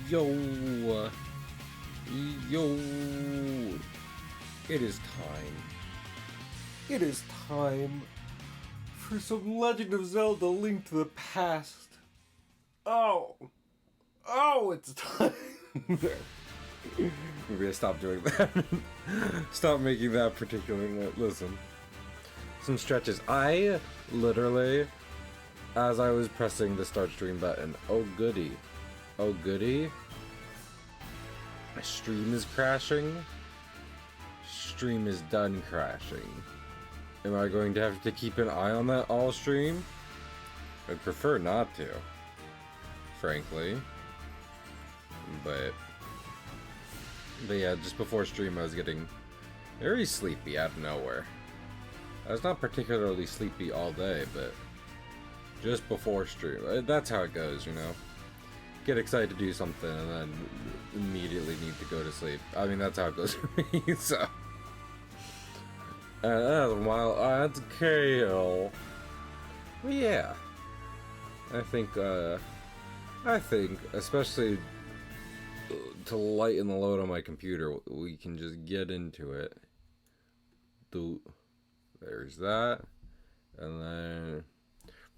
Yo, yo, it is time. It is time for some Legend of Zelda: Link to the Past. Oh, it's time. Maybe I stop doing that. Stop making that particular note. Listen, some stretches. I literally, as I was pressing the start stream button, oh goody. My stream is crashing. Stream is done crashing. Am I going to have to keep an eye on that all stream? I'd prefer not to, frankly. But yeah, just before stream I was getting very sleepy out of nowhere. I was not particularly sleepy all day, but just before stream. That's how it goes, you know? Get excited to do something and then immediately need to go to sleep. I mean, that's how it goes for me, so. That's Cahill. Well, yeah. I think, especially to lighten the load on my computer, we can just get into it. There's that. And then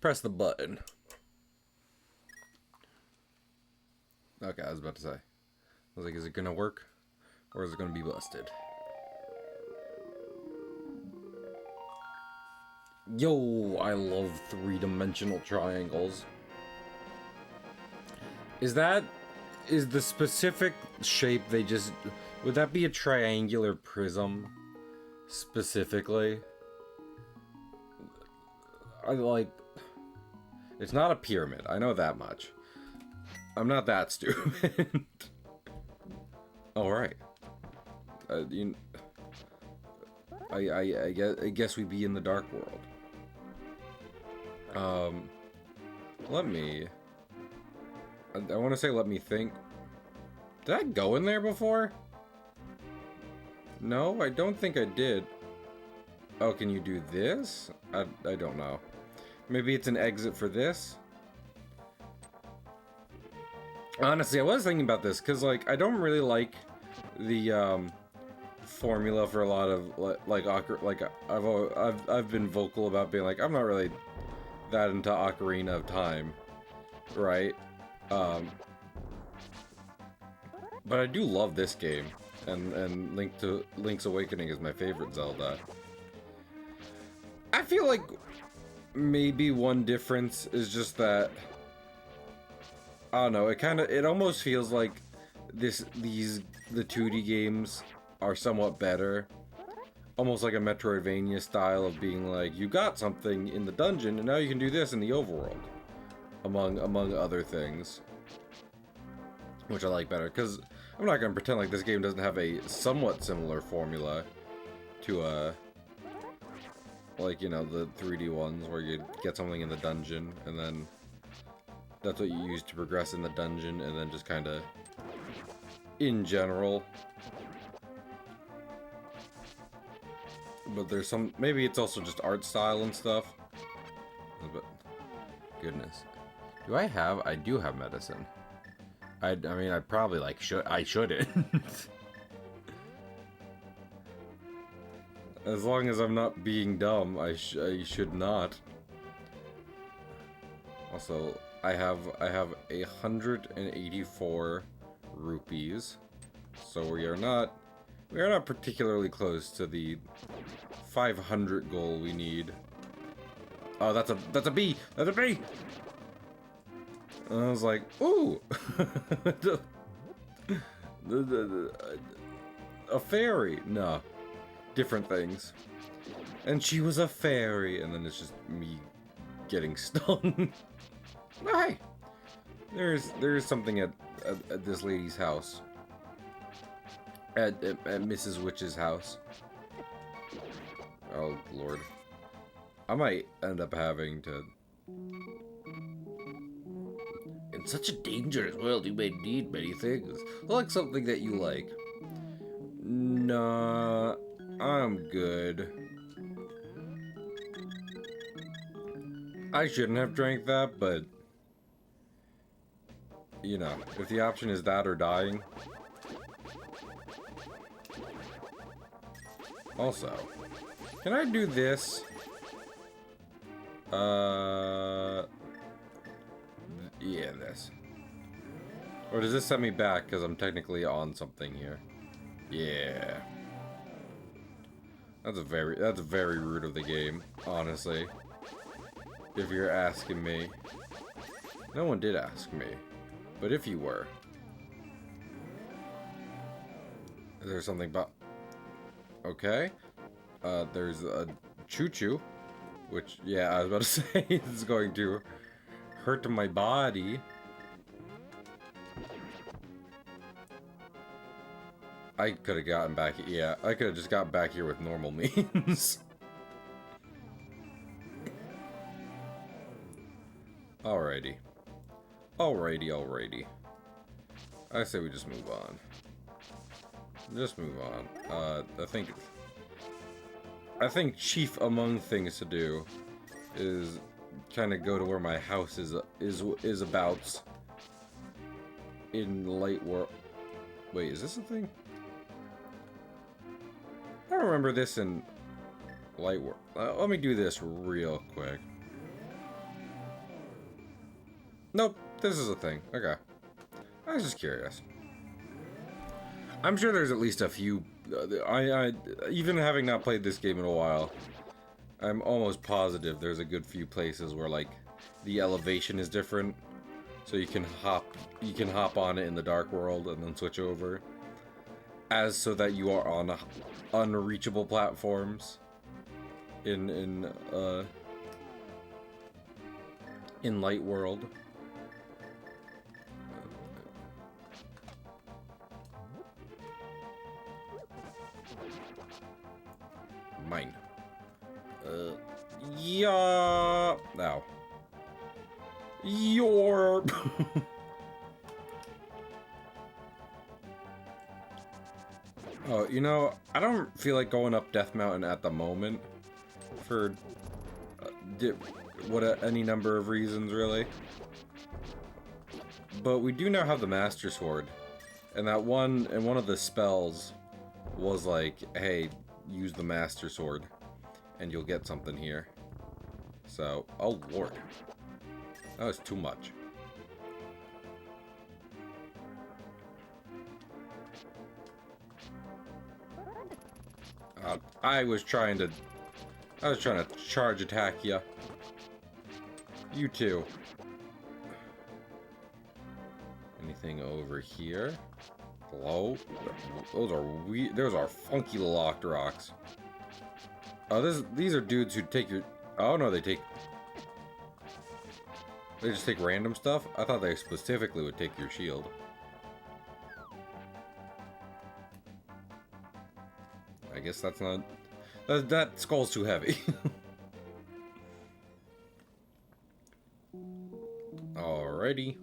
press the button. Okay, I was about to say. I was like, is it gonna work? Or is it gonna be busted? Yo, I love three-dimensional triangles. Is the specific shape they just... Would that be a triangular prism? Specifically? It's not a pyramid, I know that much. I'm not that stupid. Alright. I guess we'd be in the dark world. Let me... I want to say let me think. Did I go in there before? No, I don't think I did. Oh, can you do this? I don't know. Maybe it's an exit for this? Honestly, I was thinking about this, because, like, I don't really like the, formula for a lot of, I've been vocal about being like, I'm not really that into Ocarina of Time, right? But I do love this game, and Link's Awakening is my favorite Zelda. I feel like maybe one difference is just that, I don't know, it almost feels like the 2D games are somewhat better. Almost like a Metroidvania style of being like, you got something in the dungeon and now you can do this in the overworld. Among other things. Which I like better, because I'm not gonna pretend like this game doesn't have a somewhat similar formula to like, you know, the 3D ones where you get something in the dungeon and then that's what you use to progress in the dungeon, and then just kind of in general. But there's some, maybe it's also just art style and stuff. But goodness, I do have medicine. I mean, I probably I shouldn't. As long as I'm not being dumb, I should not. Also, I have 184 rupees, so we are not particularly close to the 500 goal we need. Oh, that's a bee! That's a bee! And I was like, ooh! A fairy! No. Different things. And she was a fairy, and then it's just me getting stung. Oh, hey! There's something at this lady's house. At Mrs. Witch's house. Oh, Lord. I might end up having to... In such a dangerous world, you may need many things. Like something that you like. Nah, I'm good. I shouldn't have drank that, but you know, if the option is that or dying. Also, can I do this? Yeah, this. Or does this send me back because I'm technically on something here? Yeah. That's very rude of the game, honestly. If you're asking me. No one did ask me. But if you were. Is there something about... Okay. There's a choo-choo. Which, yeah, I was about to say, it's going to hurt my body. I could have gotten back... Yeah, I could have just gotten back here with normal means. Alrighty. Alrighty. I say we just move on. Just move on. I think chief among things to do is kind of go to where my house is about in light world. Wait, is this a thing? I don't remember this in light world. Let me do this real quick. Nope, this is a thing. Okay. I was just curious. I'm sure there's at least a few... I even having not played this game in a while, I'm almost positive there's a good few places where, like, the elevation is different. So you can hop on it in the dark world and then switch over. As so that you are on unreachable platforms in light world. Mine. Yeah. Now. Your. Oh, you know, I don't feel like going up Death Mountain at the moment for any number of reasons, really. But we do now have the Master Sword, and one of the spells was like, hey, use the Master Sword, and you'll get something here. So, oh lord, that was too much. I was trying to charge attack ya. You too. Anything over here? Hello? Those are funky locked rocks. Oh, these are dudes who take your... Oh no, they just take random stuff? I thought they specifically would take your shield. I guess that's not... That skull's too heavy. Alrighty.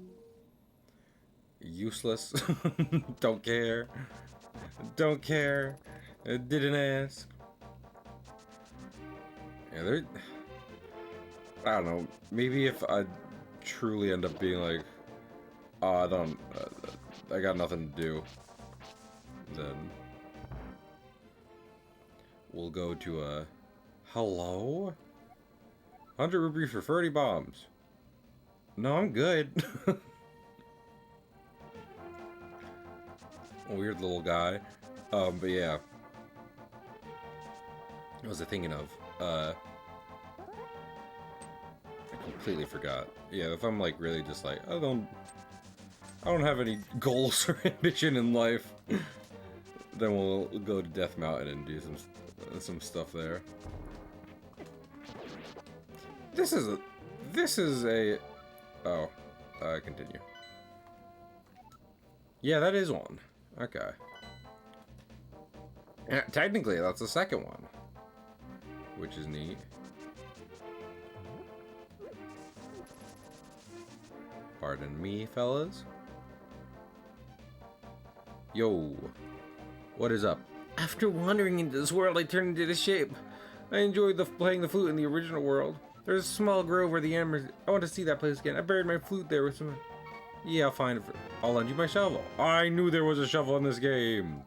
Useless. Don't care. Don't care. Didn't ask. Yeah, I don't know. Maybe if I truly end up being like, oh, I got nothing to do, then we'll go to a... Hello? 100 rupees for 30 bombs. No, I'm good. Weird little guy. But yeah. What was I thinking of? I completely forgot. Yeah, if I'm like really just like, I don't have any goals or ambition in life, then we'll go to Death Mountain and do some stuff there. This is a oh, continue. Yeah, that is one. Okay. Yeah, technically, that's the second one, which is neat. Pardon me, fellas. Yo, what is up? After wandering into this world, I turned into this shape. I enjoyed playing the flute in the original world. There's a small grove where the embers... I want to see that place again. I buried my flute there with some... Yeah, I'll find it. I'll lend you my shovel. I knew there was a shovel in this game.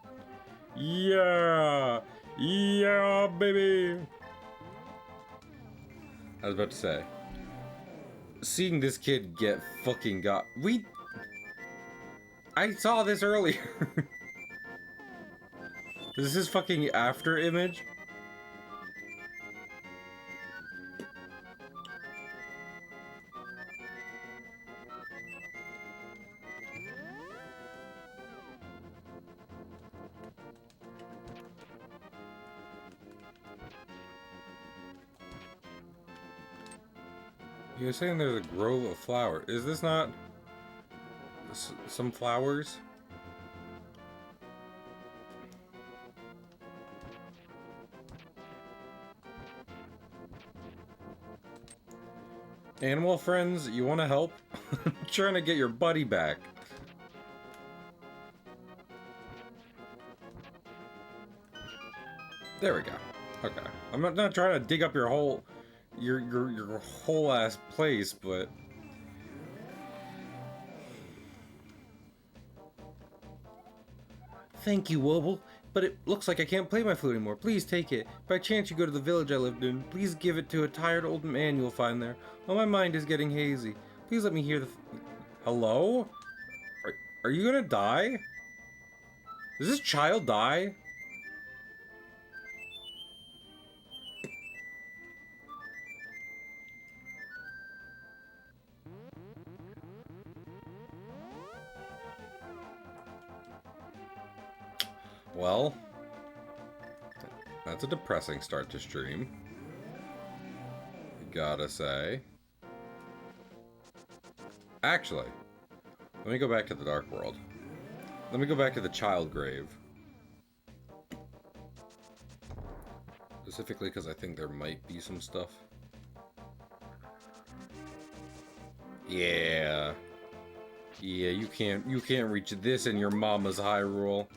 Yeah! Yeah, baby! I was about to say. Seeing this kid get fucking got... I saw this earlier! Is this his fucking after image? You're saying there's a grove of flowers. Is this not... some flowers? Animal friends, you want to help? I'm trying to get your buddy back. There we go. Okay. I'm not trying to dig up your whole... your whole ass place, but... Thank you, Wobble. But it looks like I can't play my flute anymore. Please take it. By chance you go to the village I lived in, please give it to a tired old man you'll find there. Oh, my mind is getting hazy. Please let me hear the... Hello? Are you gonna die? Does this child die? Well, that's a depressing start to stream. Gotta say. Actually, let me go back to the Dark World. Let me go back to the child grave. Specifically because I think there might be some stuff. Yeah. Yeah, you can't reach this in your mama's Hyrule.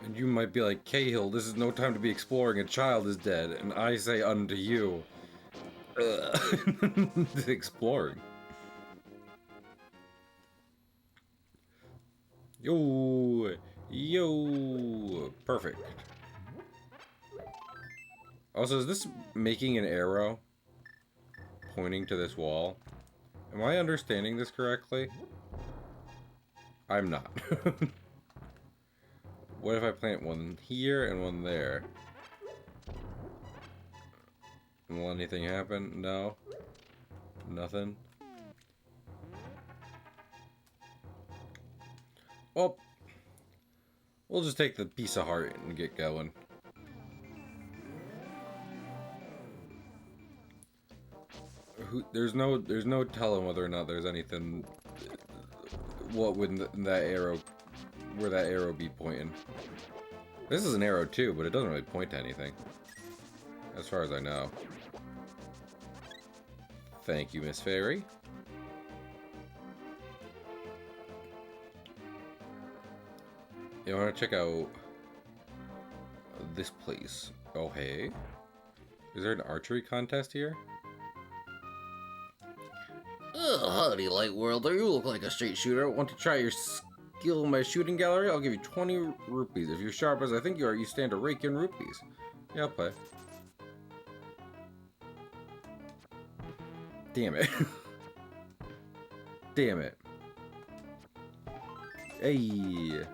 And you might be like, Cahill, this is no time to be exploring, a child is dead. And I say unto you, exploring. Yo, perfect. Also, is this making an arrow pointing to this wall? Am I understanding this correctly? I'm not. What if I plant one here and one there? Will anything happen? No. Nothing. Well, we'll just take the piece of heart and get going. There's no telling whether or not there's anything. What would that arrow? Where that arrow be pointing? This is an arrow too, but it doesn't really point to anything. As far as I know. Thank you, Miss Fairy. You want to check out this place? Oh, hey. Is there an archery contest here? Oh, howdy, Light Worlder. You look like a straight shooter. Want to try your skill in my shooting gallery? I'll give you 20 rupees. If you're sharp as I think you are, you stand to rake in rupees. Yeah, I'll play. Damn it. Damn it. Hey.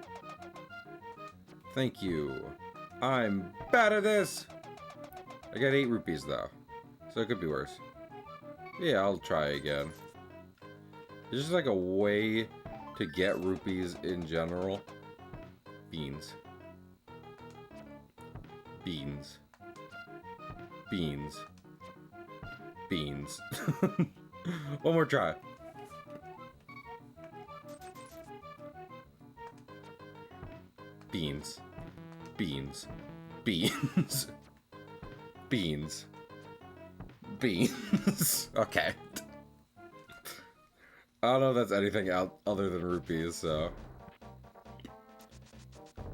Thank you. I'm bad at this. I got 8 rupees though, so it could be worse. Yeah, I'll try again. It's just like a way to get rupees in general. Beans. Beans. Beans. Beans. One more try. Beans. Beans. Beans. Beans. Beans. Okay. I don't know if that's anything other than rupees, so...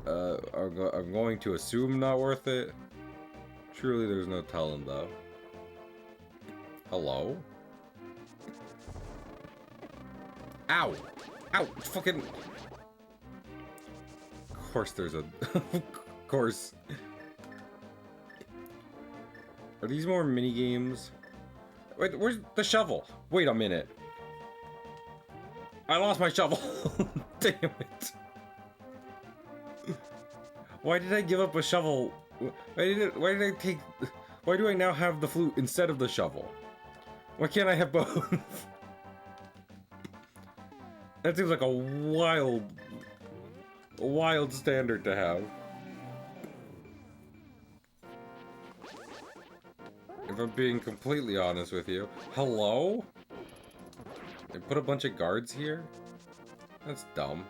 I'm going to assume not worth it. Truly, there's no telling, though. Hello? Ow! Ow! Fucking... Of course there's a... Of course. Are these more mini games? Wait, where's the shovel? Wait a minute. I lost my shovel. Damn it. Why did I give up a shovel? Why did I take... Why do I now have the flute instead of the shovel? Why can't I have both? That seems like a wild standard to have. If I'm being completely honest with you. Hello? They put a bunch of guards here? That's dumb.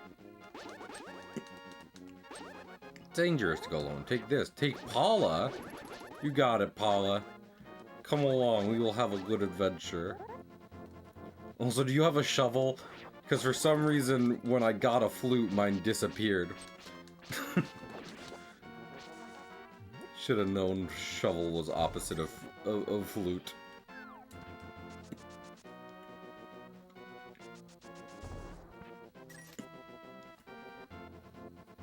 Dangerous to go alone. Take this. Take Paula? You got it, Paula. Come along. We will have a good adventure. Also, do you have a shovel? Because for some reason, when I got a flute, mine disappeared. Should have known shovel was opposite of flute.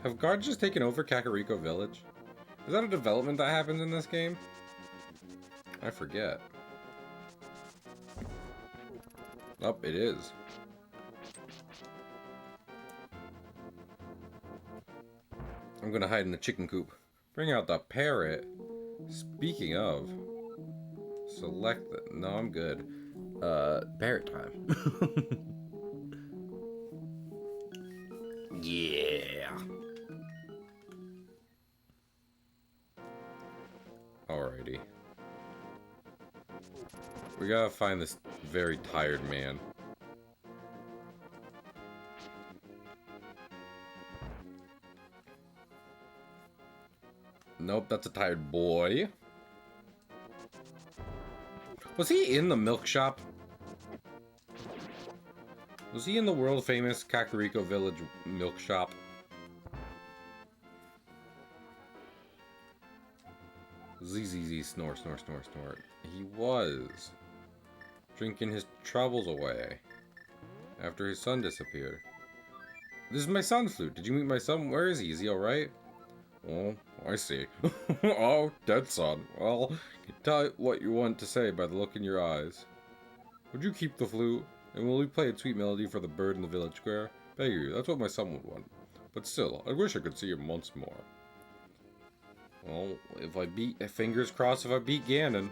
Have guards just taken over Kakariko Village? Is that a development that happens in this game? I forget. Oh, it is. I'm gonna hide in the chicken coop. Bring out the parrot. Speaking of... Select the... No, I'm good. Parrot time. Yeah. Alrighty. We gotta find this very tired man. Nope, that's a tired boy. Was he in the milk shop? Was he in the world famous Kakariko Village milk shop? ZZZ snore, snore, snore, snore. He was drinking his troubles away after his son disappeared. This is my son's flute. Did you meet my son? Where is he? Is he alright? Oh, I see. Oh, dead son. Well, you can tell what you want to say by the look in your eyes. Would you keep the flute? And will we play a sweet melody for the bird in the village square? Beg you, that's what my son would want. But still, I wish I could see him once more. Well, if I beat... Fingers crossed if I beat Ganon.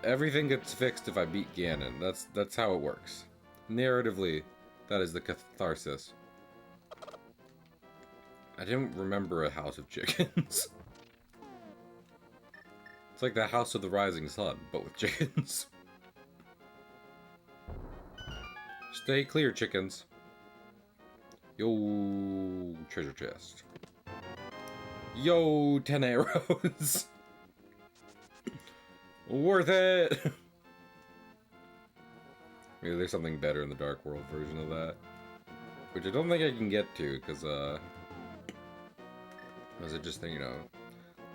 Everything gets fixed if I beat Ganon. That's how it works. Narratively, that is the catharsis. I didn't remember a House of Chickens. It's like the House of the Rising Sun, but with chickens. Stay clear, chickens. Yo, treasure chest. Yo, 10 arrows. Worth it. Maybe there's something better in the Dark World version of that. Which I don't think I can get to, because, was it just, you know,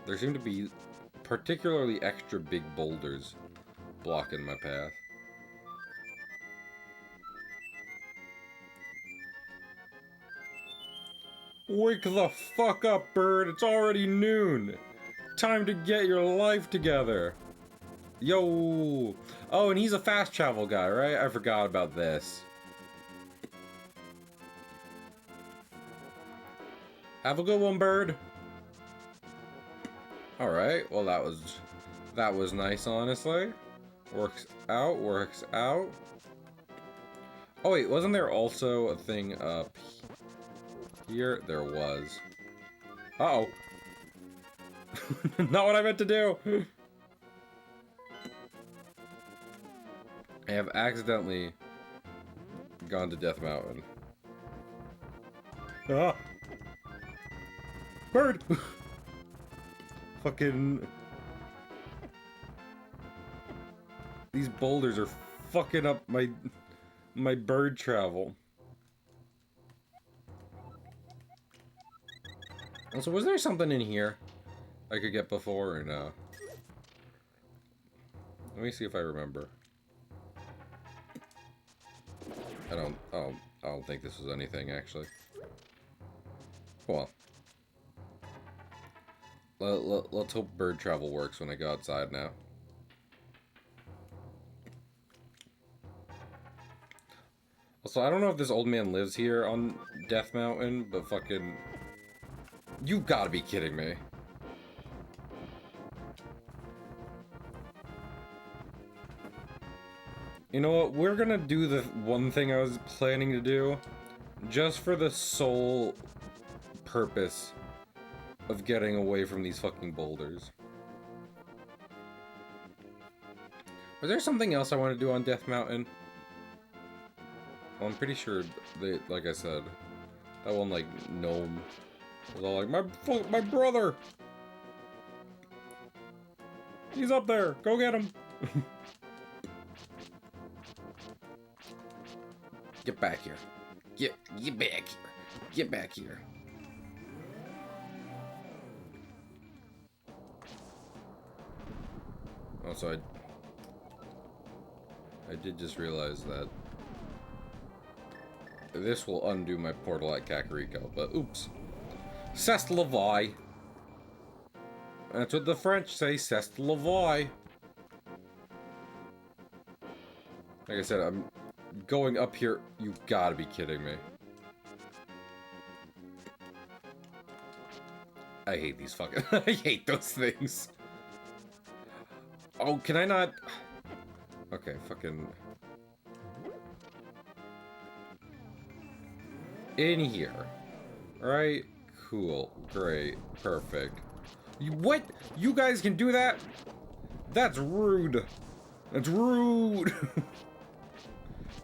there seem to be particularly extra big boulders blocking my path. Wake the fuck up, bird! It's already noon! Time to get your life together! Yo! Oh, and he's a fast travel guy, right? I forgot about this. Have a good one, bird! Alright, well that was nice, honestly. Works out, works out. Oh wait, wasn't there also a thing up here? There was. Uh-oh. Not what I meant to do! I have accidentally gone to Death Mountain. Ah! Bird! Fucking... These boulders are fucking up my bird travel. Also, was there something in here I could get before or no? Let me see if I remember. I don't think this was anything, actually. Well, let's hope bird travel works when I go outside now. Also, I don't know if this old man lives here on Death Mountain, but fucking... You gotta be kidding me. You know what? We're gonna do the one thing I was planning to do, just for the sole purpose of getting away from these fucking boulders. Was there something else I want to do on Death Mountain? Well, I'm pretty sure they, like I said, that one, like, gnome was all like, my brother! He's up there! Go get him! Get back here. Get back here. Get back here. Also, I did just realize that this will undo my portal at Kakariko, but oops. C'est la vie. That's what the French say, c'est la vie. Like I said, I'm going up here. You gotta be kidding me. I hate these fucking... I hate those things. Oh, can I not... Okay, fucking... In here. Alright, cool, great, perfect. What? You guys can do that? That's rude. That's rude.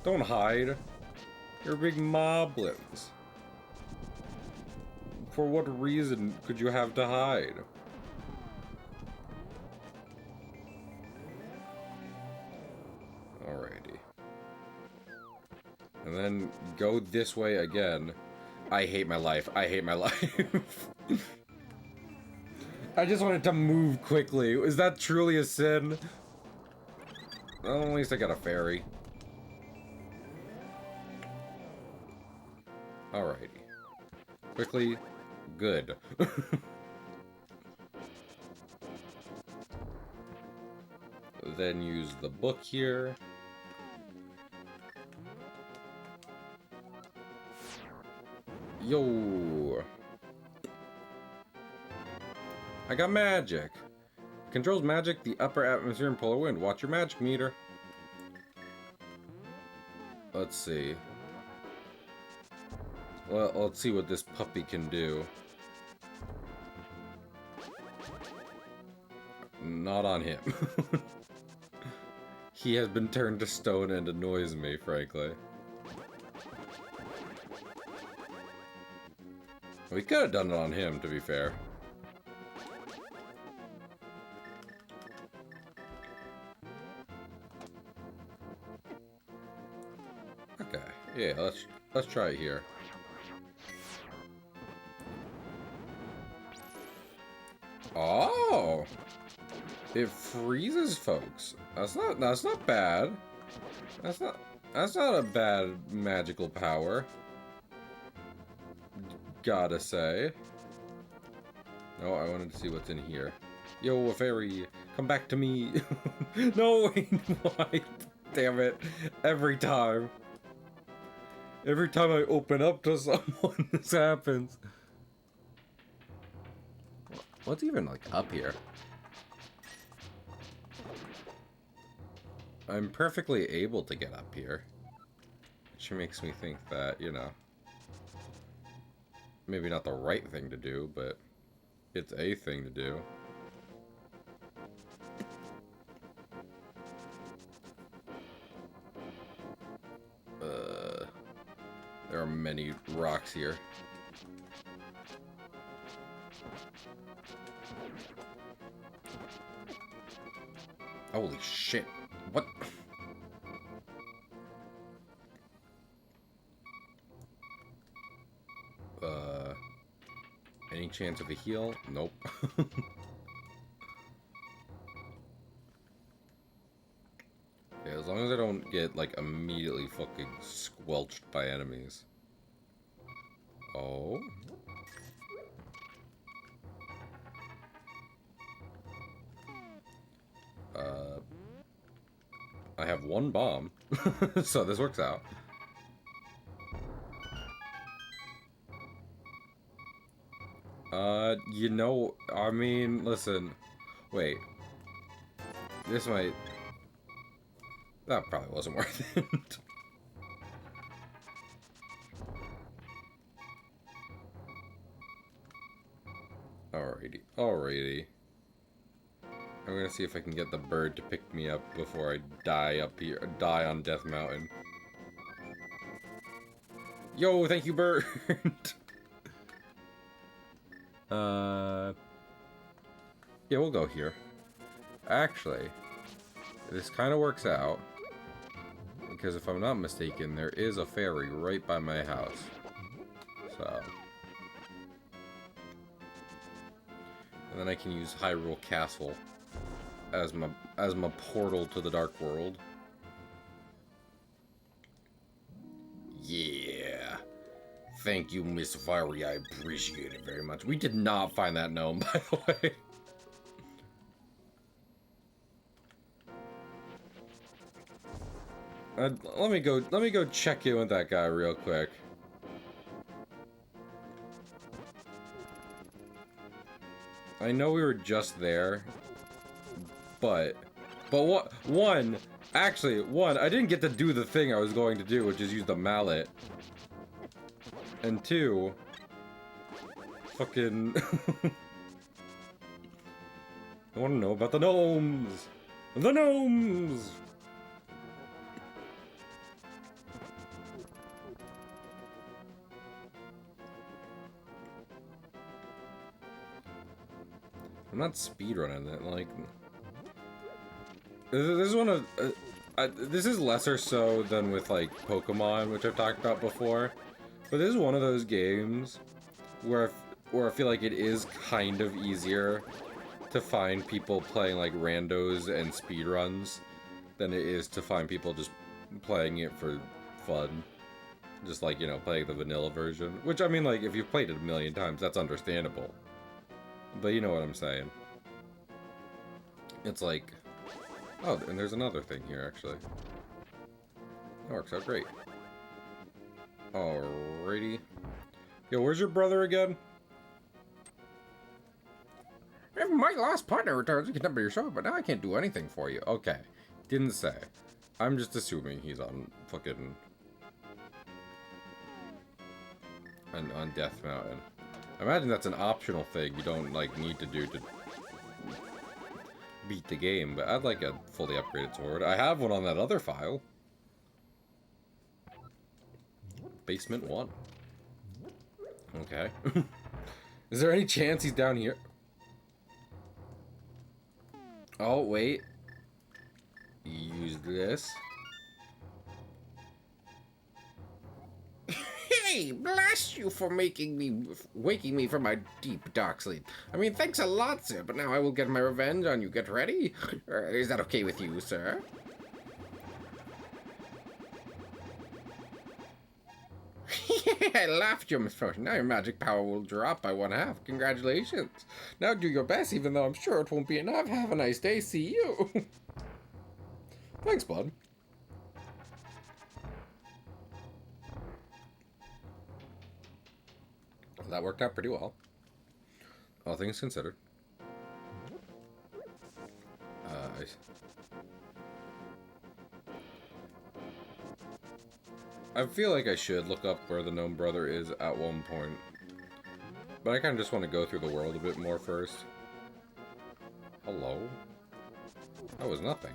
Don't hide. You're big moblins. For what reason could you have to hide? Alrighty. And then go this way again. I hate my life. I hate my life. I just wanted to move quickly. Is that truly a sin? Well, at least I got a fairy. Alrighty. Quickly. Good. Then use the book here. Yo! I got magic! Controls magic, the upper atmosphere and polar wind. Watch your magic meter. Let's see. Well, let's see what this puppy can do. Not on him. He has been turned to stone and annoys me, frankly. We could have done it on him, to be fair. Okay, yeah, let's try it here. Oh, it freezes folks. That's not bad. That's not a bad magical power. Gotta say. No, I wanted to see what's in here. Yo, a fairy, come back to me. No, why? Damn it. Every time. Every time I open up to someone, this happens. What's even, like, up here? I'm perfectly able to get up here. Which makes me think that, you know, maybe not the right thing to do, but it's a thing to do. There are many rocks here. Holy shit. What? Any chance of a heal? Nope. As long as I don't get, like, immediately fucking squelched by enemies. Oh. I have one bomb, so this works out. You know, I mean, listen, wait. This might... That probably wasn't worth it. Alrighty, alrighty. I'm gonna see if I can get the bird to pick me up before I die up here, die on Death Mountain. Yo, thank you, bird! Yeah, we'll go here. Actually, this kind of works out. Because if I'm not mistaken, there is a ferry right by my house. So... And then I can use Hyrule Castle as my portal to the Dark World. Yeah. Thank you, Miss Fiery. I appreciate it very much. We did not find that gnome, by the way. Let me go check in with that guy real quick. I know we were just there, but what? Actually, I didn't get to do the thing I was going to do, which is use the mallet. And two, fucking, I want to know about the gnomes. The gnomes. I'm not speedrunning it, like... This is one of... this is lesser so than with, like, Pokemon, which I've talked about before. But this is one of those games where I feel like it is kind of easier to find people playing, like, randos and speedruns than it is to find people just playing it for fun. Just, like, you know, playing the vanilla version. Which, I mean, like, if you've played it a million times, that's understandable. But you know what I'm saying. It's like... Oh, and there's another thing here, actually. That works out great. Alrighty. Yo, where's your brother again? If my last partner returns, you can number your show, but now I can't do anything for you. Okay. Didn't say. I'm just assuming he's on fucking... on Death Mountain. I imagine that's an optional thing you don't, like, need to do to beat the game, but I'd like a fully upgraded sword. I have one on that other file. Basement 1. Okay. Is there any chance he's down here? Oh, wait. Use this. Hey, blast you for waking me from my deep, dark sleep. I mean, thanks a lot, sir, but now I will get my revenge on you. Get ready? Is that okay with you, sir? I laughed, your misfortune. Now your magic power will drop by 1/2. Congratulations. Now do your best, even though I'm sure it won't be enough. Have a nice day. See you. Thanks, bud. That worked out pretty well. All things considered. I feel like I should look up where the gnome brother is at one point. But I kind of just want to go through the world a bit more first. Hello? That was nothing.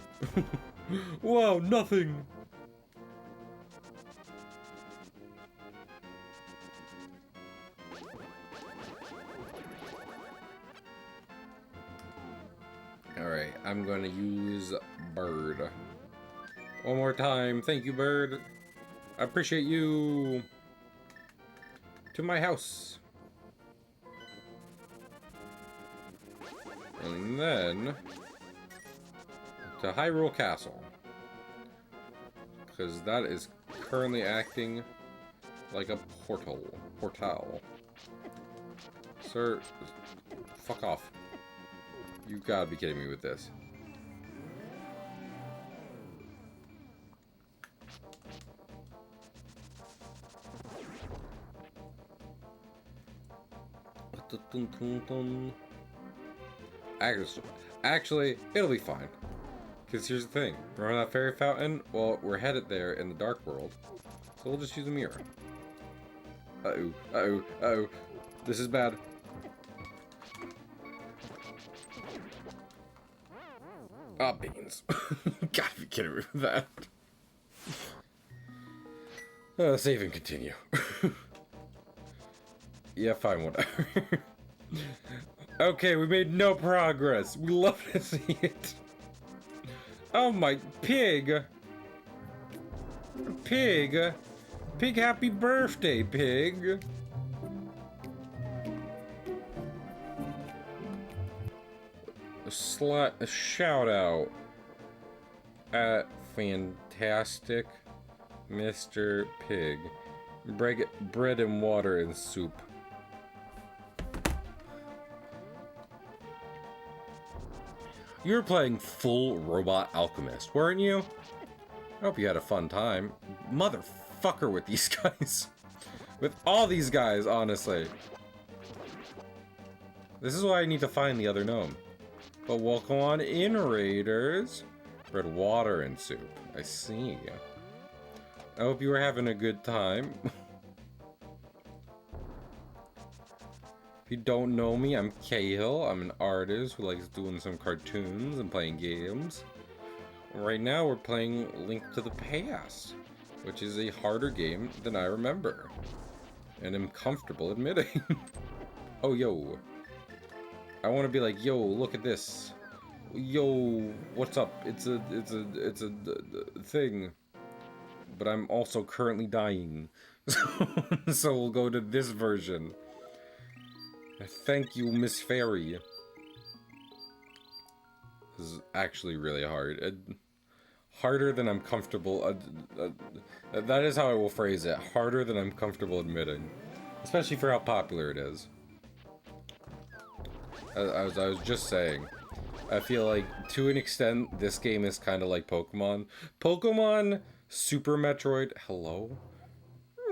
Wow, nothing! Alright, I'm going to use bird. One more time. Thank you, bird. I appreciate you. To my house. And then to Hyrule Castle. because that is currently acting like a portal. Sir, fuck off. You gotta be kidding me with this. Actually, it'll be fine. Because here's the thing. We're on that fairy fountain. Well, we're headed there in the dark world. So we'll just use a mirror. Uh-oh. Uh-oh. Uh-oh. This is bad. Ah, beans. Gotta be kidding me with that. Save and continue. Yeah, fine, whatever. Okay, we made no progress. We love to see it. Oh my, pig. Pig. Pig, happy birthday, pig. A shout out at fantastic Mr. Pig. Bread and water and soup. You were playing full Robot Alchemist, weren't you? I hope you had a fun time. Motherfucker with these guys. With all these guys, honestly. This is why I need to find the other gnome. But welcome on in, Raiders. Bread, water, and soup. I see. I hope you were having a good time. If you don't know me, I'm Cahill. I'm an artist who likes doing some cartoons and playing games. Right now we're playing Link to the Past, which is a harder game than I remember. And I'm comfortable admitting. Oh, yo. I want to be like, yo, look at this. Yo, what's up? It's a thing. But I'm also currently dying. So we'll go to this version. Thank you, Miss Fairy. This is actually really hard. Harder than I'm comfortable. That is how I will phrase it. Harder than I'm comfortable admitting. Especially for how popular it is. As I was just saying, I feel like, to an extent, this game is kind of like Pokemon. Pokemon Super Metroid, hello?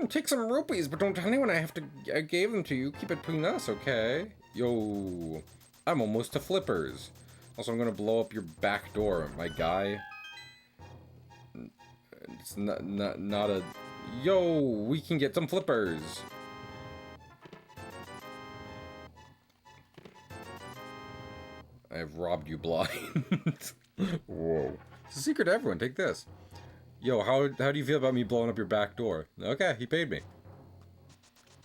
Take some rupees, but don't tell anyone I gave them to you. Keep it between us, okay? Yo, I'm almost to flippers. Also, I'm gonna blow up your back door, my guy. It's not a... Yo, we can get some flippers. I have robbed you blind. Whoa. It's a secret to everyone. Take this. Yo, how do you feel about me blowing up your back door? Okay, he paid me.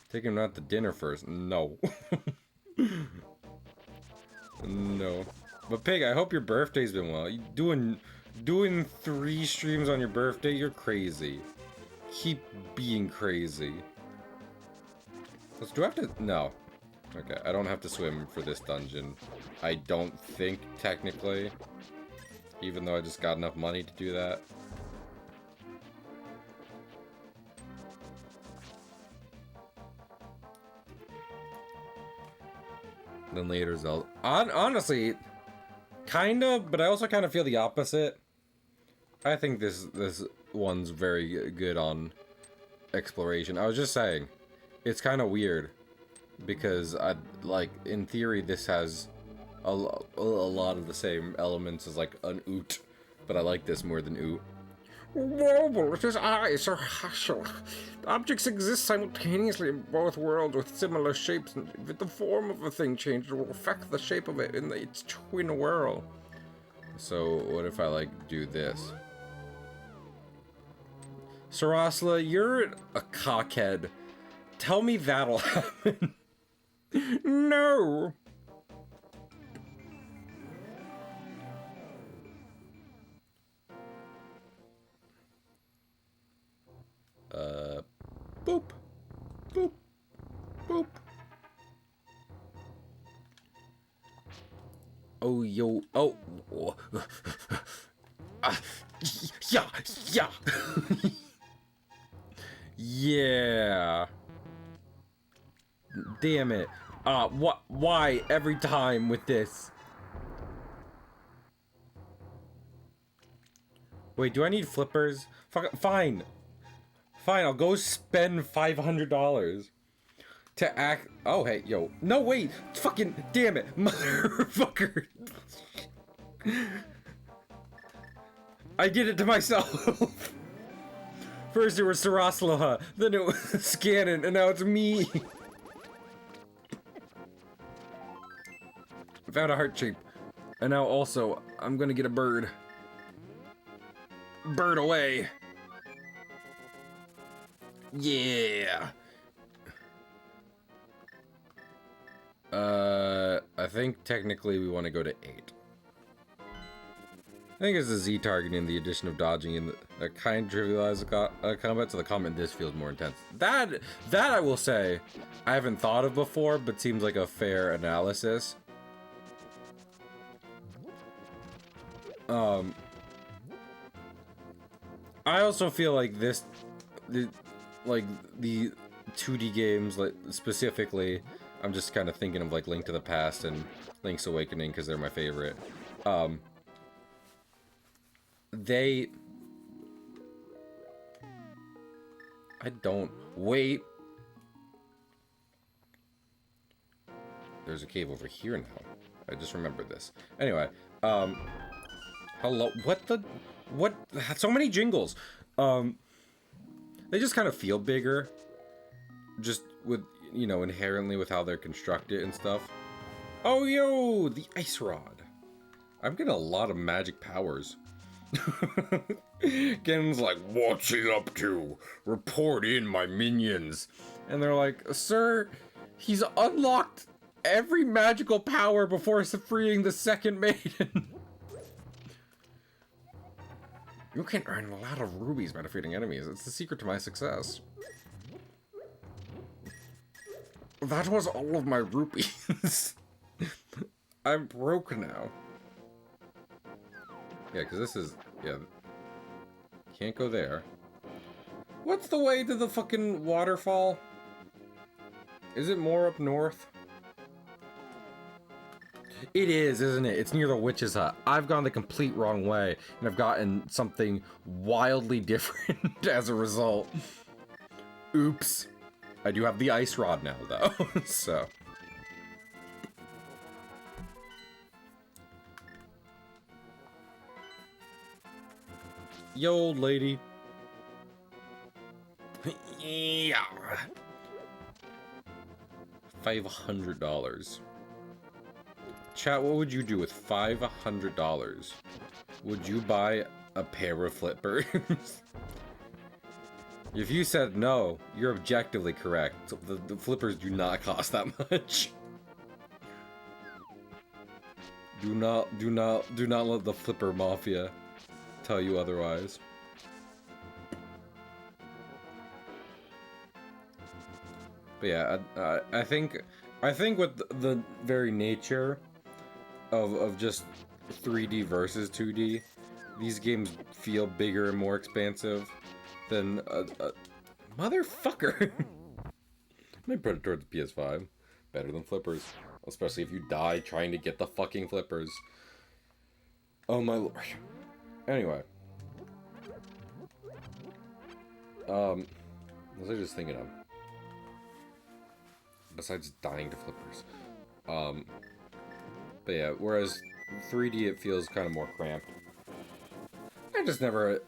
Take him out to dinner first. No. No. But Pig, I hope your birthday's been well. You doing 3 streams on your birthday? You're crazy. Keep being crazy. Do I have to? No. Okay, I don't have to swim for this dungeon. I don't think, technically. Even though I just got enough money to do that. Then later Zelda. Honestly, kind of, but I also kind of feel the opposite. I think this one's very good on exploration. I was just saying, it's kind of weird because in theory this has a lot of the same elements as like an Oot, but I like this more than Oot. Wobble, his eyes are hustle. Objects exist simultaneously in both worlds with similar shapes, and if the form of a thing changes, it will affect the shape of it in its twin world. So, what if I, do this? Sarasla, you're a cockhead. Tell me that'll happen. No! Boop. Boop. Boop. Oh, yo. Oh. Yeah, yeah. Yeah. Damn it. What? Why every time with this? Wait, do I need flippers? Fine. Fine, I'll go spend $500 to act. Oh, hey, yo. No, wait. Fucking damn it. Motherfucker. I did it to myself. First it was Sarasloha, then it was Scannon, and now it's me. I found a heart shape. And now also, I'm gonna get a bird. Bird away. Yeah. I think technically we want to go to 8. I think it's the Z targeting, the addition of dodging, and the kind trivialize combat, so the combat this feels more intense. That I will say, I haven't thought of before, but seems like a fair analysis. I also feel like the 2D games, like specifically, I'm just kind of thinking of like Link to the Past and Link's Awakening because they're my favorite. I don't wait. There's a cave over here now. I just remembered this. Anyway, hello. What? So many jingles. They just kind of feel bigger, just with, you know, inherently with how they're constructed and stuff. Oh, yo, the ice rod. I'm getting a lot of magic powers. Gen's like, what's he up to? Report in, my minions. And they're like, sir, he's unlocked every magical power before freeing the second maiden. You can earn a lot of rubies by defeating enemies. It's the secret to my success. That was all of my rupees. I'm broke now. Yeah, because this is... Yeah. Can't go there. What's the way to the fucking waterfall? Is it more up north? It is, isn't it? It's near the witch's hut. I've gone the complete wrong way, and I've gotten something wildly different as a result. Oops. I do have the ice rod now, though, so... Yo, old lady. Yeah. $500. Chat, what would you do with $500? Would you buy a pair of flippers? If you said no, you're objectively correct. The flippers do not cost that much. Do not let the flipper mafia tell you otherwise. But yeah, I think with the very nature of just 3D versus 2D, these games feel bigger and more expansive than motherfucker. Might put it towards the PS5. Better than flippers, especially if you die trying to get the fucking flippers. Oh my lord. Anyway, what was I just thinking of? Besides dying to flippers. But yeah, whereas 3D it feels kind of more cramped. I just never...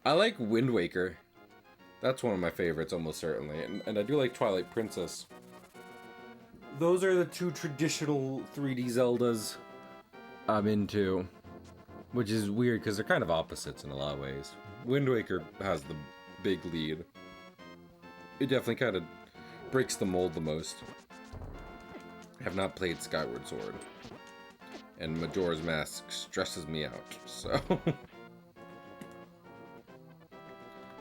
I like Wind Waker. That's one of my favorites, almost certainly. And I do like Twilight Princess. Those are the two traditional 3D Zeldas I'm into. Which is weird, because they're kind of opposites in a lot of ways. Wind Waker has the big lead. It definitely kind of breaks the mold the most. I have not played Skyward Sword. And Majora's Mask stresses me out, so...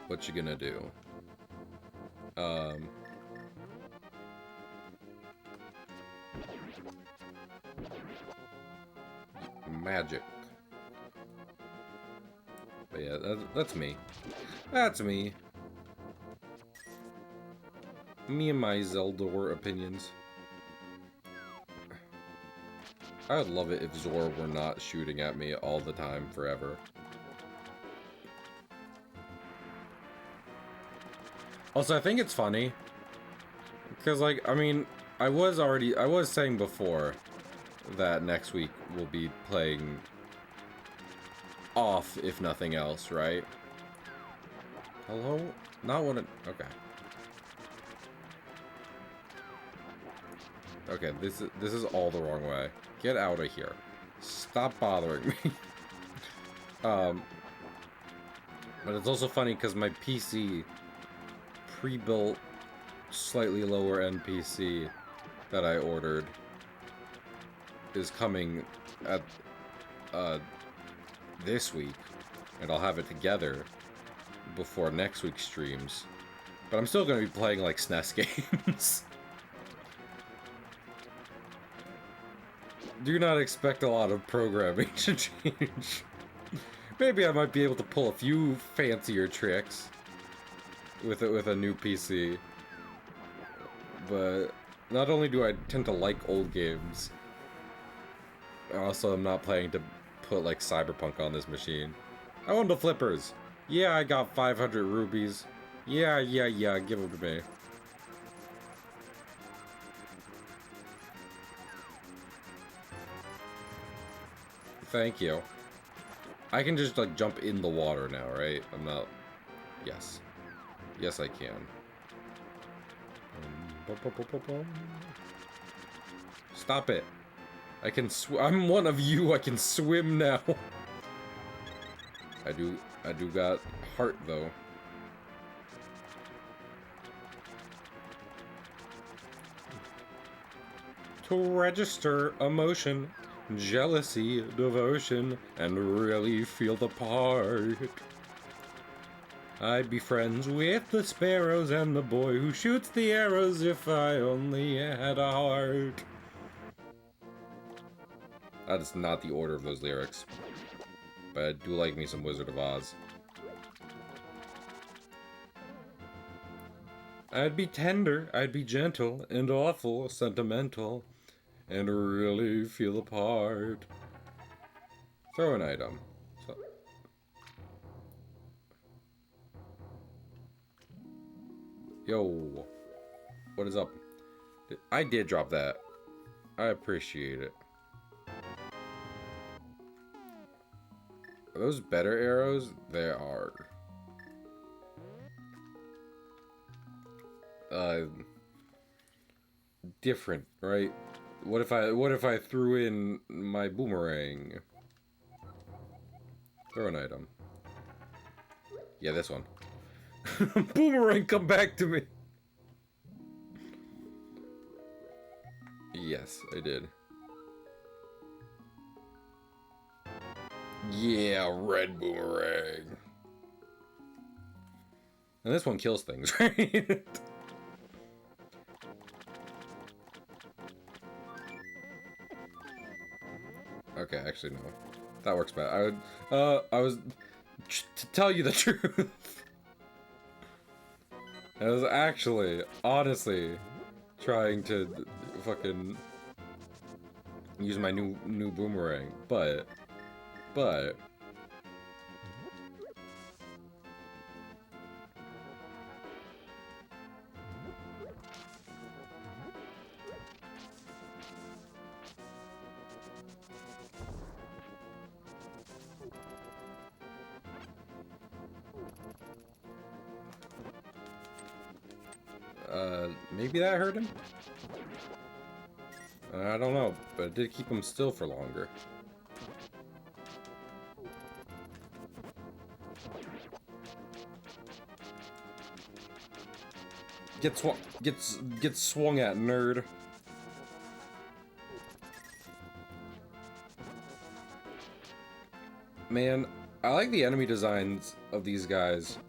What you gonna do? Magic. But yeah, that's me. That's me. Me and my Zelda opinions. I would love it if Zora were not shooting at me all the time, forever. Also, I think it's funny. Because, like, I mean, I was saying before that next week we'll be playing off, if nothing else, right? Hello? Not one of... Okay. Okay, this is all the wrong way. Get out of here. Stop bothering me. But it's also funny because my PC, pre-built, slightly lower end PC that I ordered, is coming at this week, and I'll have it together before next week's streams. But I'm still going to be playing like SNES games. Do not expect a lot of programming to change. Maybe I might be able to pull a few fancier tricks with a new PC. But not only do I tend to like old games, also I'm not planning to put like Cyberpunk on this machine. I want the flippers. Yeah, I got 500 rubies. Yeah, give them to me. Thank you. I can just, like, jump in the water now, right? I'm not... Yes. Yes, I can. Stop it. I can I'm one of you. I can swim now. I do got heart, though. To register emotion, jealousy, devotion, and really feel the part. I'd be friends with the sparrows and the boy who shoots the arrows if I only had a heart. That is not the order of those lyrics, but I do like me some Wizard of Oz. I'd be tender, I'd be gentle, and awful, sentimental, and really feel the part. Throw an item. So yo, what is up? I did drop that. I appreciate it. Are those better arrows? They are. Different, right? What if I threw in my boomerang? Throw an item. Yeah, this one. Boomerang, come back to me. Yes, I did. Yeah, red boomerang. And this one kills things, right? Okay, actually no. That works better. I was to tell you the truth. I was actually, honestly, trying to fucking use my new boomerang, but maybe that hurt him? I don't know, but it did keep him still for longer. Get swung at, nerd. Man, I like the enemy designs of these guys.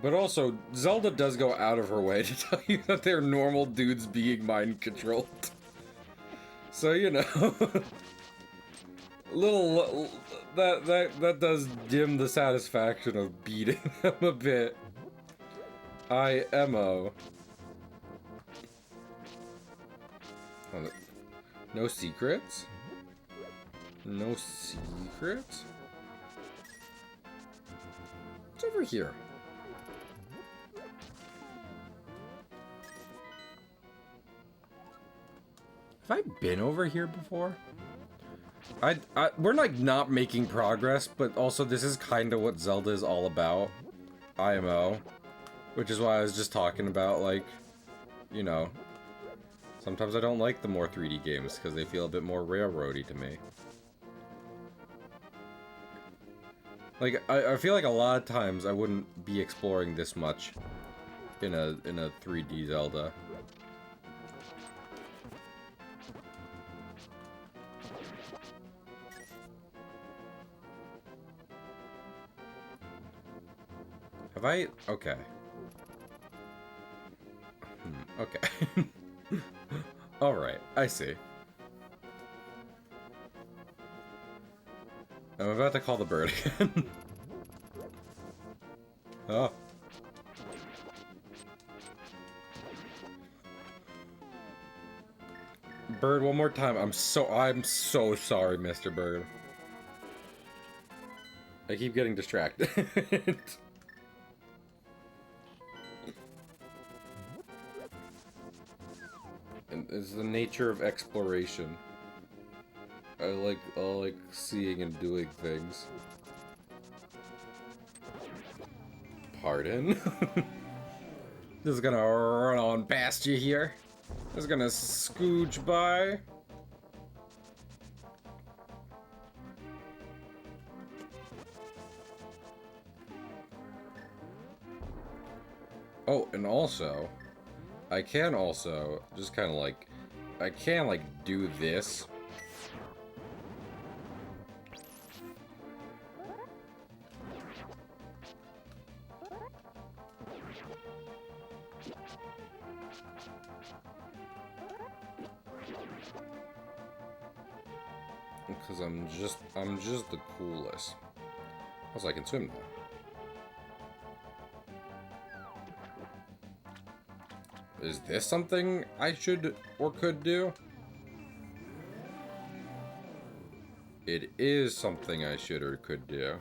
But also, Zelda does go out of her way to tell you that they're normal dudes being mind-controlled. So, you know. little that does dim the satisfaction of beating them a bit. IMO. Oh, no secrets? No secrets? What's over here? Have I been over here before? We're like not making progress, but also this is kind of what Zelda is all about. IMO. Which is why I was just talking about, like, you know, sometimes I don't like the more 3D games because they feel a bit more railroady to me. Like, I feel like a lot of times I wouldn't be exploring this much in a 3D Zelda. Have I? Okay. Okay. Alright, I see. I'm about to call the bird again. Oh. Bird, one more time. I'm so sorry, Mr. Bird. I keep getting distracted. And it's the nature of exploration. I like seeing and doing things. Pardon? Just gonna run on past you here. Just gonna scooch by. Oh, and also, I can also just kind of like, I can like do this. Because I'm just the coolest. Also, I can swim now. Is this something I should or could do? It is something I should or could do.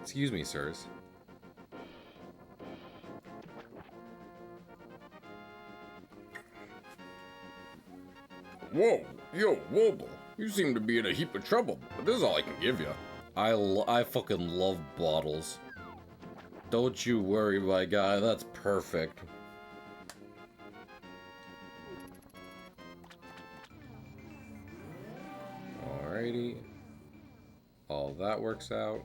Excuse me, sirs. Whoa, yo, Wobble. You seem to be in a heap of trouble, but this is all I can give you. I fucking love bottles. Don't you worry, my guy, that's perfect. Alrighty. All that works out.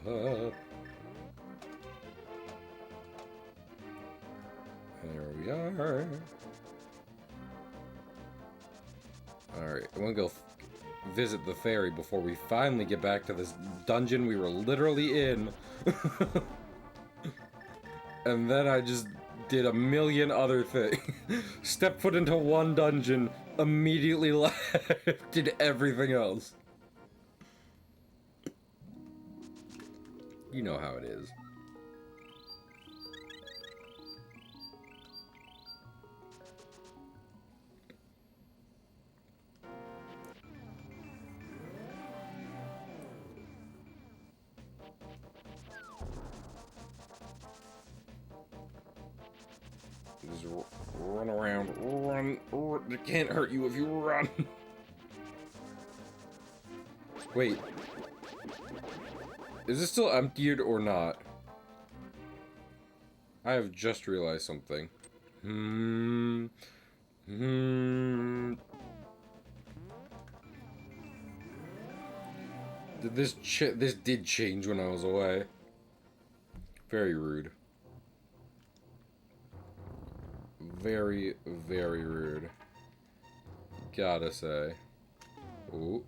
There we are. Alright, I want to go visit the ferry before we finally get back to this dungeon we were literally in. And then I just did a million other things. Stepped foot into one dungeon, immediately left, did everything else. You know how it is. Just run around, run. It can't hurt you if you run. Wait. Is this still emptied or not? I have just realized something. This did change when I was away. Very rude. Very, very rude. Gotta say. Ooh.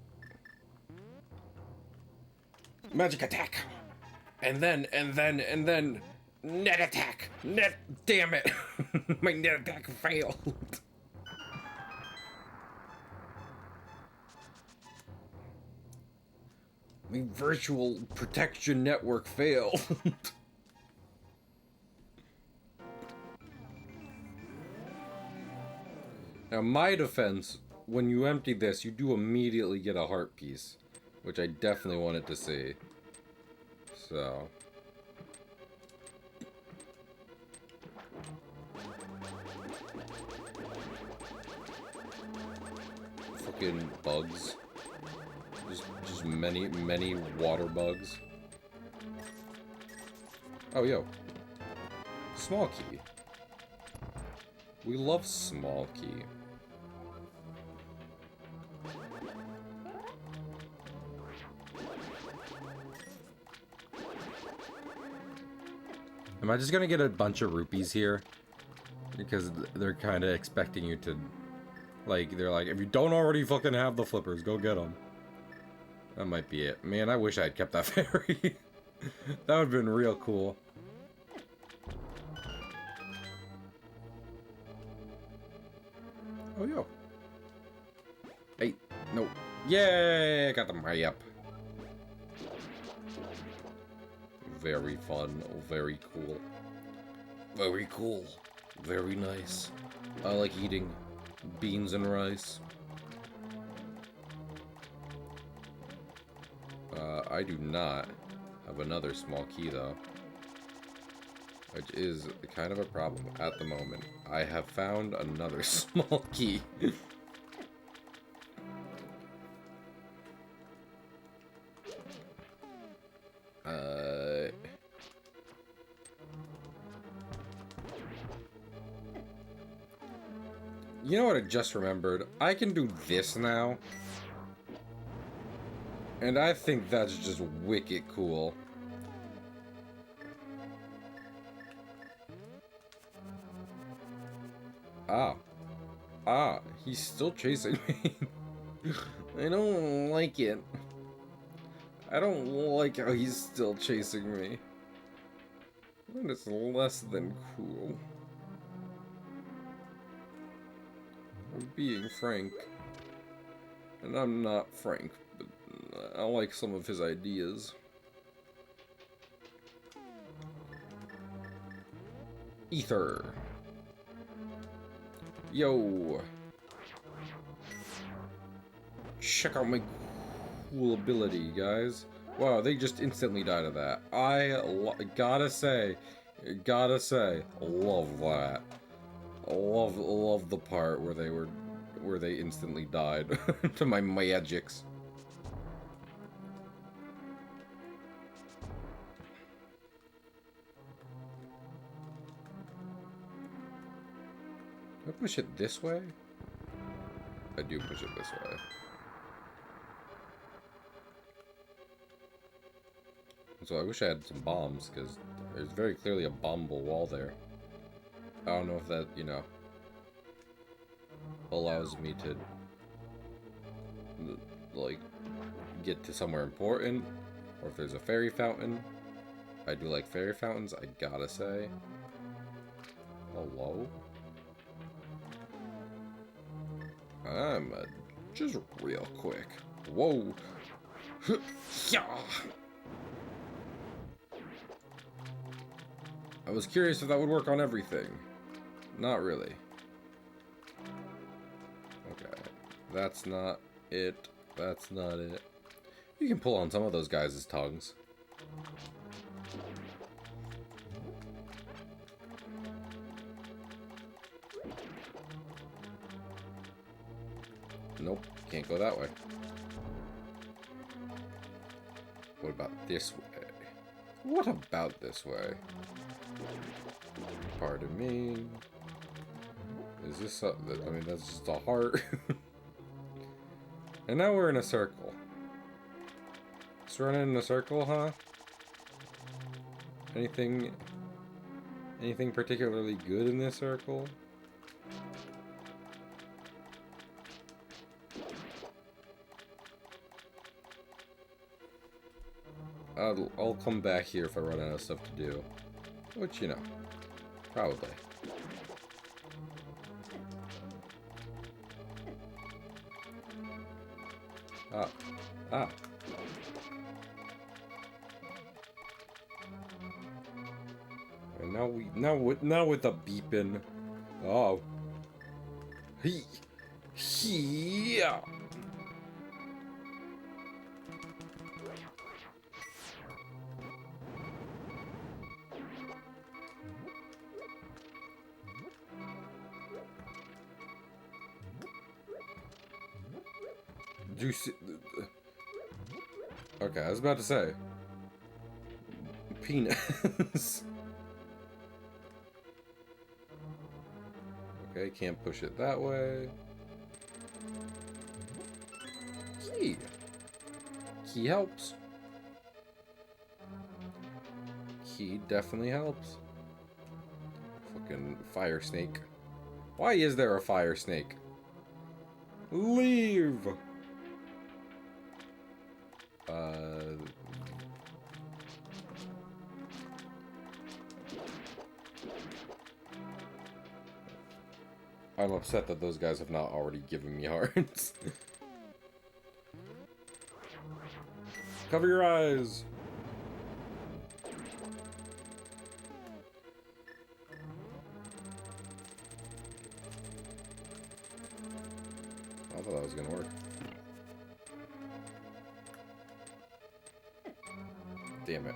Magic attack. And then, net attack. Net, damn it. My net attack failed. My virtual protection network failed. Now, my defense, when you empty this, you do immediately get a heart piece, which I definitely wanted to see. So. Fucking bugs. Just many water bugs. Oh, yo. Small key. We love small key. Am I just gonna get a bunch of rupees here? Because they're kind of expecting you to... Like, they're like, if you don't already fucking have the flippers, go get them. That might be it. Man, I wish I had kept that fairy. That would have been real cool. Oh, yo. Hey, no. Yay! I got them right up. Very fun. Very cool. Very cool. Very nice. I like eating beans and rice. I do not have another small key, though. Which is kind of a problem at the moment. I have found another small key. You know what I just remembered? I can do this now. And I think that's just wicked cool. Ah, he's still chasing me. I don't like it. I don't like how he's still chasing me. And it's less than cool. I'm being frank. And I'm not frank, but I like some of his ideas. Ether. Yo. Check out my cool ability, guys. Wow, they just instantly died of that. I gotta say, love that. Love the part where they instantly died to my magics. Do I push it this way? I do push it this way. So I wish I had some bombs, because there's very clearly a bombable wall there. I don't know if that, you know, allows me to, like, get to somewhere important, or if there's a fairy fountain. I do like fairy fountains, I gotta say. Hello? Just real quick. Whoa! Yeah! I was curious if that would work on everything. Not really. Okay. That's not it. That's not it. You can pull on some of those guys' tongues. Nope. Can't go that way. What about this way? What about this way? Pardon me. Is this I mean, that's just a heart. And now we're in a circle. Just running in a circle, huh? Anything particularly good in this circle? I'll come back here if I run out of stuff to do. Which, you know, probably. Ah. Ah. And now with the beeping. Oh. Yeah. Do you see? Okay, I was about to say. Penis. Okay, can't push it that way. Key. Key helps. Key definitely helps. Fucking fire snake. Why is there a fire snake? Leave! I'm upset that those guys have not already given me hearts. Cover your eyes! I thought that was gonna work. Damn it.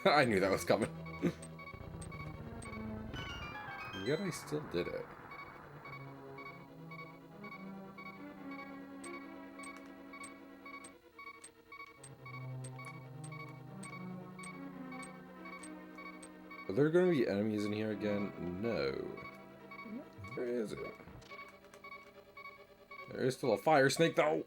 I knew that was coming. Yet I still did it. Are there gonna be enemies in here again? No. Where is it? There is still a fire snake though!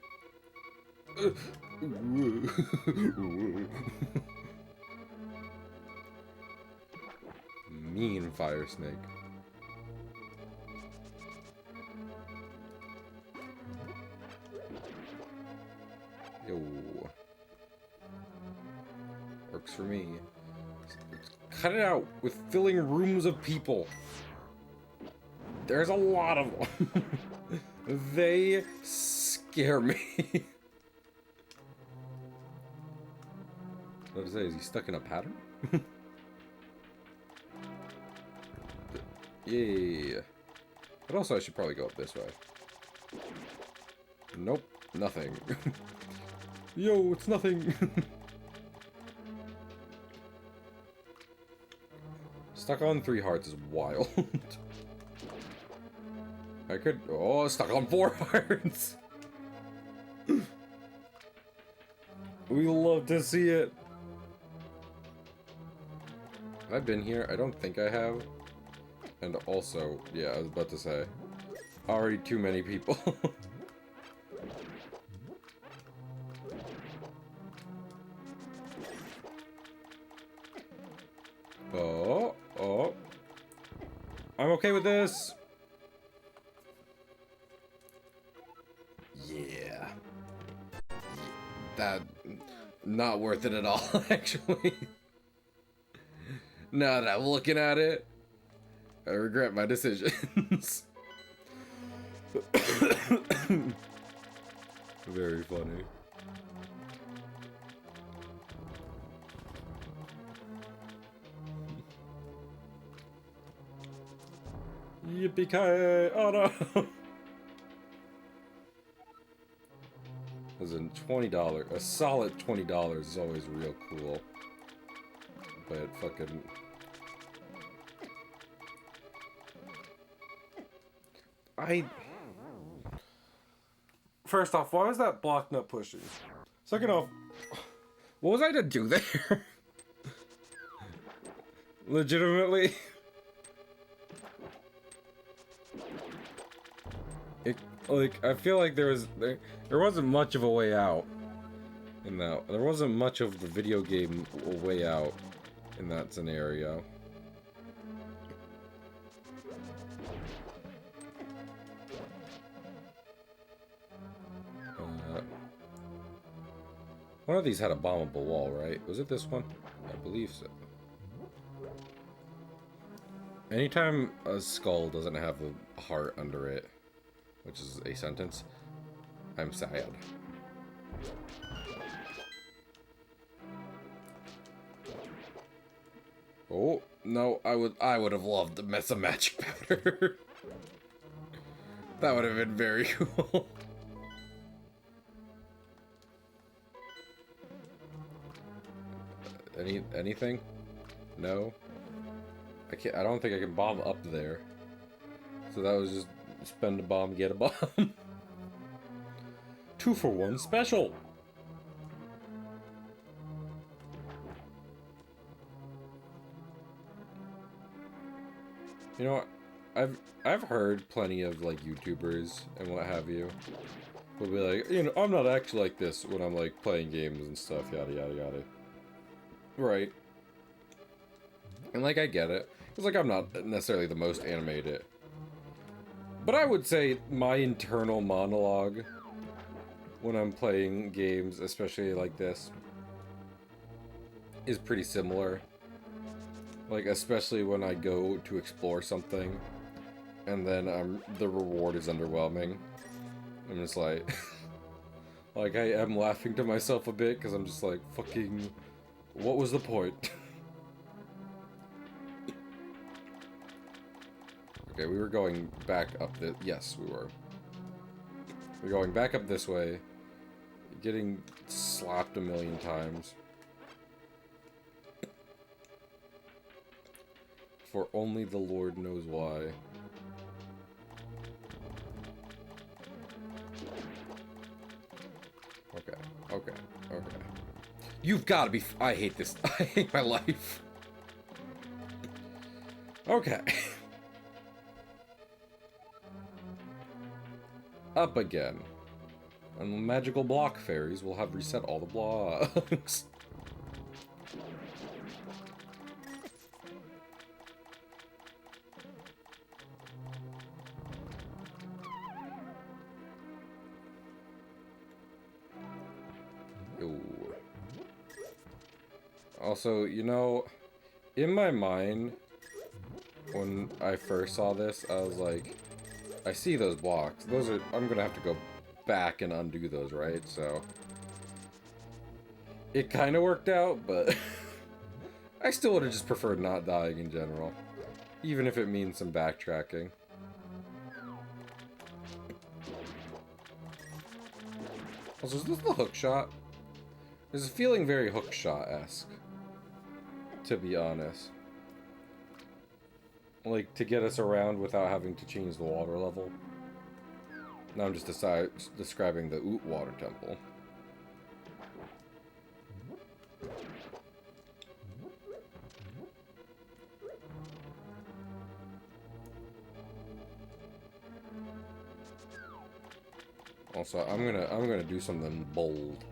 Mean fire snake. Yo. Works for me. Cut it out with filling rooms of people. There's a lot of them. They scare me. What was I say? Is he stuck in a pattern? Yeah. But also I should probably go up this way. Nope. Nothing. Yo, it's nothing. Stuck on 3 hearts is wild. I could... Oh, stuck on 4 hearts. We love to see it. Have I been here? I don't think I have. And also, yeah, I was about to say, already too many people. Oh, oh. I'm okay with this. Yeah. That, not worth it at all, actually. Now that I'm looking at it, I regret my decisions. Very funny. Yippee-ki-yay! Oh no! Listen, $20, a solid $20 is always real cool. But fucking... First off, why was that block not pushing? Second off, what was I to do there? Legitimately? Like, I feel like there wasn't much of a way out in that. There wasn't much of the video game way out in that scenario. One of these had a bombable wall, right? Was it this one? I believe so. Anytime a skull doesn't have a heart under it, which is a sentence, I'm sad. Oh, no, I would have loved to mess a magic powder. That would have been very cool. Anything? No? I don't think I can bomb up there. So that was just spend a bomb, get a bomb. 2-for-1 special. You know what? I've heard plenty of like YouTubers and what have you will be like, you know, I'm not actually like this when I'm like playing games and stuff, yada yada yada. Right. And like I get it. It's like I'm not necessarily the most animated. But I would say my internal monologue when I'm playing games, especially like this, is pretty similar. Like, especially when I go to explore something, and then the reward is underwhelming. I'm just like, like I am laughing to myself a bit, because I'm just like, fucking, what was the point? Okay, we were going back up the, yes, we were. We're going back up this way, getting slapped a million times. For only the Lord knows why. Okay, okay, okay. You've got to be... I hate this. I hate my life. Okay. Up again. And the magical block fairies will have reset all the blocks. Also, you know, in my mind, when I first saw this, I was like, I see those blocks. Those are, I'm gonna have to go back and undo those, right? So, it kind of worked out, but I still would have just preferred not dying in general. Even if it means some backtracking. Also, is this the hook shot? This is feeling very hook shot-esque, to be honest. Like, to get us around without having to change the water level. Now I'm just describing the Oot Water Temple. Also, I'm gonna do something bold.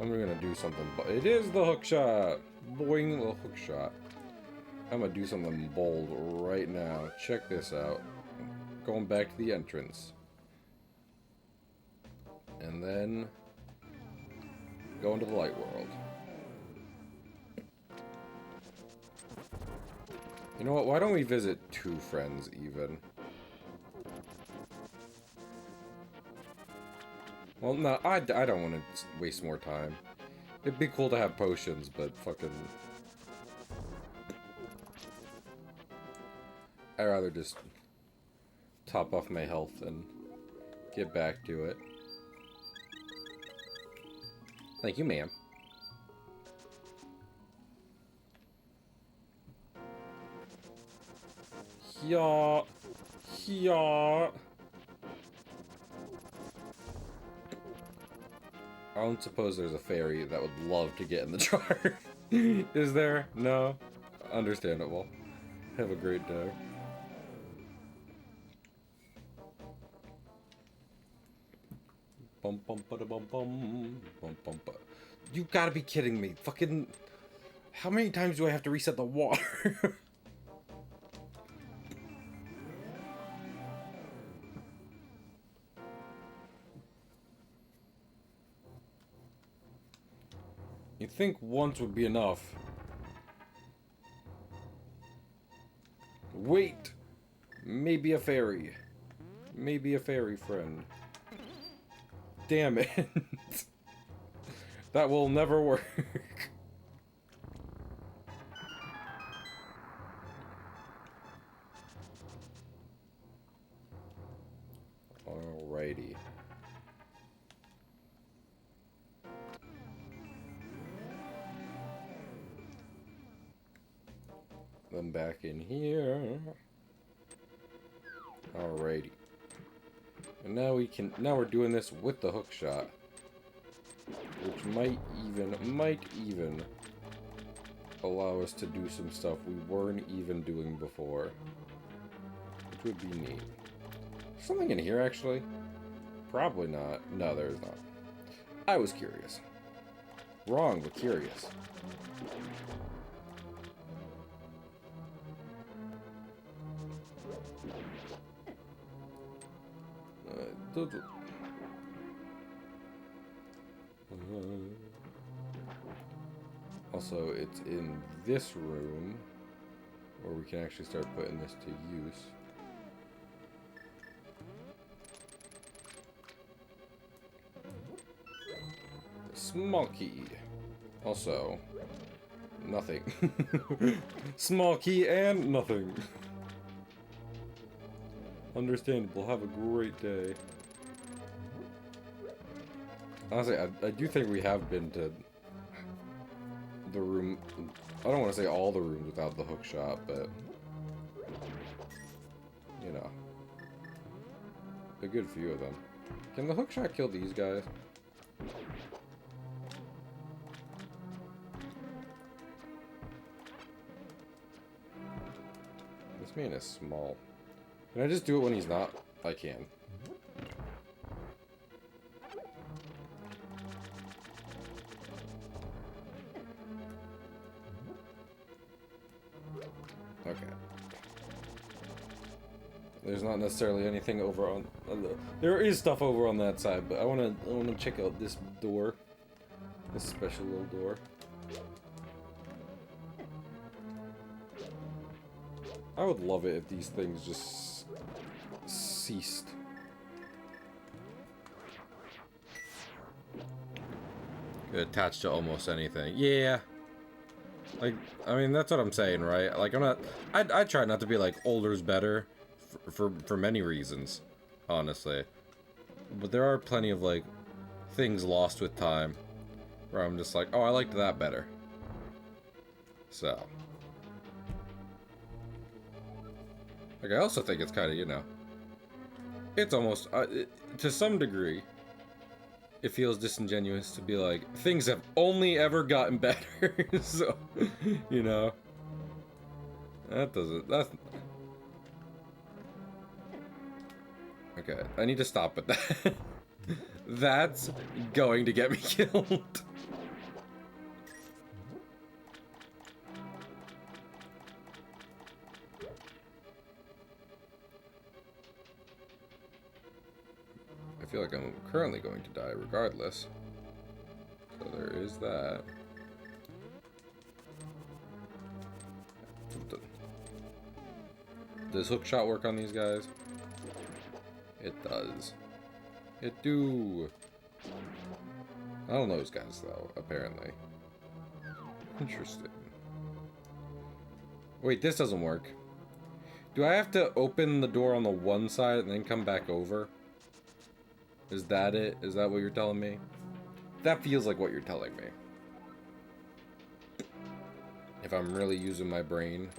I'm gonna do something. It is the hook shot. Boing, the hook shot. I'm gonna do something bold right now. Check this out. Going back to the entrance. And then go into the light world. You know what? Why don't we visit 2 friends even? Well, no, I don't want to waste more time. It'd be cool to have potions, but fucking... I'd rather just top off my health and get back to it. Thank you, ma'am. Yeah. Yeah. I don't suppose there's a fairy that would love to get in the jar. Is there? No? Understandable. Have a great day. Bum bum ba da bum bum bum bum ba. You gotta be kidding me. Fucking... How many times do I have to reset the water? You'd think once would be enough. Wait! Maybe a fairy. Maybe a fairy friend. Damn it. That will never work. Alrighty. Then back in here. Alrighty. And now we're doing this with the hook shot. Which might even allow us to do some stuff we weren't even doing before. Which would be neat. Something in here, actually? Probably not. No, there's not. I was curious. Wrong, but curious. Also, it's in this room where we can actually start putting this to use. Small key. Also, nothing. Small key and nothing. Understandable. Have a great day. Honestly, I do think we have been to the room. I don't want to say all the rooms without the hook shot, but you know, a good few of them. Can the hook shot kill these guys? This man is small. Can I just do it when he's not? I can. Okay. There's not necessarily anything over on the... There is stuff over on that side, but I wanna check out this door. This special little door. I would love it if these things just ceased. Attached to almost anything. Yeah. Like, I mean, that's what I'm saying, right? Like, I'm not... I try not to be like, older's better for many reasons, honestly. But there are plenty of, like, things lost with time where I'm just like, oh, I liked that better. So... Like, I also think it's kind of, you know... It's almost... to some degree... It feels disingenuous to be like, things have only ever gotten better. So, you know. That doesn't... That's... Okay, I need to stop with that. That's going to get me killed. I feel like I'm currently going to die regardless. So there is that. Does hook shot work on these guys? It does. It do. I don't know those guys though, apparently. Interesting. Wait, this doesn't work. Do I have to open the door on the one side and then come back over? Is that it? Is that what you're telling me? That feels like what you're telling me. If I'm really using my brain.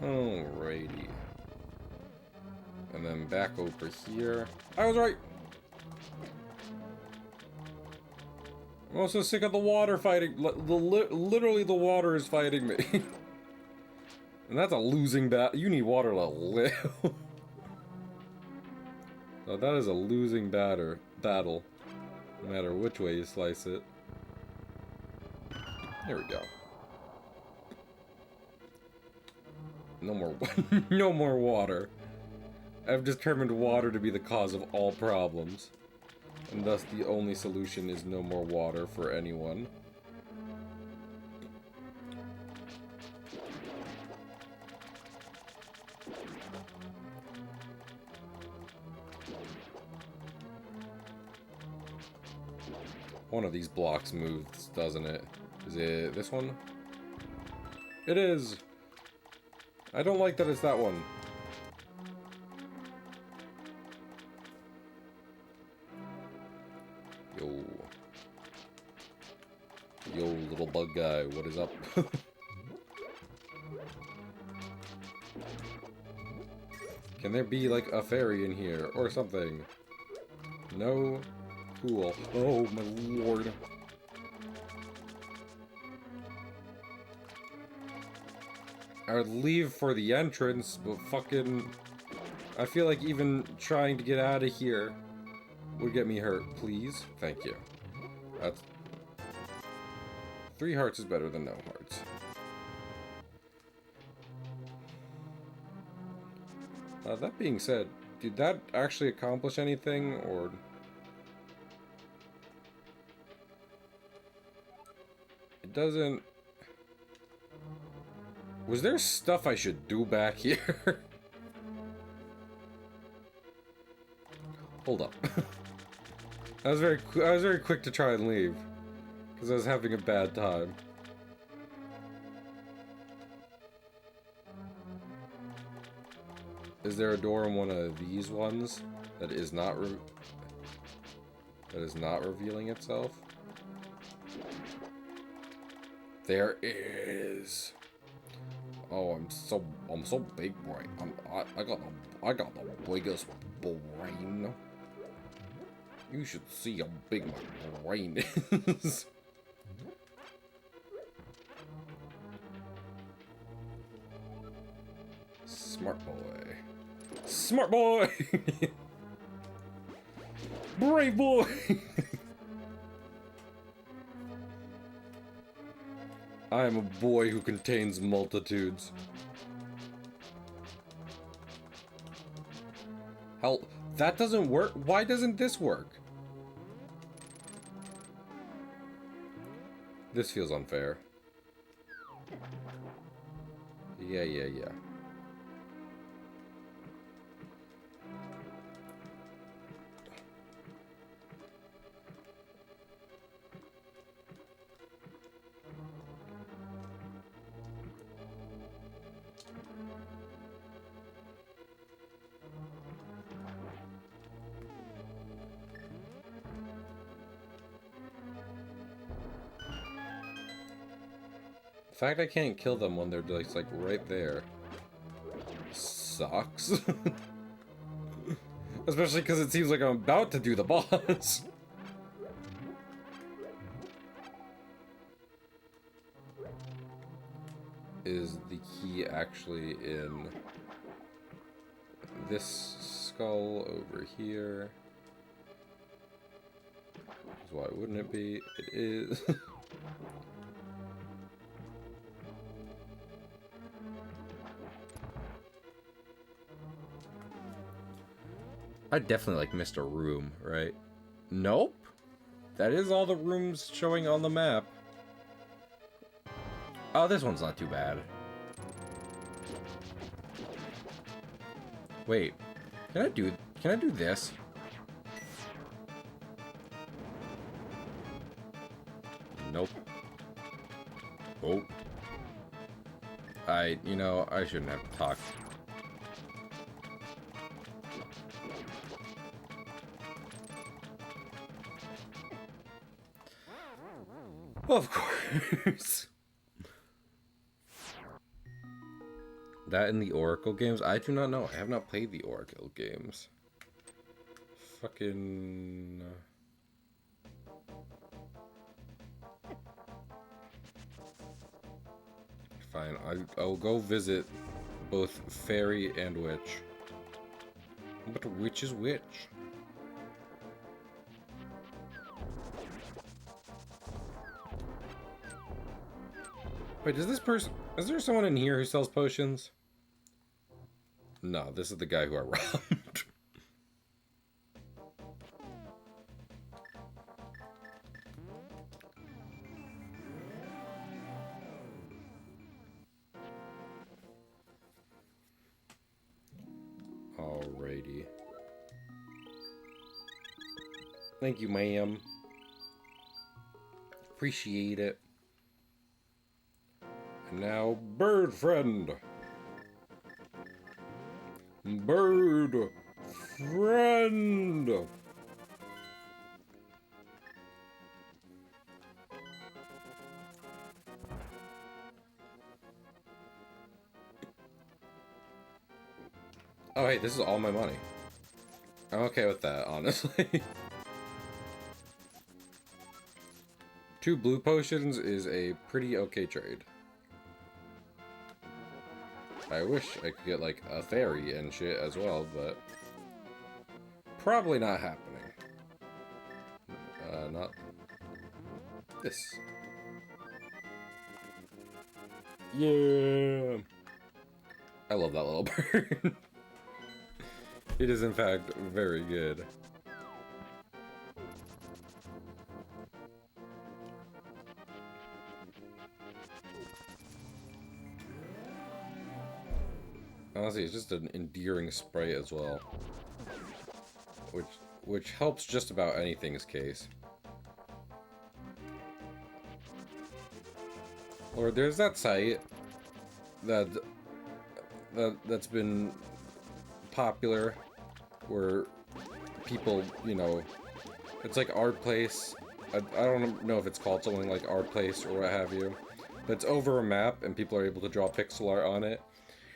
Alrighty. And then back over here. I was right! I'm also sick of the water fighting. Literally the water is fighting me. And that's a losing battle. You need water to live. that is a losing battle, no matter which way you slice it. There we go. No more, no more water. I've determined water to be the cause of all problems, and thus the only solution is no more water for anyone. One of these blocks moves, doesn't it? Is it this one? It is! I don't like that it's that one. Yo. Yo, little bug guy, what is up? Can there be, like, a fairy in here, or something? No? Cool. Oh, my lord. I would leave for the entrance, but fucking... I feel like even trying to get out of here would get me hurt. Please? Thank you. That's... 3 hearts is better than no hearts. That being said, did that actually accomplish anything, or... It doesn't... Was there stuff I should do back here? Hold up. I was very quick to try and leave, because I was having a bad time. Is there a door in one of these ones that is not revealing itself? There is. Oh, I'm so big brain. I got the biggest brain. You should see how big my brain is. Smart boy. Smart boy! Brave boy! I am a boy who contains multitudes. Hell, that doesn't work? Why doesn't this work? This feels unfair. Yeah. The fact I can't kill them when they're just like right there sucks. Especially because it seems like I'm about to do the boss. Is the key actually in this skull over here? Why wouldn't it be? It is. I definitely like missed a room, right? Nope. That is all the rooms showing on the map. Oh, this one's not too bad. Wait. Can I do this? Nope. Oh. You know, I shouldn't have talked. Of course. That in the Oracle games? I do not know. I have not played the Oracle games. Fucking... Fine, I'll go visit both Fairy and Witch. But which is which? Wait, does this person... Is there someone in here who sells potions? No, this is the guy who I robbed. Alrighty. Thank you, ma'am. Appreciate it. And now, bird friend. Bird friend. Oh, hey, this is all my money. I'm okay with that, honestly. 2 blue potions is a pretty okay trade. I wish I could get, like, a fairy and shit as well, but... probably not happening. Not... this. Yeah! I love that little bird. It is, in fact, very good. Honestly, it's just an endearing sprite as well. Which helps just about anything's case. Or there's that site that's been popular where people, you know, it's like Art Place. I don't know if it's called something like Art Place or what have you, but it's over a map and people are able to draw pixel art on it.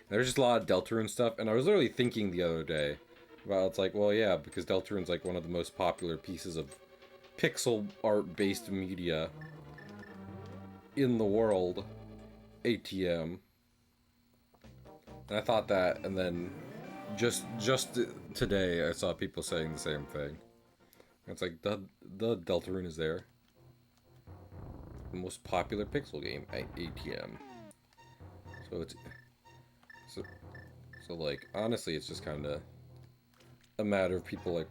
There's just a lot of Deltarune stuff, and I was literally thinking the other day about, it's like, well, yeah, because Deltarune's like one of the most popular pieces of pixel art-based media in the world. ATM. And I thought that, and then just today I saw people saying the same thing. It's like, the Deltarune is there. The most popular pixel game at ATM. So it's... So, like, honestly, it's just kind of a matter of people, like...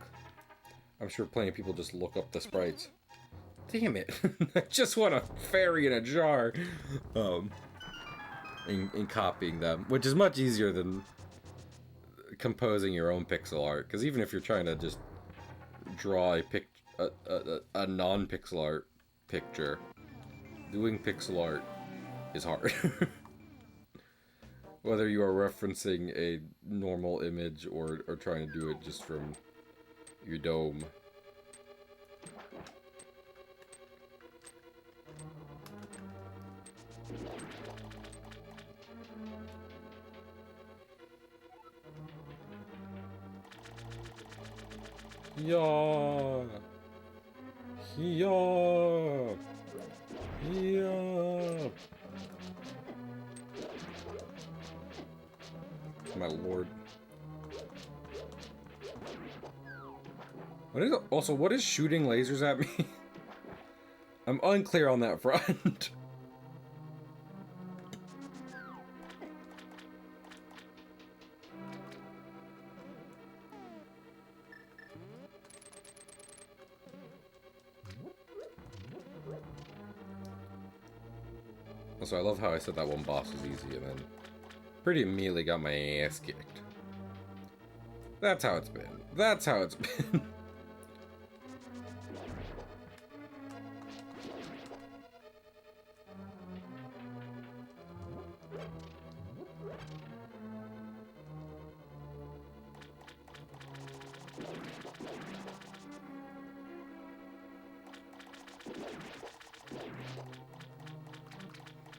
I'm sure plenty of people just look up the sprites. Damn it! I just want a fairy in a jar! In copying them, which is much easier than composing your own pixel art. Because even if you're trying to just draw a non-pixel art picture, doing pixel art is hard. Whether you are referencing a normal image or trying to do it just from your dome. Yeah. Yeah. Yeah. My lord. What is shooting lasers at me? I'm unclear on that front. Also, I love how I said that one boss was easy and then pretty immediately got my ass kicked. That's how it's been. That's how it's been.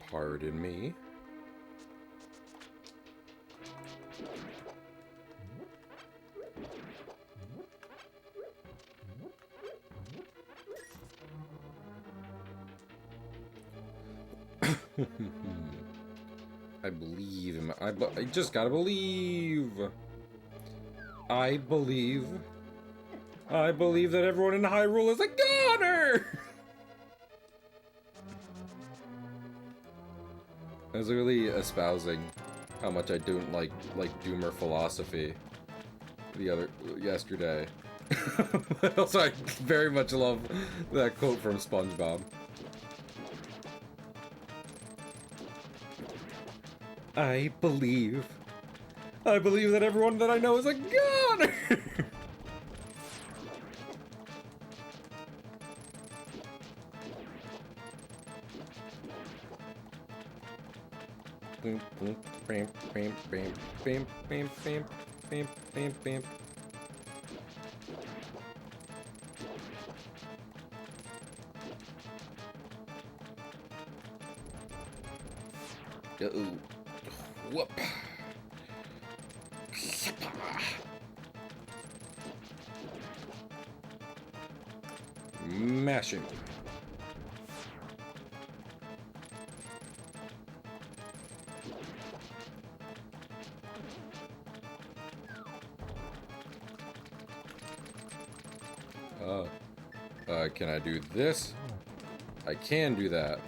Pardon me. I believe in I just gotta believe. I believe. I believe that everyone in Hyrule is a goner! I was really espousing how much I don't like Doomer philosophy yesterday. But also, I very much love that quote from SpongeBob. I believe that everyone that I know is a goner! Whoop. Mashing. Can I do this? I can do that.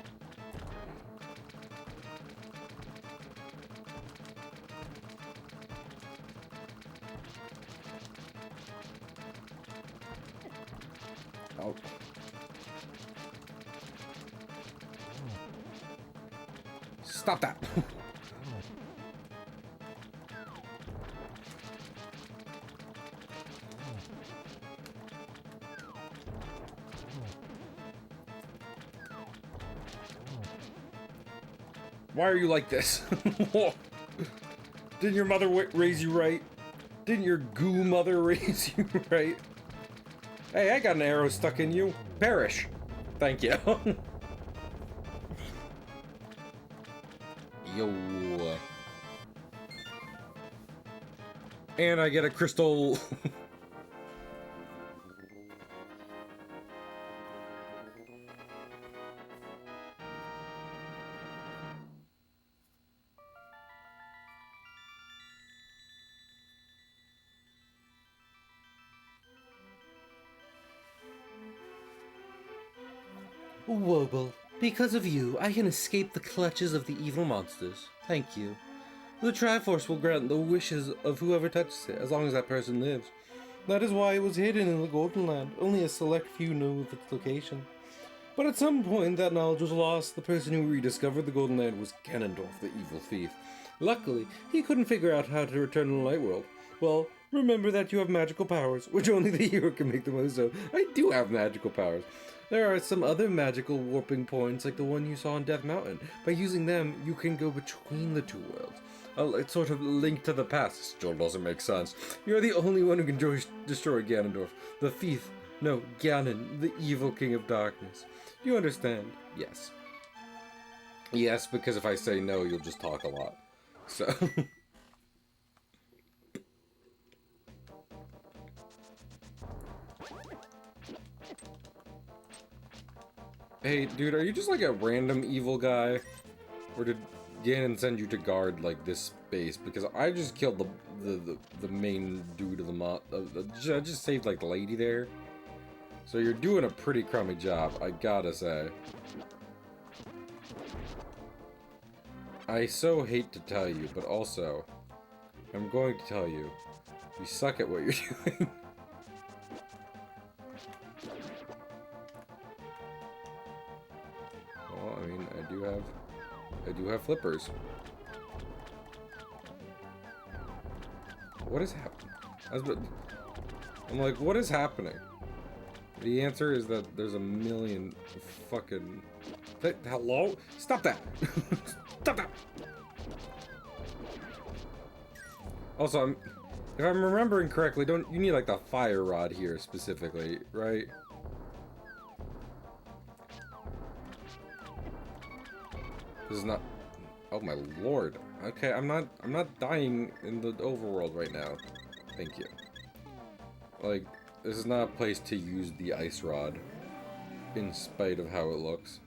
Oh. Stop that! Why are you like this? Didn't your mother raise you right? Didn't your goo mother raise you right? Hey, I got an arrow stuck in you. Perish. Thank you. Yo. And I get a crystal. Wobble, because of you, I can escape the clutches of the evil monsters. Thank you. The Triforce will grant the wishes of whoever touches it, as long as that person lives. That is why it was hidden in the Golden Land. Only a select few knew of its location. But at some point, that knowledge was lost. The person who rediscovered the Golden Land was Ganondorf, the evil thief. Luckily, he couldn't figure out how to return to the Light World. Well, remember that you have magical powers, which only the hero can make the most of. I do have magical powers. There are some other magical warping points, like the one you saw on Death Mountain. By using them, you can go between the two worlds. It's sort of linked to the past. Still doesn't make sense. You're the only one who can destroy Ganondorf, the thief. No, Ganon, the evil king of darkness. Do you understand? Yes. Yes, because if I say no, you'll just talk a lot. So... Hey, dude, are you just like a random evil guy? Or did Ganon send you to guard, like, this space? Because I just killed the main dude of the mod. I just saved, like, the lady there. So you're doing a pretty crummy job, I gotta say. I so hate to tell you, but also, I'm going to tell you, you suck at what you're doing. Well, I mean, I do have flippers. What is happening? I'm like, what is happening? The answer is that there's a million fucking... Hello? Stop that! Stop that! Also, if I'm remembering correctly, you need like the fire rod here specifically, right? This is not... Oh my lord. Okay, I'm not dying in the overworld right now. Thank you. Like, this is not a place to use the ice rod, in spite of how it looks.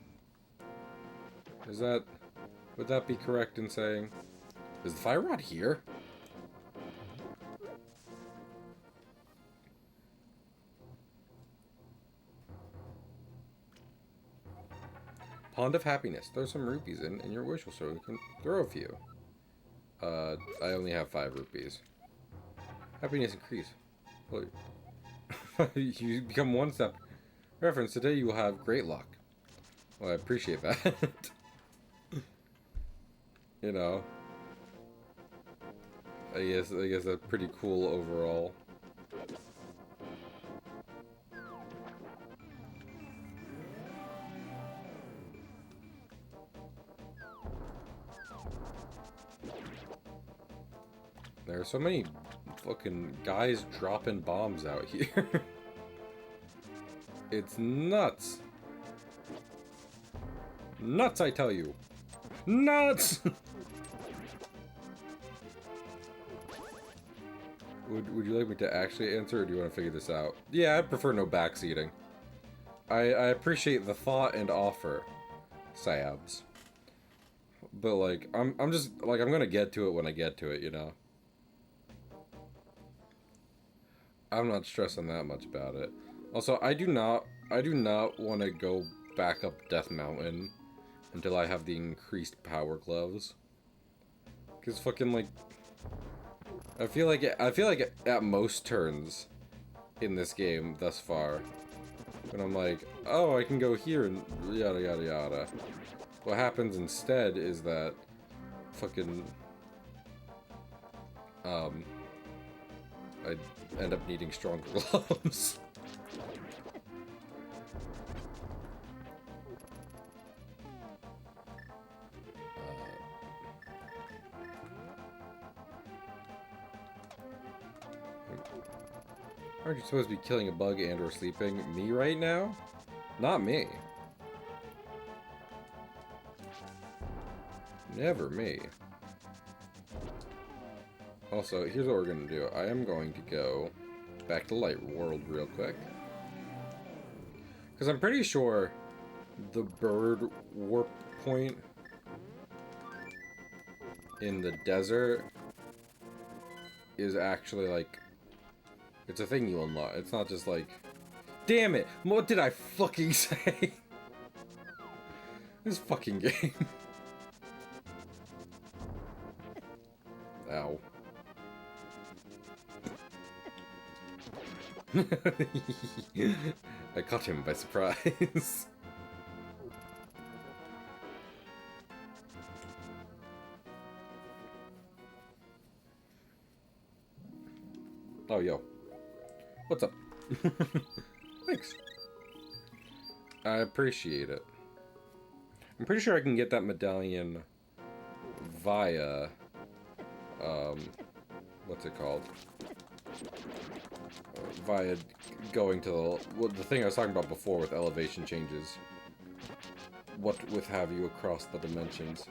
Would that be correct in saying? Is the fire rod here? Pond of Happiness. Throw some rupees in your wish so we can throw a few. I only have 5 rupees. Happiness increase. Well, you become 1 step. Reference, today you will have great luck. Well, I appreciate that. You know. I guess that's pretty cool overall. There are so many fucking guys dropping bombs out here. It's nuts. Nuts, I tell you. Nuts! Would you like me to actually answer, or do you want to figure this out? Yeah, I prefer no backseating. I appreciate the thought and offer, Sabs. But like, I'm just like, I'm gonna get to it when I get to it, you know. I'm not stressing that much about it. Also, I do not want to go back up Death Mountain until I have the increased power gloves. Cause fucking like, I feel like at most turns in this game thus far, when I'm like, oh, I can go here and yada yada yada. What happens instead is that fucking I end up needing stronger gloves. Aren't you supposed to be killing a bug and or sleeping? Me right now? Not me. Never me. Also, here's what we're gonna do. I am going to go back to Light World real quick. Because I'm pretty sure the bird warp point in the desert is actually like, it's a thing you unlock. It's not just like, damn it, what did I fucking say? This fucking game. Ow. I caught him by surprise. Oh, yo. What's up? Thanks. I appreciate it. I'm pretty sure I can get that medallion via, what's it called? Via going to the thing I was talking about before with elevation changes. What with have you across the dimensions.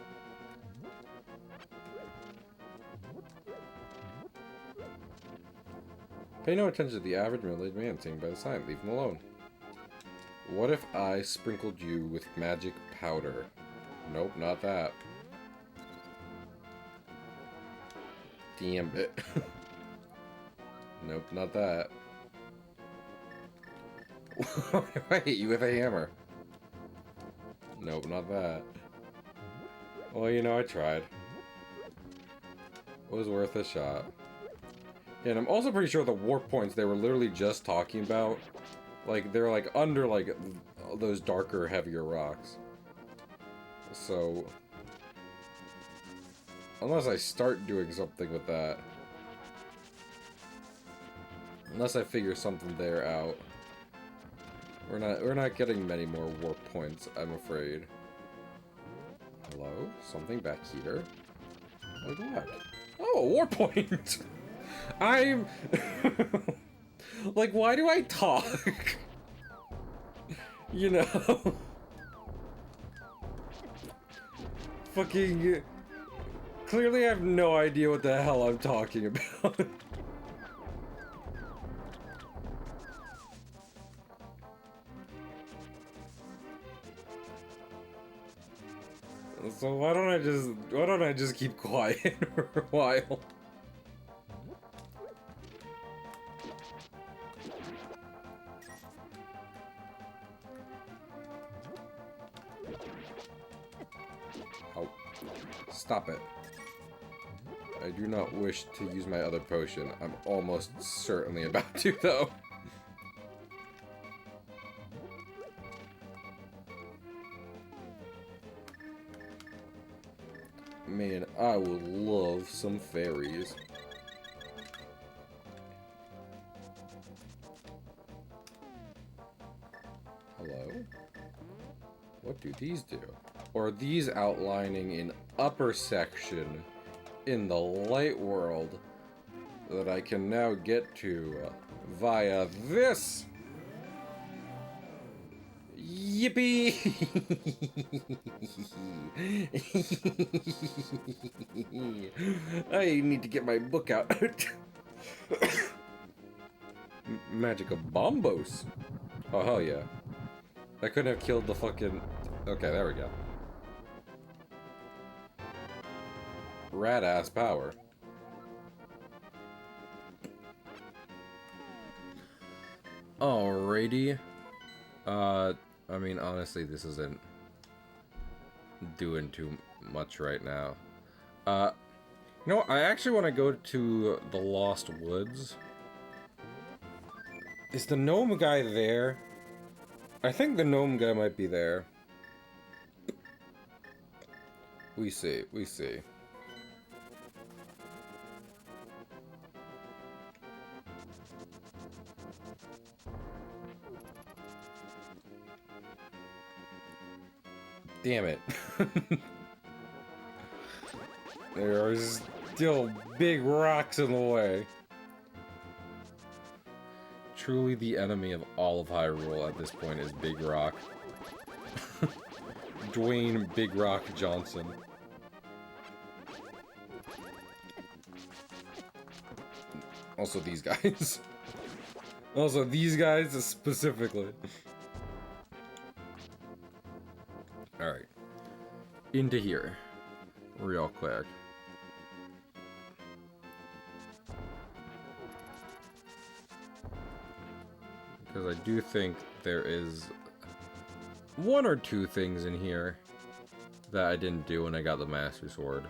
Pay no attention to the average middle-aged man sitting by the sign. Leave him alone. What if I sprinkled you with magic powder? Nope, not that. Damn it. Nope, not that. I hit you with a hammer. Nope, not that. Well, you know, I tried. It was worth a shot. And I'm also pretty sure the warp points they were literally just talking about, like, they're like under like those darker, heavier rocks. So, unless I start doing something with that, unless I figure something there out, we're not getting many more warp points, I'm afraid. Hello? Something back here? Look at that. Oh, a warp point! I'm... like, why do I talk? You know? Fucking... Clearly I have no idea what the hell I'm talking about. So why don't I just keep quiet for a while? Oh, stop it. I do not wish to use my other potion. I'm almost certainly about to, though. Man, I would love some fairies. Hello? What do these do? Or are these outlining an upper section in the light world that I can now get to via this? Yippee! I need to get my book out. Magic of Bombos. Oh, hell yeah. I couldn't have killed the fucking... Okay, there we go. Rat-ass power. Alrighty. I mean, honestly, this isn't doing too much right now. You know, I actually want to go to the Lost Woods. Is the gnome guy there? I think the gnome guy might be there. We see, we see. Damn it. There are still big rocks in the way. Truly the enemy of all of Hyrule at this point is Big Rock. Dwayne Big Rock Johnson. Also these guys. Also these guys specifically. Alright. Into here. Real quick. Because I do think there is one or two things in here that I didn't do when I got the Master Sword.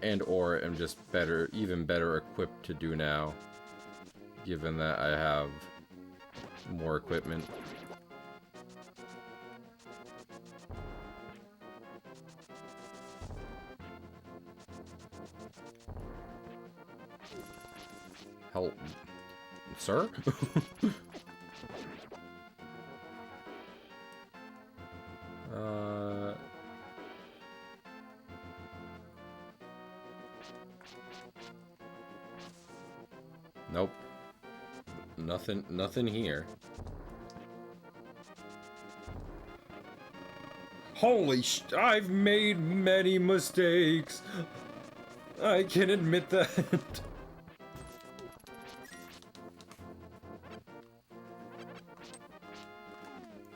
And or am just better, even better equipped to do now. Given that I have more equipment. Help. Sir? Nope. Nothing here. Holy I've made many mistakes. I can admit that.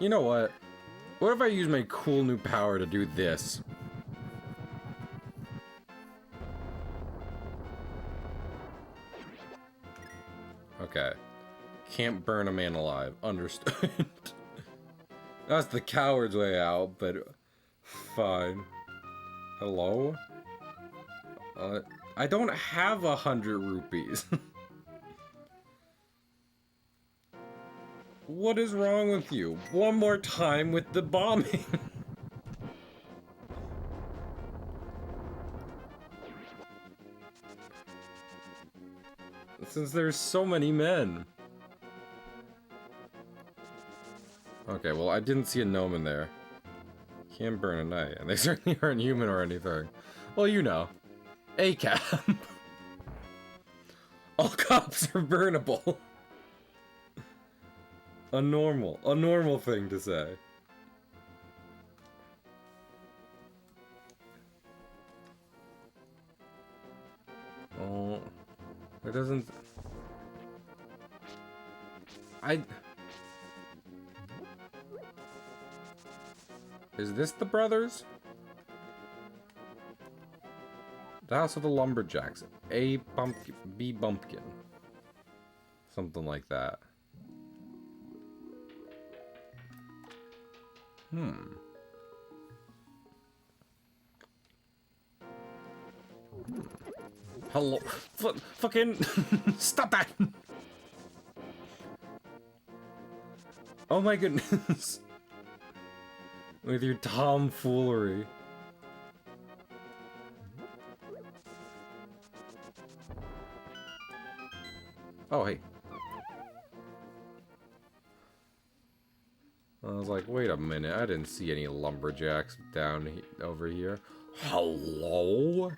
You know what? What if I use my cool new power to do this? Okay. Can't burn a man alive. Understood. That's the coward's way out, but fine. Hello? I don't have 100 rupees. What is wrong with you? One more time with the bombing. Since there's so many men. Okay, well, I didn't see a gnome in there. Can't burn a night, and they certainly aren't human or anything. Well, you know. A cap. All cops are burnable. A normal thing to say. Oh, it doesn't. Is this the brothers? The House of the Lumberjacks. A Bumpkin. B Bumpkin. Something like that. Hello. Fucking. Stop that! Oh my goodness. With your tomfoolery. Oh, hey. I was like, wait a minute. I didn't see any lumberjacks down over here. Hello?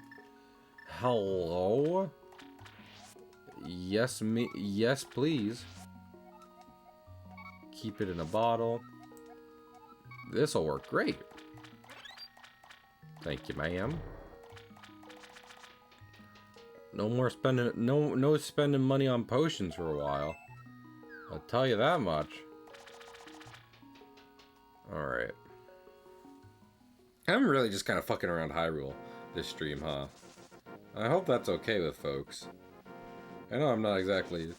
Hello? Yes, yes, please. Keep it in a bottle. This'll work great. Thank you, ma'am. No more spending, no spending money on potions for a while. I'll tell you that much. Alright. I'm really just kind of fucking around Hyrule this stream, huh? I hope that's okay with folks. I know I'm not exactly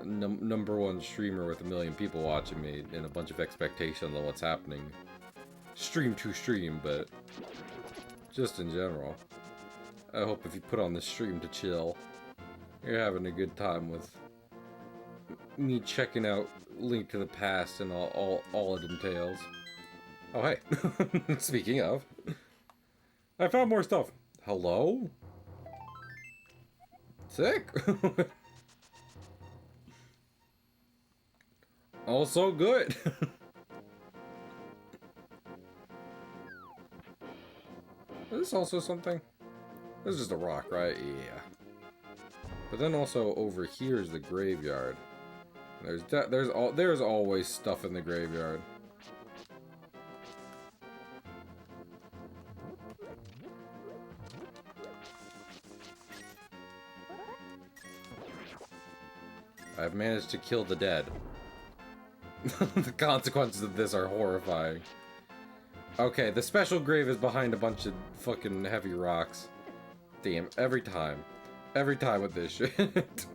#1 streamer with 1 million people watching me and a bunch of expectations on what's happening stream to stream, but just in general. I hope if you put on this stream to chill, you're having a good time with me checking out Link to the Past and all it entails. Oh, hey. Speaking of, I found more stuff. Hello? Sick. Also good. Is this also something? This is just a rock, right? Yeah. But then also over here is the graveyard. There's always stuff in the graveyard. I've managed to kill the dead. The consequences of this are horrifying. Okay, the special grave is behind a bunch of fucking heavy rocks. Damn, every time. Every time with this shit.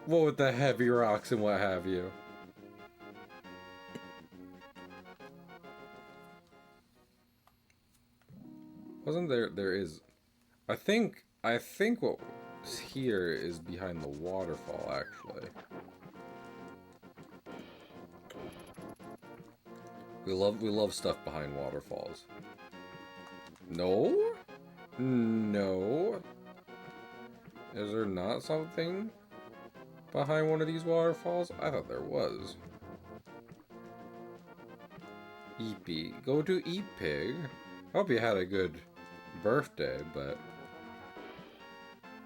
What with the heavy rocks and what have you. Wasn't there is... I think what's here is behind the waterfall, actually. We love stuff behind waterfalls. No? No? Is there not something behind one of these waterfalls? I thought there was. Eepy. Go to Eat Pig. Hope you had a good birthday, but...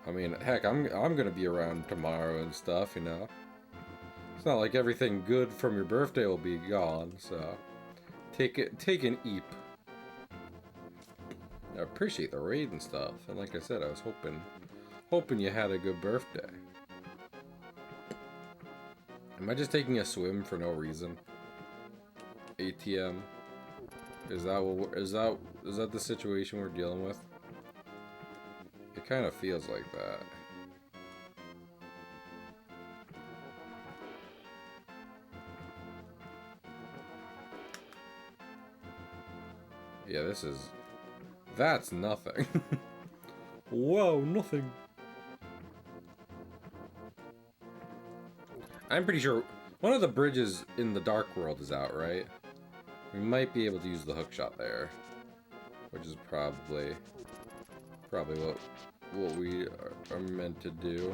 I mean, heck, I'm gonna be around tomorrow and stuff, you know? It's not like everything good from your birthday will be gone, so... Take an eep. I appreciate the raid and stuff, and like I said, I was hoping you had a good birthday. Am I just taking a swim for no reason? ATM. Is that the situation we're dealing with? It kind of feels like that. Yeah, that's nothing. Whoa, nothing. I'm pretty sure one of the bridges in the Dark World is out, right? We might be able to use the hookshot there, which is probably what we are meant to do.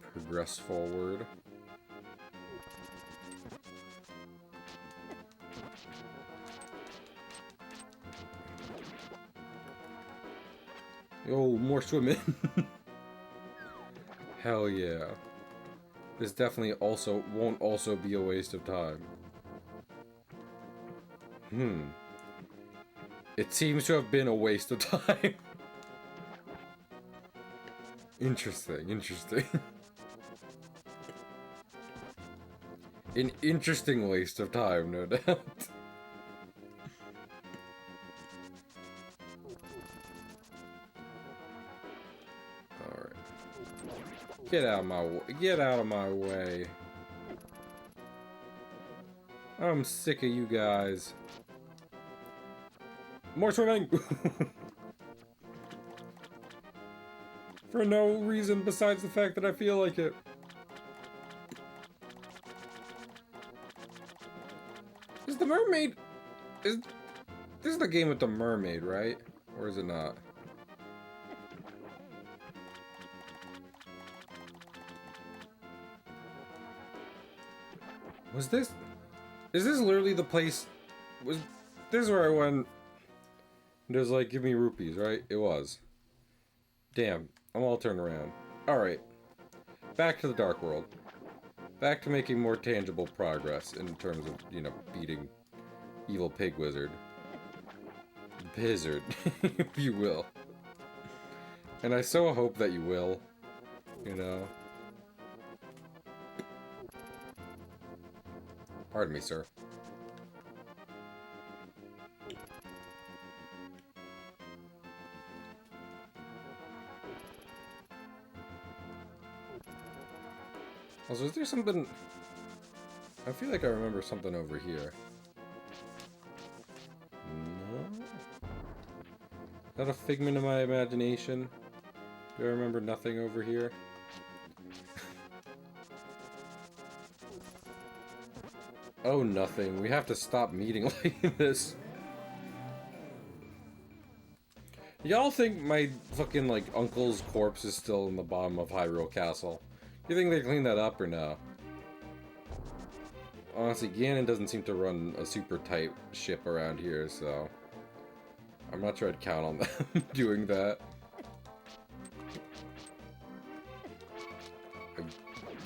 Progress forward. Oh, more swimming. Hell yeah. This definitely won't also be a waste of time. It seems to have been a waste of time. Interesting. An interesting waste of time, no doubt. Get out of my way. I'm sick of you guys. More swimming! For no reason besides the fact that I feel like it. Is the mermaid... This is the game with the mermaid, right? Or is it not? Was this... Is this literally the place... This is where I went... It was like, give me rupees, right? It was. Damn. I'm all turned around. Alright. Back to the Dark World. Back to making more tangible progress in terms of, you know, beating Evil Pig Wizard. Blizzard, if you will. And I so hope that you will. You know. Pardon me, sir. Also, is there something... I feel like I remember something over here. No? Is that a figment of my imagination? Do I remember nothing over here? Oh, nothing. We have to stop meeting like this. Y'all think my fucking, like, uncle's corpse is still in the bottom of Hyrule Castle? Do you think they cleaned that up or no? Honestly, Ganon doesn't seem to run a super tight ship around here, so... I'm not sure I'd count on them doing that. You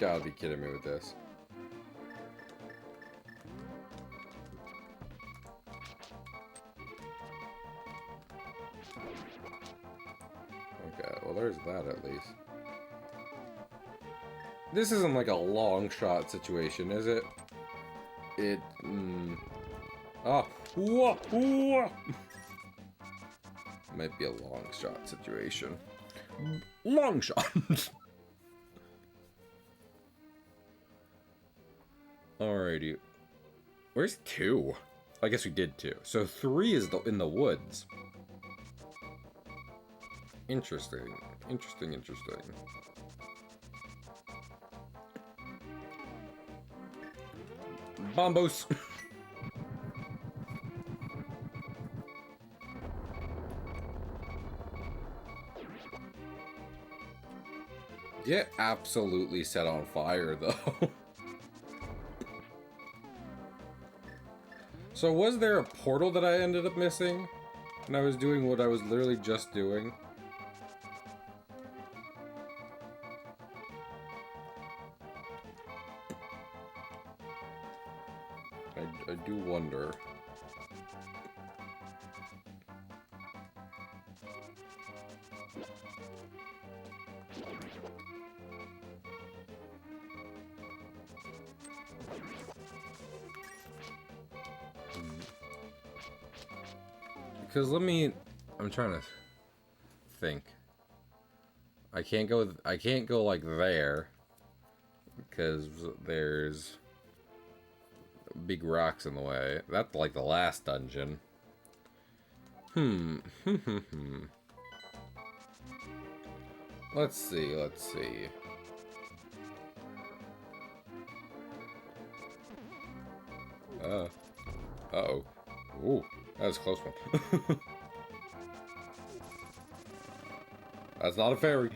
gotta be kidding me with this. Okay, well there's that at least. This isn't like a long shot situation, is it? Oh, whoa, whoa. Might be a long shot situation. Long shot. Alrighty. Where's 2? I guess we did 2. So 3 is in the woods. Interesting. Interesting, interesting. Bombos! Get absolutely set on fire, though. So was there a portal that I ended up missing? And I was doing what I was literally just doing? I do wonder. Because I'm trying to think. I can't go like there. Because there's big rocks in the way. That's like the last dungeon. Let's see. Uh-oh. Ooh, that was a close one. That's not a fairy.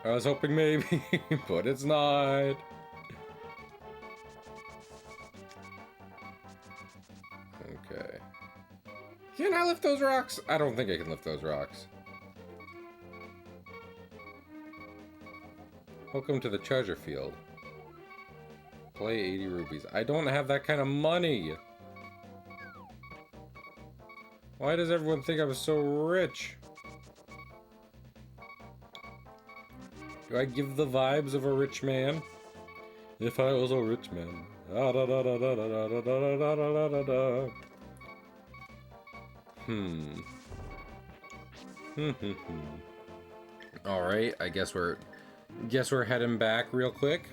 I was hoping maybe, but it's not. Okay. Can I lift those rocks? I don't think I can lift those rocks. Welcome to the treasure field. Play 80 rupees. I don't have that kind of money. Why does everyone think I'm so rich? Do I give the vibes of a rich man? If I was a rich man. Alright, I guess we're heading back real quick.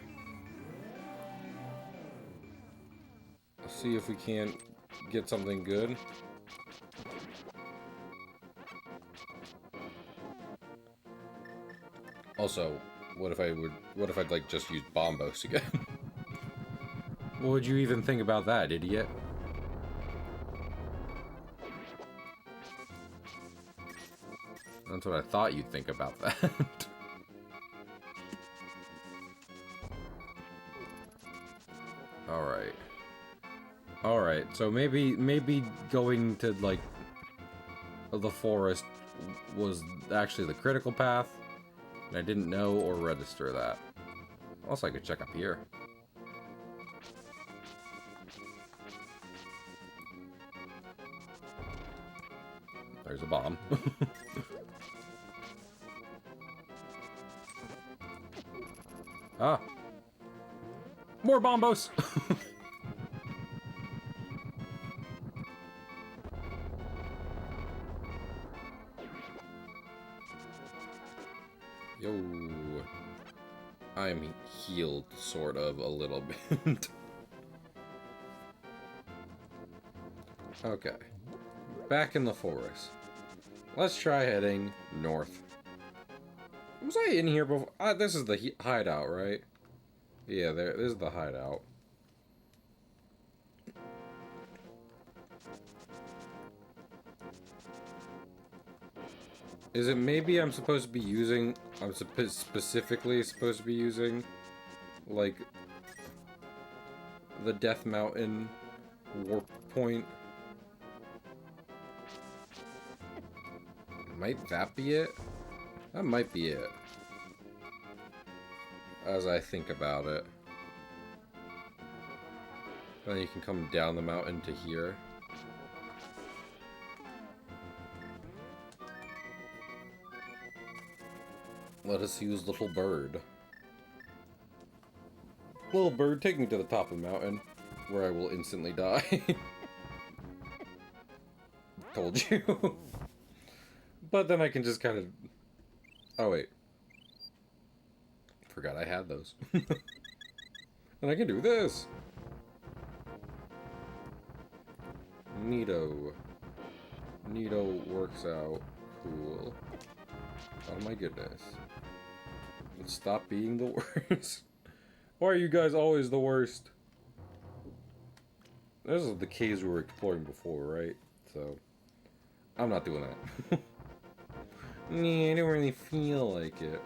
See if we can't get something good. Also, what if I'd like just use bombos again? What would you even think about that, idiot? That's what I thought you'd think about that. Alright. Alright, so maybe going to, like, the forest was actually the critical path, and I didn't know or register that. Also, I could check up here. There's a bomb. Ah. More bombos! Yo. I'm healed, sort of, a little bit. Okay. Back in the forest. Let's try heading north. Was I in here before? This is the hideout, right? Yeah, this is the hideout. Is it maybe I'm supposed to be using... I'm specifically supposed to be using, like, the Death Mountain warp point? Might that be it? That might be it. As I think about it. Then you can come down the mountain to here. Let us use Little Bird. Little Bird, take me to the top of the mountain, where I will instantly die. Told you. But then I can just kind of... Oh, wait. Forgot I had those. And I can do this! Neato. Neato works out. Cool. Oh my goodness. Stop being the worst. Why are you guys always the worst? This is the caves we were exploring before, right? So, I'm not doing that. Nah, I don't really feel like it.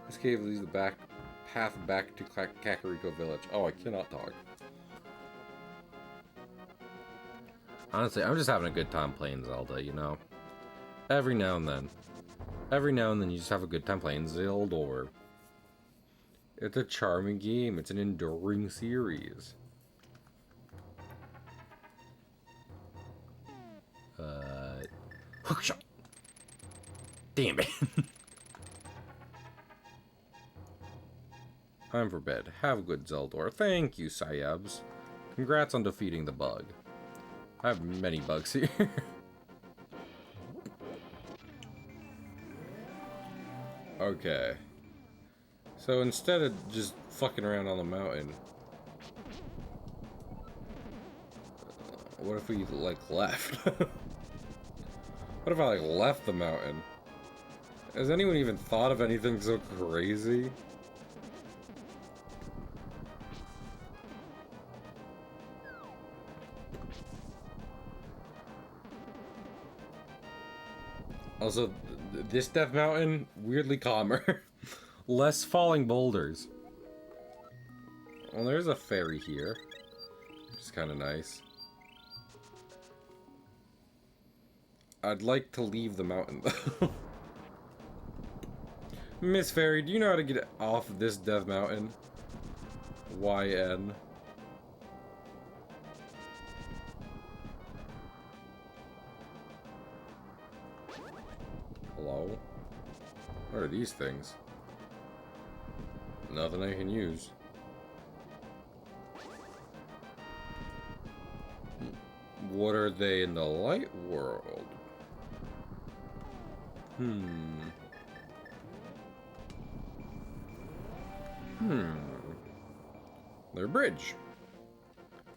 This cave leads the path back to Kakariko Village. Oh, I cannot talk. Honestly, I'm just having a good time playing Zelda, you know? Every now and then. Every now and then you just have a good time playing Zelda. It's a charming game. It's an enduring series. Hookshot! Damn it. I'm for bed. Have a good Zeldor. Thank you, Sayabs. Congrats on defeating the bug. I have many bugs here. Okay. So instead of just fucking around on the mountain, what if we, like, left? What if I, like, left the mountain? Has anyone even thought of anything so crazy? Also, this Death Mountain, weirdly calmer. Less falling boulders. Well, there's a ferry here, which is kind of nice. I'd like to leave the mountain, though. Miss Fairy, do you know how to get off this Death Mountain? YN. Hello? What are these things? Nothing I can use. What are they in the light world? Their bridge.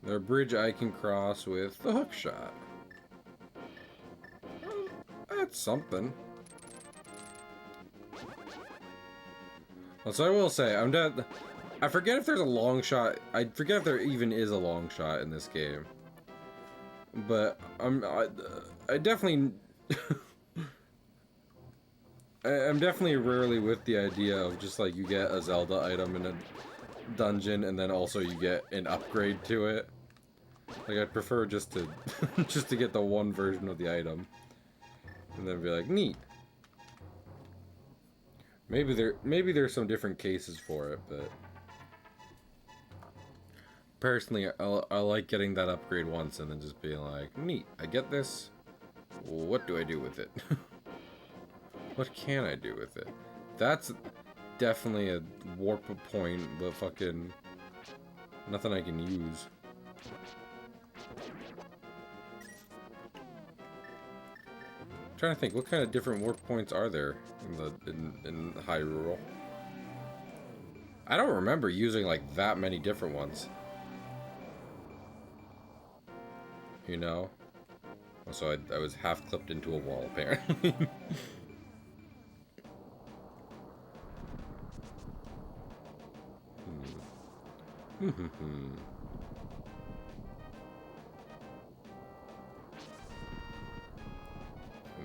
Their bridge I can cross with the hook shot. Well, that's something. So I will say, I'm dead. I forget if there's a long shot. I forget if there even is a long shot in this game. But I definitely, I'm definitely rarely with the idea of just like you get a Zelda item in a dungeon and then also you get an upgrade to it. Like I'd prefer just to, just to get the one version of the item, and then be like, neat. Maybe there's some different cases for it, but personally, I like getting that upgrade once and then just being like, neat, I get this. What do I do with it? What can I do with it? That's definitely a warp point, but fucking nothing I can use. I'm trying to think, what kind of different warp points are there in Hyrule? I don't remember using like that many different ones. You know? Also, I was half clipped into a wall, apparently.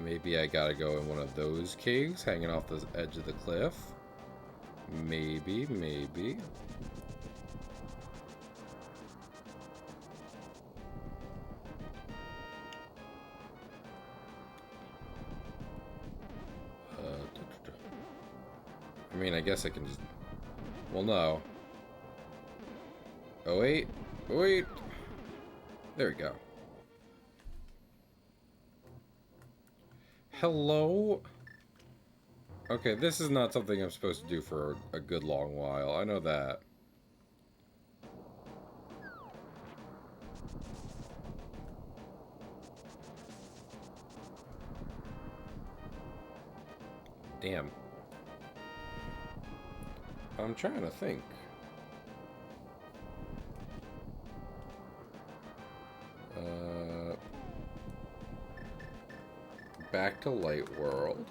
Maybe I gotta go in one of those caves hanging off the edge of the cliff. Maybe. I mean, I guess I can just... Well, no. Oh, wait. Wait. There we go. Hello? Okay, this is not something I'm supposed to do for a good long while. I know that. Damn. I'm trying to think. Back to Light World.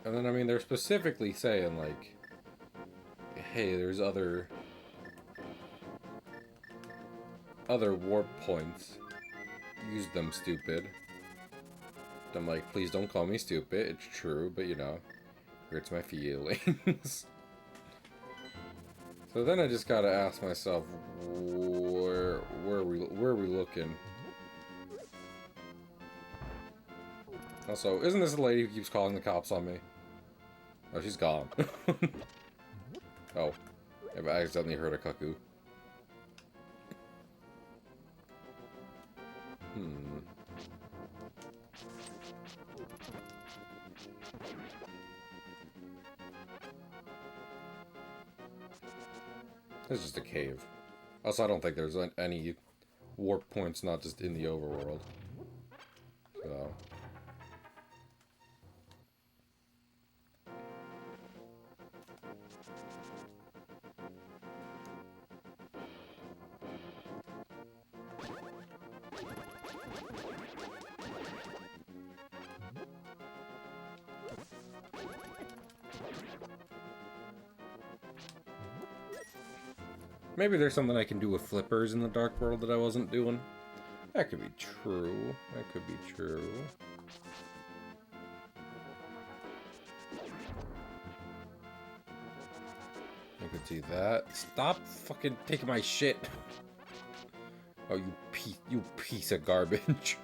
And then, I mean, they're specifically saying, like, hey, there's other warp points. Use them, stupid. I'm like, please don't call me stupid. It's true, but, you know, hurts my feelings. So then I just gotta ask myself, where are we looking? Also, isn't this the lady who keeps calling the cops on me? Oh, she's gone. Oh, I accidentally heard a cuckoo. It's just a cave. Also, I don't think there's any warp points, not just in the overworld. So... Maybe there's something I can do with flippers in the Dark World that I wasn't doing. That could be true. That could be true. I could see that. Stop fucking taking my shit. Oh, you piece of garbage.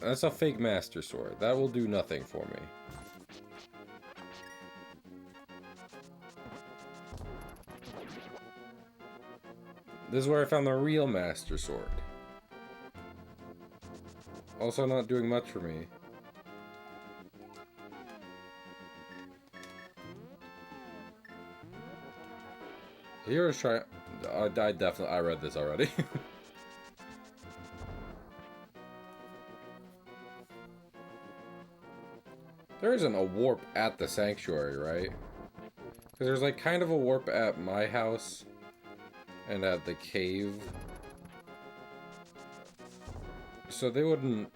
That's a fake Master Sword. That will do nothing for me. This is where I found the real Master Sword. Also not doing much for me. Here's try. I definitely. I read this already. There isn't a warp at the sanctuary, right? Because there's like kind of a warp at my house and at the cave. So they wouldn't...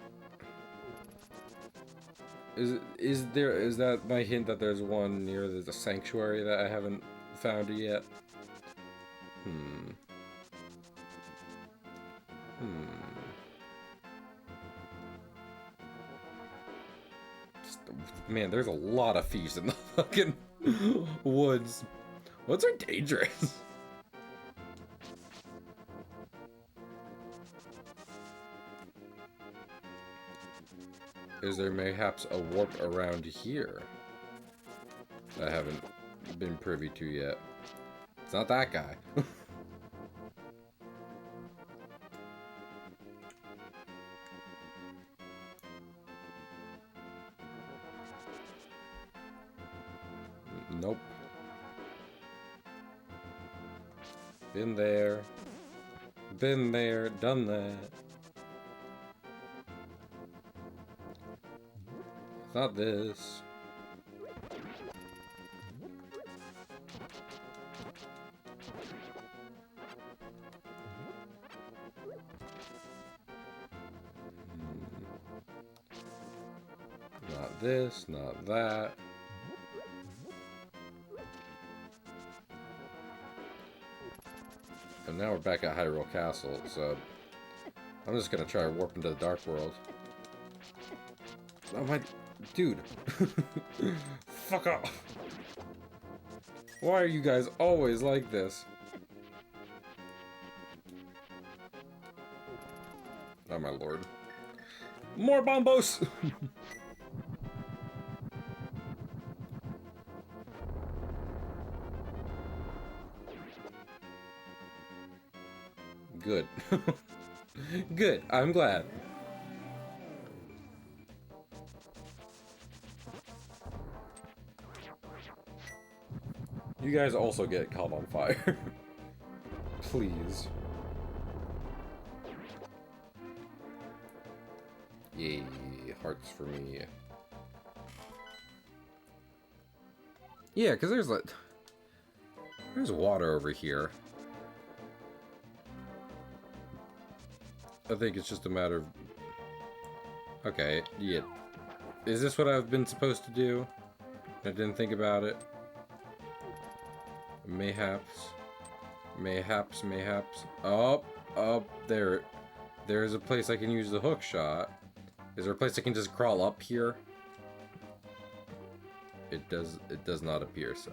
Is that my hint that there's one near the sanctuary that I haven't found yet? Man, there's a lot of fish in the fucking woods. Woods are dangerous. Is there mayhaps a warp around here that I haven't been privy to yet? It's not that guy. Nope. Been there. Been there, done that. It's not this. Not this, not that. And now we're back at Hyrule Castle, so I'm just gonna try to warp into the Dark World. Oh my... Dude. Fuck off. Why are you guys always like this? Oh my lord. More bombos! Good. Good. I'm glad. You guys also get caught on fire. Please. Yay, hearts for me. Yeah, because there's like... There's water over here. I think it's just a matter of... Okay, yeah. Is this what I've been supposed to do? I didn't think about it. Mayhaps. Mayhaps, mayhaps. Oh, oh, there. There's a place I can use the hook shot. Is there a place I can just crawl up here? It does not appear so.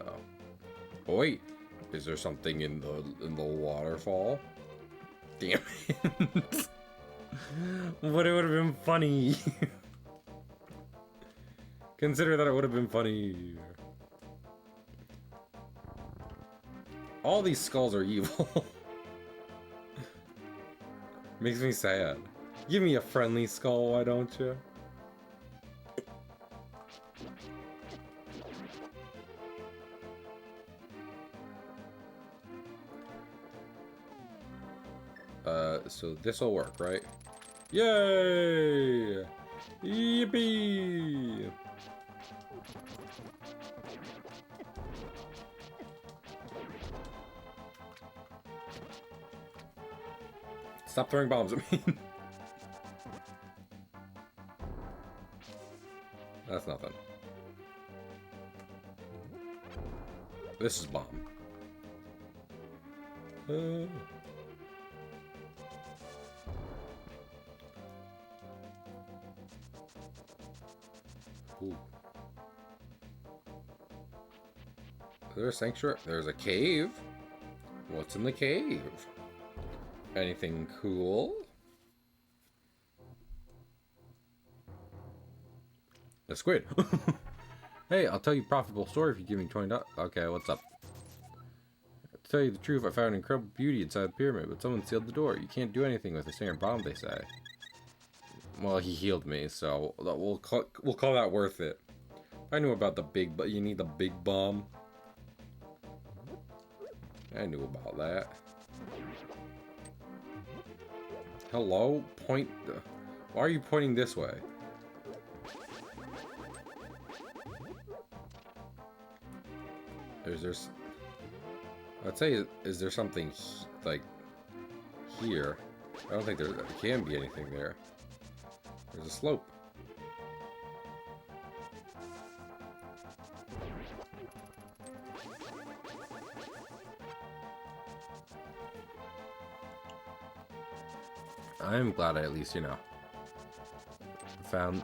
Oh, wait. Is there something in the waterfall? Damn it. But it would have been funny. Consider that it would have been funny. All these skulls are evil. Makes me sad. Give me a friendly skull, why don't you? So this'll work, right? Yay! Yippee! Stop throwing bombs at me. That's nothing. This is bomb. Ooh. Is there a sanctuary? There's a cave. What's in the cave? Anything cool? A squid. Hey, I'll tell you a profitable story if you give me $20. Okay, what's up? To tell you the truth, I found incredible beauty inside the pyramid, but someone sealed the door. You can't do anything with a stinger bomb, they say. Well, he healed me, so we'll call that worth it. I knew about the big, but you need the big bomb. I knew about that. Hello? Point... Why are you pointing this way? I'd say, is there something, like, here? I don't think there can be anything there. There's a slope. I am glad I at least, you know, found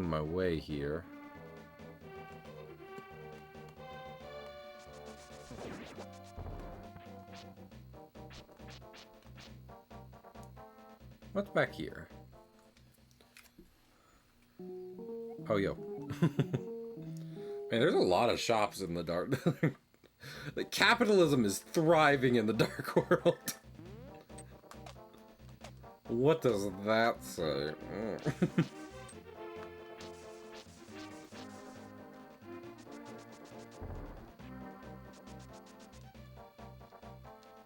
my way here. What's back here? Oh, yo. Man, there's a lot of shops in the dark. Like, capitalism is thriving in the dark world. What does that say?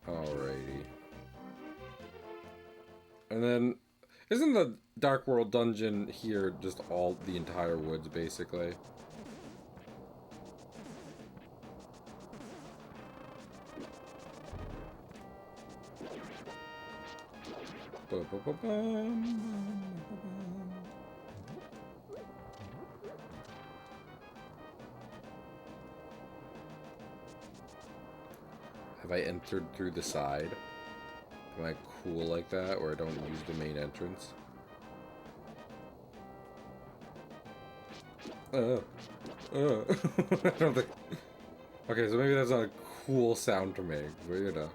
Alrighty. And then, isn't the Dark World dungeon here just all the entire woods, basically? Have I entered through the side? Am I cool like that, or I don't use the main entrance? I don't think... Okay, so maybe that's not a cool sound to make, but you know.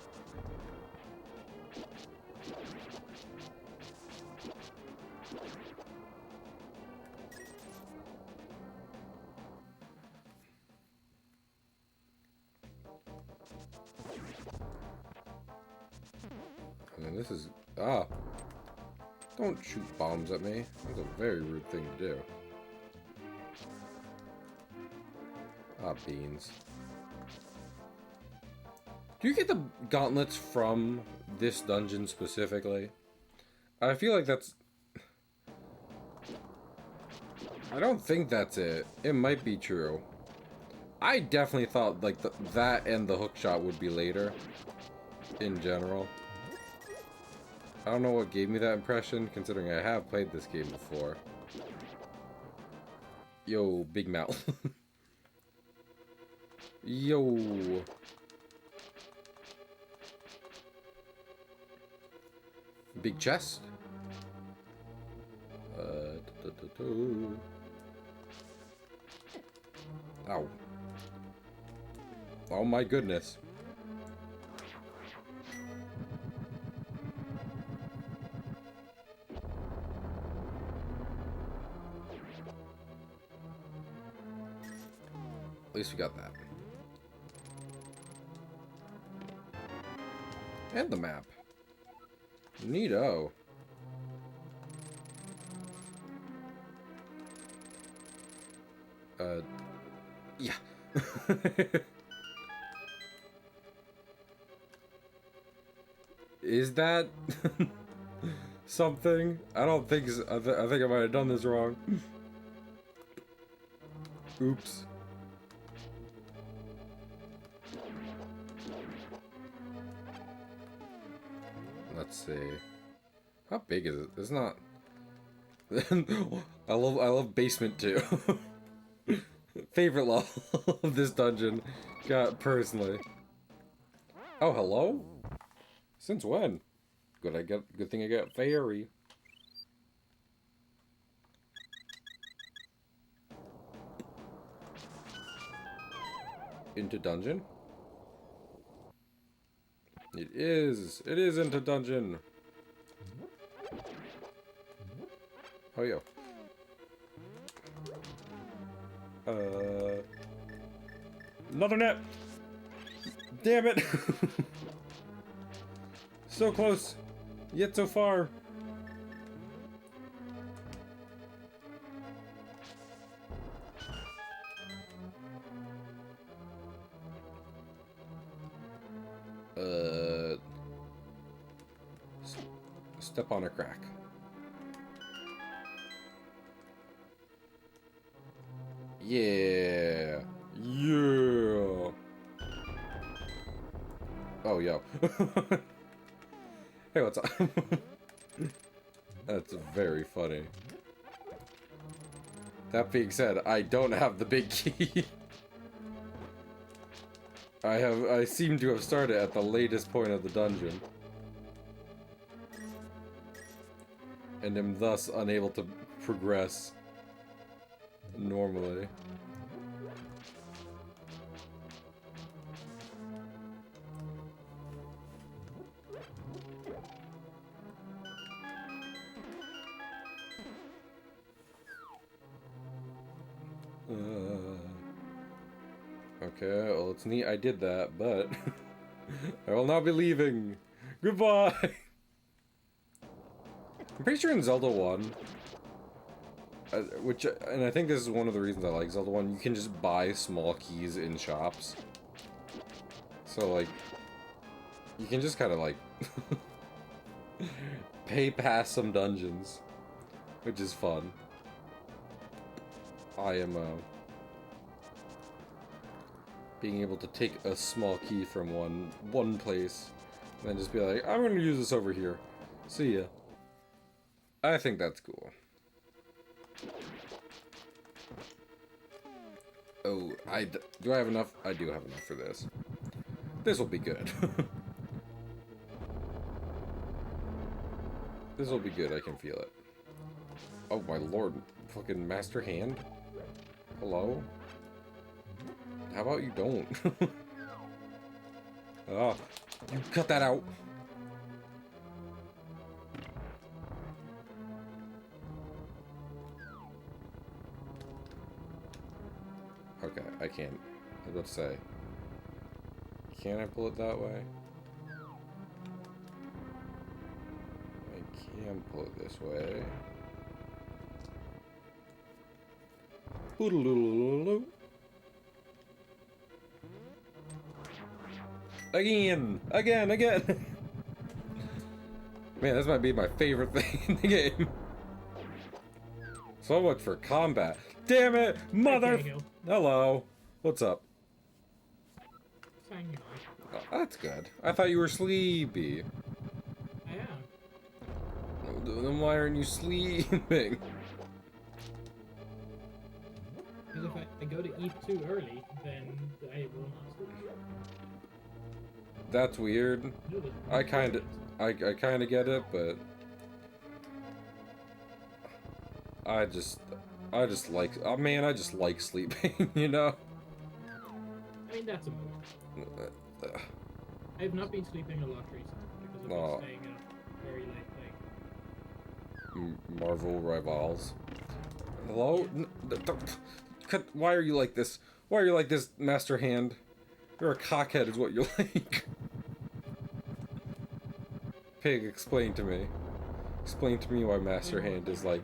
And then this is... Ah! Don't shoot bombs at me. That's a very rude thing to do. Ah, beans. Do you get the gauntlets from this dungeon specifically? I feel like that's... I don't think that's it. It might be true. I definitely thought like that and the hookshot would be later. In general. I don't know what gave me that impression, considering I have played this game before. Yo, big mouth. Yo. Big chest. Ow. Oh my goodness. At least we got that. And the map. Neato. Yeah. Is that something? I don't think so. I think I might have done this wrong. Oops. Let's see. How big is it? It's not. I love basement too. Favorite level of this dungeon, got personally. Oh, hello? Since when? Good thing I got fairy. Into dungeon? It is into dungeon. Oh, yo. Another net! Damn it! So close, yet so far. Step on a crack. Yeah. Yeah. Oh, yo. Hey, what's up? That's very funny. That being said, I don't have the big key. I seem to have started at the latest point of the dungeon. And am thus unable to progress normally. Okay, well, it's neat I did that, but I will not be leaving. Goodbye! I'm pretty sure in Zelda 1, and I think this is one of the reasons I like Zelda 1, you can just buy small keys in shops. So, like, you can just kind of, like, pay past some dungeons, which is fun. I am, being able to take a small key from one place, and then just be like, I'm gonna use this over here. See ya. I think that's cool. Oh, do I have enough? I do have enough for this. This will be good. This will be good, I can feel it. Oh my lord, fucking Master Hand? Hello? How about you don't? Ah, you cut that out. Okay, I can't. I was about to say, can I pull it that way? I can pull it this way. Boodle-doodle-doodle-doo. Again! Man, this might be my favorite thing in the game. So much for combat. Damn it! Mother... Hey, Cahill. Hello. What's up? Hanging on. Oh, that's good. I thought you were sleepy. I am. Then why aren't you sleeping? Because if I go to eat too early, then I will not sleep. That's weird. I kind of get it, but I just like, oh man, I just like sleeping, you know? I mean, that's a mood. I have not been sleeping a lot recently because I've been staying up very late playing. Marvel Rivals. Hello? Why are you like this? Why are you like this, Master Hand? You're a cockhead is what you're like. Pig, explain to me. Explain to me why Master Hand is a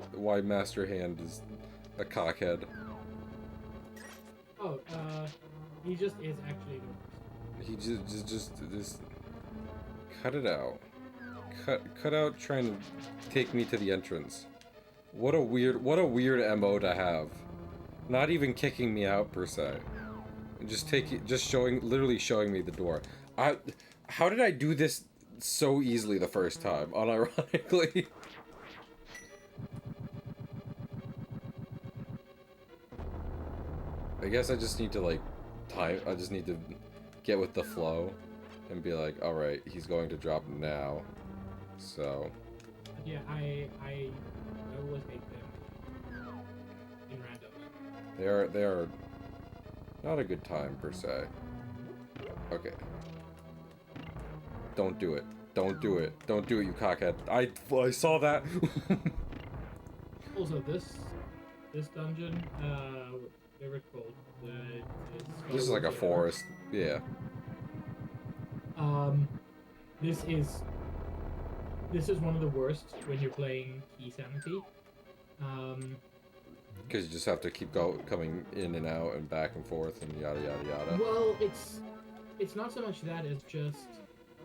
cockhead. Oh, he just is actually the worst. He just cut it out. Cut out trying to take me to the entrance. What a weird MO to have. Not even kicking me out per se. Literally showing me the door. How did I do this so easily the first time, unironically? I guess I just need to I just need to get with the flow and be like, alright, he's going to drop now. So. Yeah, I always make them in randos. They are not a good time per se. Okay. Don't do it. Don't do it. Don't do it, you cockhead. I saw that. Also, this dungeon, whatever it's called, this is like a forest. Yeah. This is one of the worst when you're playing key sanity. Because you just have to keep coming in and out and back and forth and yada yada yada. Well, it's not so much that, it's just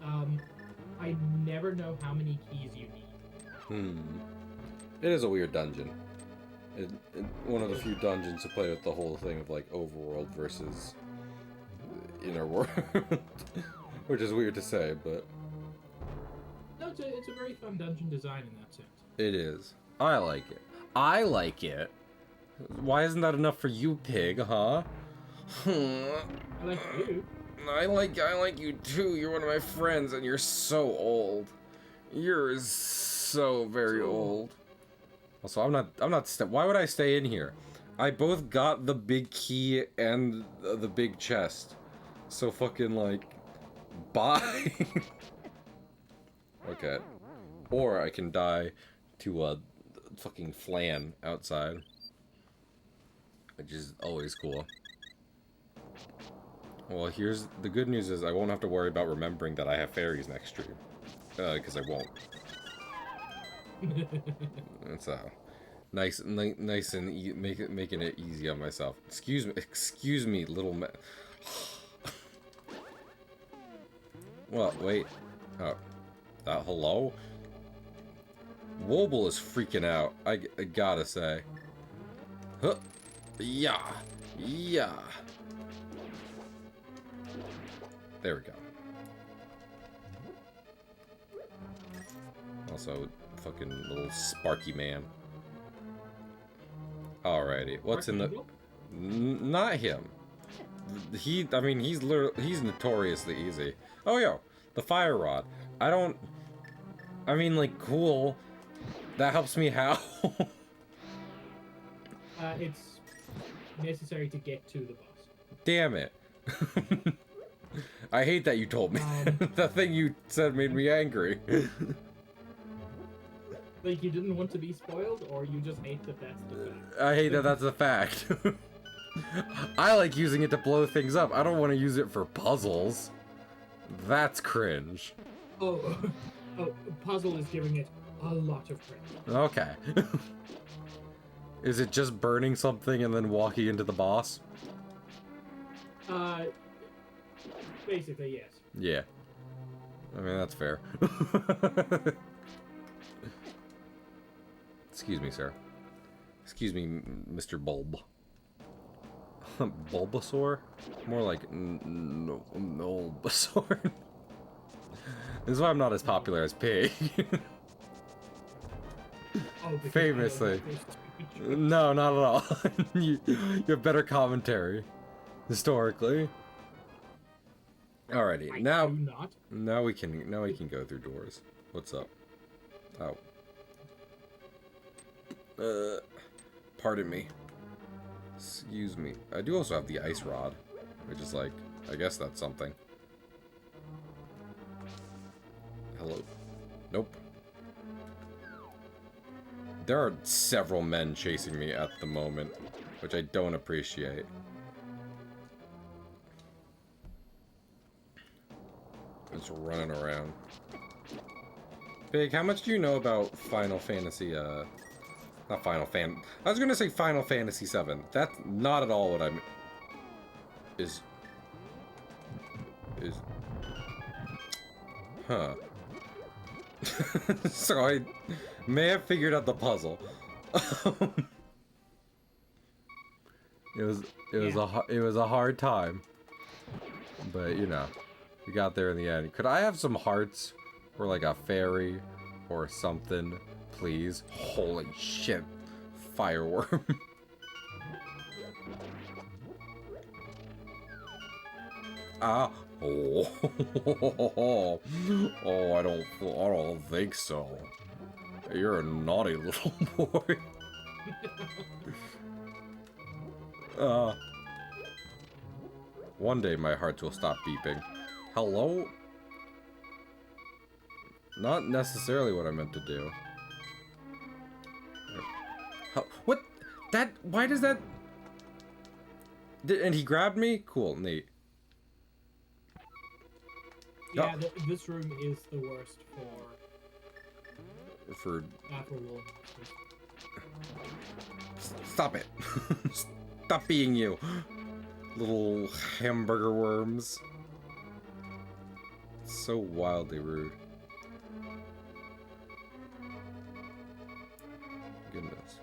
I never know how many keys you need. It is a weird dungeon. One of the few dungeons to play with the whole thing of like overworld versus inner world, which is weird to say, but no, it's a very fun dungeon design in that sense. it is. I like it. I like it. Why isn't that enough for you, Pig? Huh? I like you. I like you too. You're one of my friends, and you're so old. You're so very old. Also, I'm not. Why would I stay in here? I both got the big key and the big chest. So fucking like, bye. Okay. Or I can die to a fucking flan outside, which is always cool. Well, here's the good news is I won't have to worry about remembering that I have fairies next stream. Because I won't. That's nice and making it easy on myself. Excuse me, little man. Well, wait. Oh, hello? Wobble is freaking out. I gotta say. Huh. Yeah. Yeah. There we go. Also, fucking little Sparky man. Alrighty, what's in the... Not him. I mean, he's notoriously easy. Oh, yo, the fire rod. I mean, like, cool. That helps me how? It's necessary to get to the boss. Damn it. I hate that you told me. The thing you said made me angry. Like, you didn't want to be spoiled, or you just hate that that's the fact? I hate that that's a fact. I like using it to blow things up. I don't want to use it for puzzles. That's cringe. Oh, puzzle is giving it a lot of cringe. Okay. Is it just burning something and then walking into the boss? Basically, yes. Yeah. I mean, that's fair. Excuse me, sir. Excuse me, Mr. Bulb. Bulbasaur? More like Bulbasaur. This is why I'm not as popular as Pig. Famously. No, not at all. you have better commentary. Historically. Alrighty, now we can go through doors. What's up? Oh. Pardon me. Excuse me. I do also have the ice rod, which is like, I guess that's something. Hello? Nope. There are several men chasing me at the moment, which I don't appreciate. Just running around. Big, how much do you know about Final Fantasy, not Final Fan... I was gonna say Final Fantasy VII. That's not at all what I'm... Is... Huh. So I may have figured out the puzzle. It was a hard time. But, you know, we got there in the end. Could I have some hearts? Or like a fairy? Or something? Please? Holy shit. Fireworm. Ah. Oh. Oh, I don't think so. You're a naughty little boy. One day my heart will stop beeping. Hello? Not necessarily what I meant to do. What? That? Why does that? And he grabbed me? Cool, neat. Yeah, this room is the worst for wolf. Stop it. Stop being you. Little hamburger worms. So wildly rude. Goodness.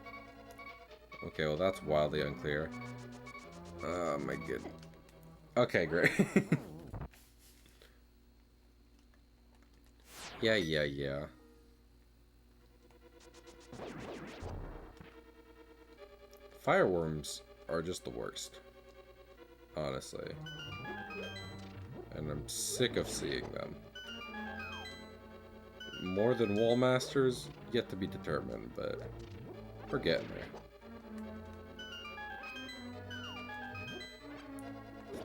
Okay, well that's wildly unclear. Oh my goodness. Okay, great. Yeah. Fireworms are just the worst. Honestly. and I'm sick of seeing them. More than wall masters, yet to be determined, but we're getting there.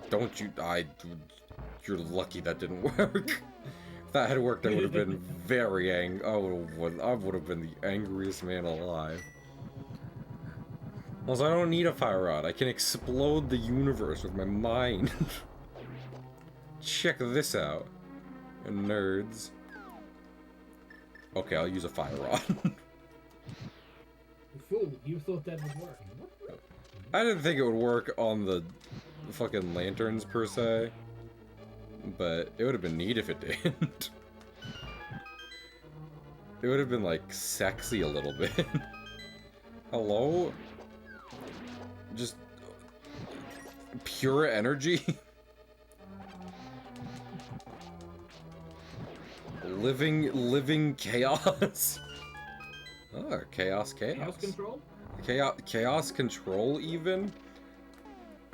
Don't you... You're lucky that didn't work. If that had worked, I would have been very angry. I would have been the angriest man alive. Also, I don't need a fire rod. I can explode the universe with my mind. Check this out, nerds. Okay, I'll use a fire rod. Fool, you thought that would work. I didn't think it would work on the fucking lanterns per se, but it would have been neat if it did. It would have been like sexy a little bit. Hello? Just pure energy. living chaos. Oh, chaos. Chaos control? Chaos control even?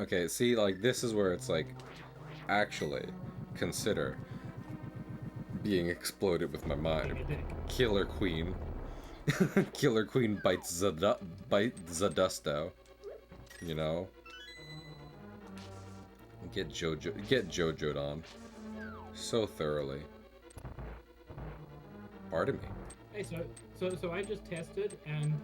Okay, see, like, this is where it's like, actually, consider being exploded with my mind. Killer Queen. Killer Queen bites the dust out. You know? Get JoJo'd on. So thoroughly. Pardon me. Hey, so I just tested, and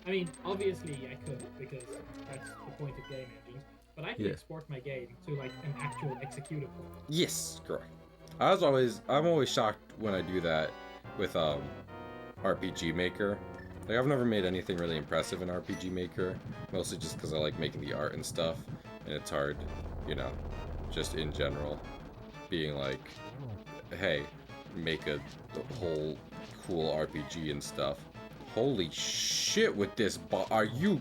I mean, obviously I could, because that's the point of game engines. But I can export my game to like an actual executable. Yes, correct. I'm always shocked when I do that with RPG Maker. Like, I've never made anything really impressive in RPG Maker, mostly just because I like making the art and stuff, and it's hard, you know, just in general, being like, hey, make a whole cool RPG and stuff. Holy shit with this are you...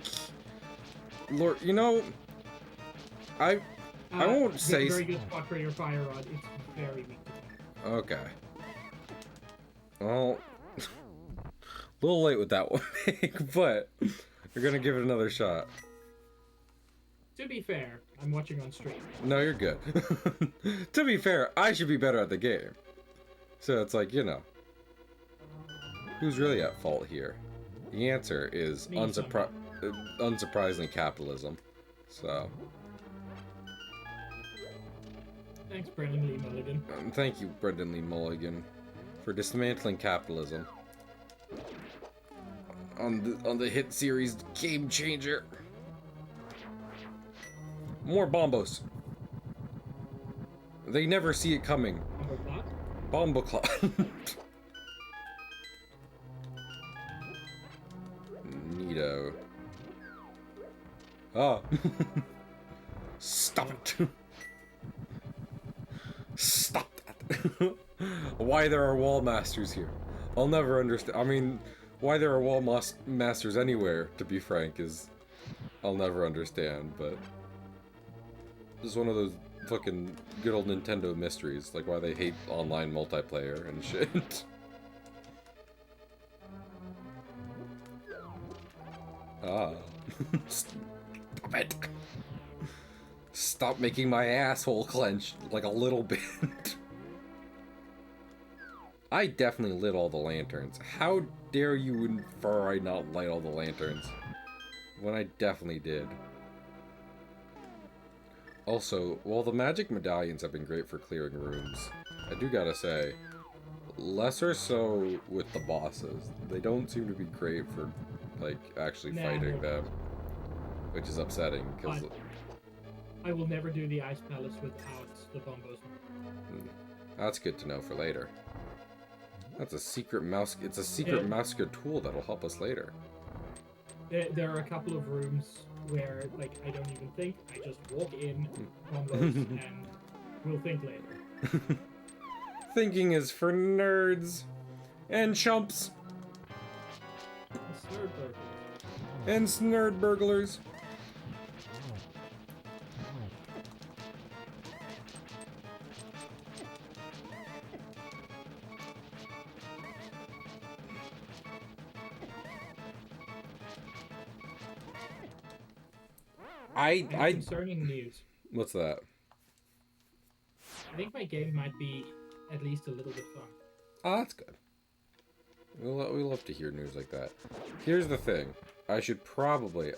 Lord, you know, I won't say... Very good spot for your fire rod. It's very weak. Okay. Well... A little late with that one, but we're gonna give it another shot. To be fair, I'm watching on stream. No, you're good. To be fair, I should be better at the game. So it's like, you know, who's really at fault here? The answer is unsurprisingly capitalism. So. Thanks, Brendan Lee Mulligan. Thank you, Brendan Lee Mulligan, for dismantling capitalism. On the hit series Game Changer. More bombos. They never see it coming. Bomboclot. Neato. Ah. Stop it. Stop that. Why there are wall masters here? I'll never understand. I mean, why there are wall masters anywhere, to be frank, is... I'll never understand, but... It's one of those fucking good old Nintendo mysteries, like why they hate online multiplayer and shit. Ah. Stop it! Stop making my asshole clench, like a little bit. I definitely lit all the lanterns. How dare you infer I not light all the lanterns? When I definitely did. Also, while the magic medallions have been great for clearing rooms, I do gotta say, lesser so with the bosses. They don't seem to be great for, like, actually fighting them. Which is upsetting, because... I will never do the Ice Palace without the bombos. That's good to know for later. That's a secret mouse... It's a secret master tool that'll help us later. There are a couple of rooms where, like, I don't even think. I just walk in, combos, and we'll think later. Thinking is for nerds and chumps and snerd burglars. Concerning news. What's that? I think my game might be at least a little bit fun. Oh, that's good. We love to hear news like that. Here's the thing. I should probably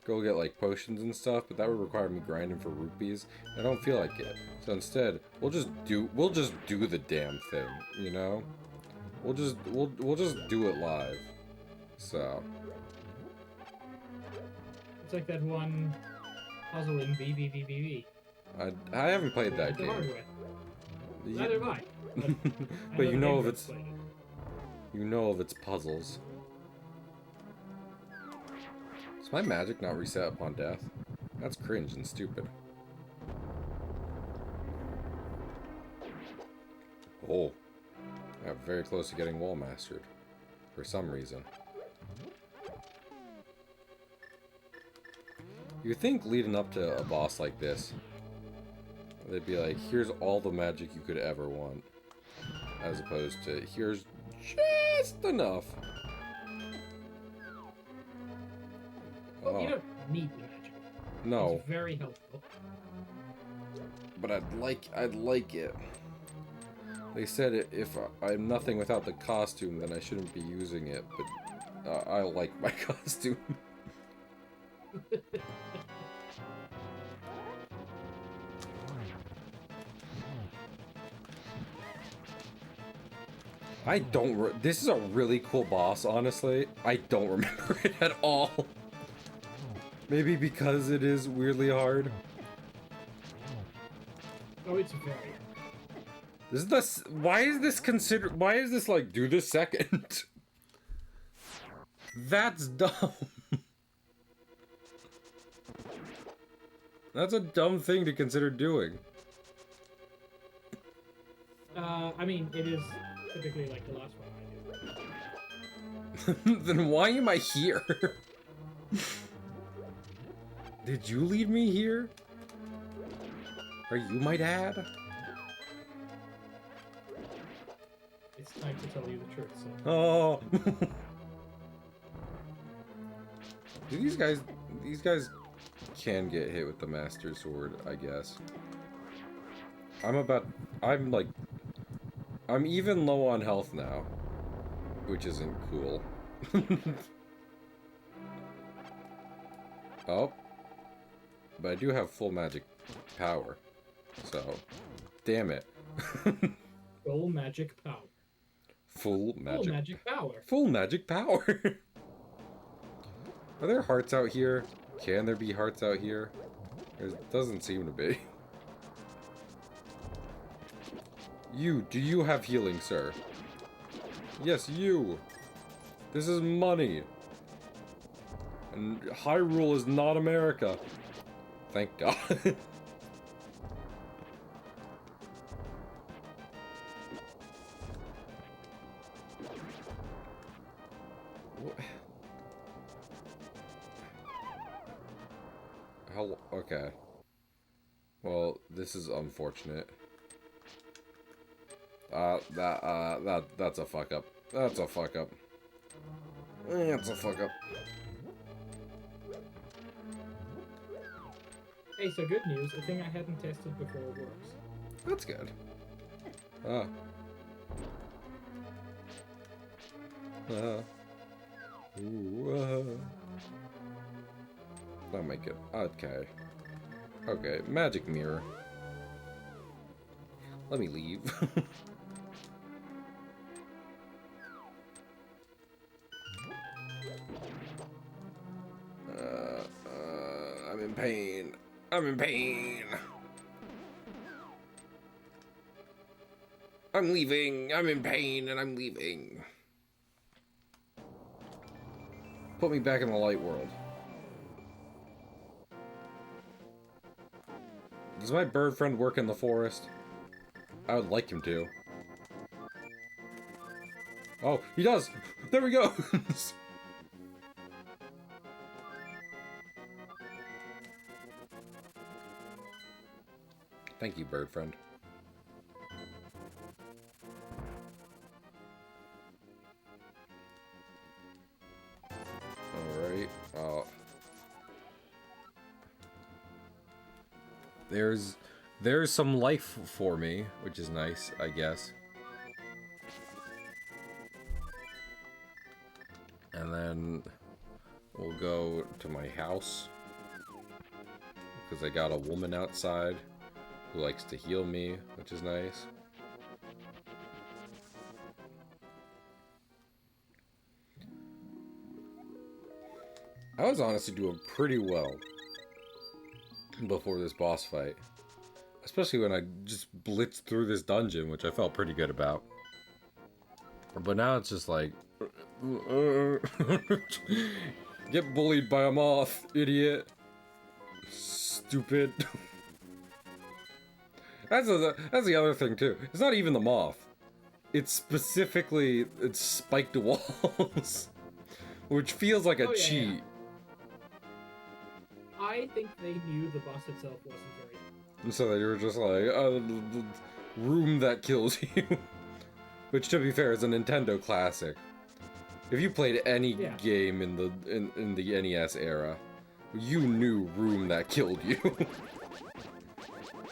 go get like potions and stuff, but that would require me grinding for rupees. I don't feel like it. So instead, we'll just do the damn thing, you know? We'll just do it live. So It's like that one puzzle in VVVVV. I haven't played that game. Neither have I. But you know of its puzzles. Does my magic not reset upon death? That's cringe and stupid. Oh. I got very close to getting wall mastered. For some reason. You think leading up to a boss like this, they'd be like, here's all the magic you could ever want. As opposed to, here's just enough. Well, you don't need the magic. No. It's very helpful. But I'd like it. They said if I'm nothing without the costume, then I shouldn't be using it, but I like my costume. This is a really cool boss, honestly. I don't remember it at all. Maybe because it is weirdly hard. Oh, it's very. Why is this like, do this second? That's dumb. That's a dumb thing to consider doing. I mean, it is typically like the last one I do. Then why am I here? Did you lead me here? Are you my dad? It's time to tell you the truth, so. Oh. These guys can get hit with the Master Sword, I guess. I'm even low on health now, which isn't cool. Oh. But I do have full magic power. So, damn it. Full magic power. Full magic power. Full magic power. Are there hearts out here? Can there be hearts out here? There doesn't seem to be. Do you have healing, sir? Yes, you. This is money. And Hyrule is not America. Thank God. Okay. Well, this is unfortunate. That's a fuck up. That's a fuck up. That's a fuck up. Hey, so good news. A thing I hadn't tested before works. That's good. That'll make it. Okay. Okay, magic mirror. Let me leave. I'm in pain. I'm in pain. I'm leaving. I'm in pain and I'm leaving. Put me back in the light world. Does my bird friend work in the forest? I would like him to. Oh, he does! There we go! Thank you, bird friend. Alright, there's some life for me, which is nice, I guess. And then we'll go to my house, because I got a woman outside who likes to heal me, which is nice. I was honestly doing pretty well before this boss fight. Especially when I just blitzed through this dungeon, which I felt pretty good about. But now it's just like... Get bullied by a moth, idiot. Stupid. That's the other thing, too. It's not even the moth. It's specifically... It's spiked walls. Which feels like a cheat. I think they knew the boss itself wasn't very... And so they were just like, room that kills you. Which, to be fair, is a Nintendo classic. If you played any game in the NES era, you knew room that killed you.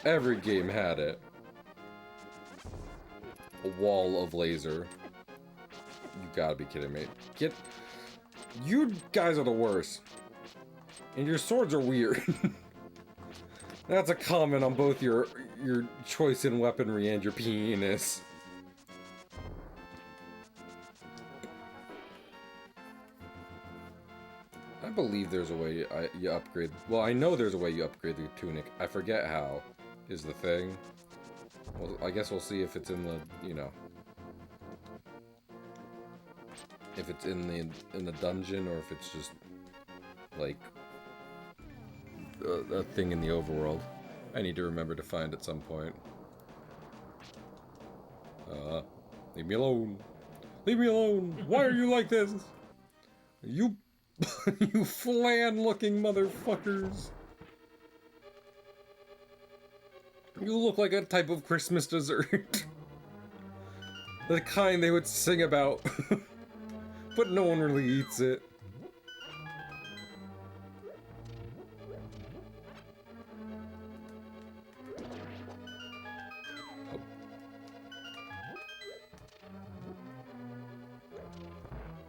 Every game had it. A wall of laser. You gotta be kidding me. You guys are the worst. And your swords are weird. That's a comment on both your choice in weaponry and your penis. I believe there's a way you upgrade... Well, I know there's a way you upgrade the tunic. I forget how is the thing. Well, I guess we'll see if it's in the, you know... If it's in the dungeon, or if it's just, like... a thing in the overworld. I need to remember to find at some point. Leave me alone. Leave me alone. Why are you like this? You, you flan-looking motherfuckers. You look like a type of Christmas dessert. The kind they would sing about. But no one really eats it.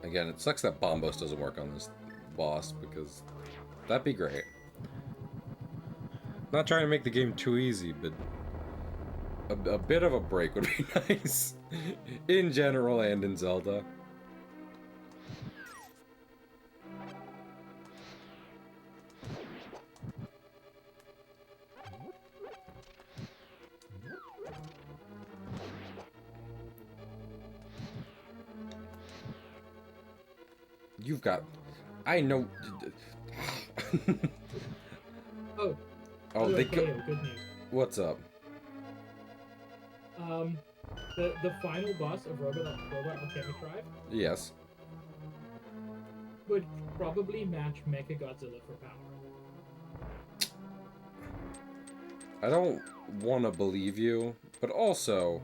Again, it sucks that Bombos doesn't work on this boss, because that'd be great. Not trying to make the game too easy, but a bit of a break would be nice. In general and in Zelda. You've got... I know... Oh, they go... Good news. What's up? The final boss of Robot Alchemic Drive... Yes. ...would probably match Mechagodzilla for power. I don't want to believe you, but also...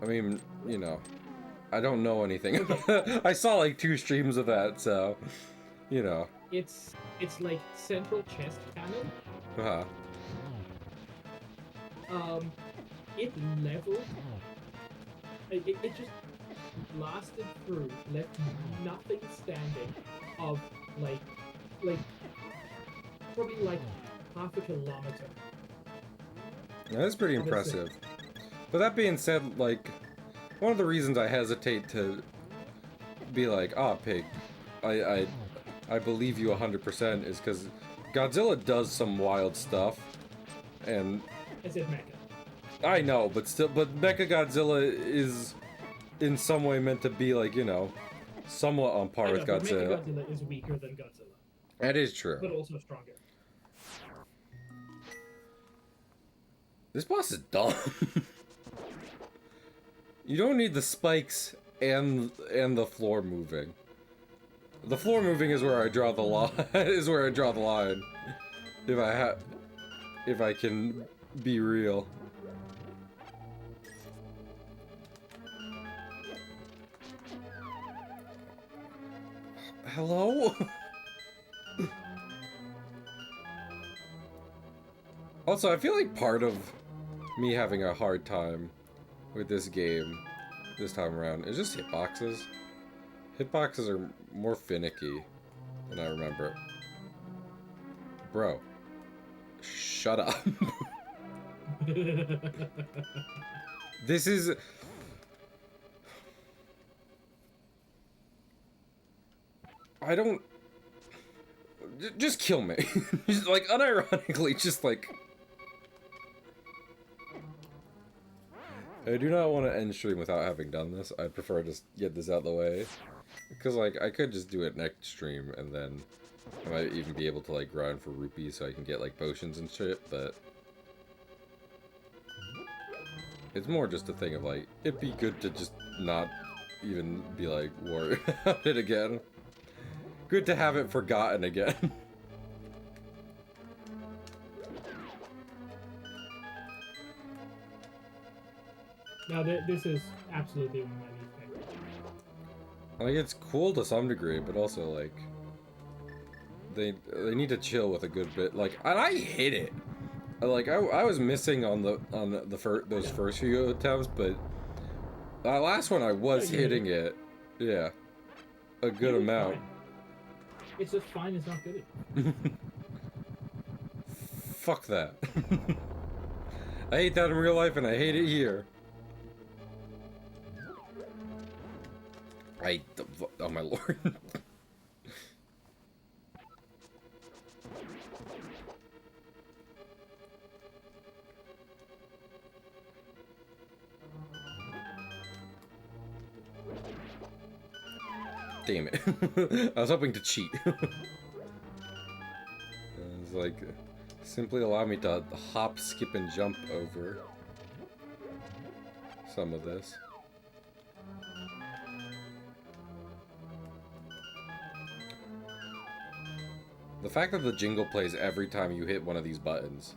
I mean, you know... I don't know anything. I saw like 2 streams of that, so you know. It's like central chest cannon. It leveled. It just blasted through, left nothing standing. Of like probably like half a kilometer. Yeah, that's pretty impressive. But that being said, like. One of the reasons I hesitate to be like, Pig, I believe you 100% is because Godzilla does some wild stuff, and... I said Mecha. I know, but Mechagodzilla is in some way meant to be like, you know, somewhat on par with Godzilla. Mechagodzilla is weaker than Godzilla. That is true. But also stronger. This boss is dumb. You don't need the spikes and the floor moving. The floor moving is where I draw the line. Is where I draw the line. If I can be real. Hello? Also, I feel like part of me having a hard time with this game this time around is just hitboxes. Hitboxes are more finicky than I remember. Bro, shut up. This is... I don't... Just kill me. Just, like, unironically, just like... I do not want to end stream without having done this. I'd prefer to just get this out of the way. Because, like, I could just do it next stream, and then I might even be able to, like, grind for rupees so I can get, like, potions and shit, but... It's more just a thing of, like, it'd be good to just not even be, like, worried about it again. Good to have it forgotten again. No, this is absolutely one of my least favorite. Like, it's cool to some degree, but also, like... They need to chill with a good bit. Like, and I hit it! Like, I was missing on those first few attempts, but... That last one I was hitting it. Yeah. A good amount. Fine. It's just fine, it's not good enough. Fuck that. I hate that in real life and I hate it here. Oh my lord. Damn it. I was hoping to cheat. It's like, simply allow me to hop, skip, and jump over some of this. The fact that the jingle plays every time you hit one of these buttons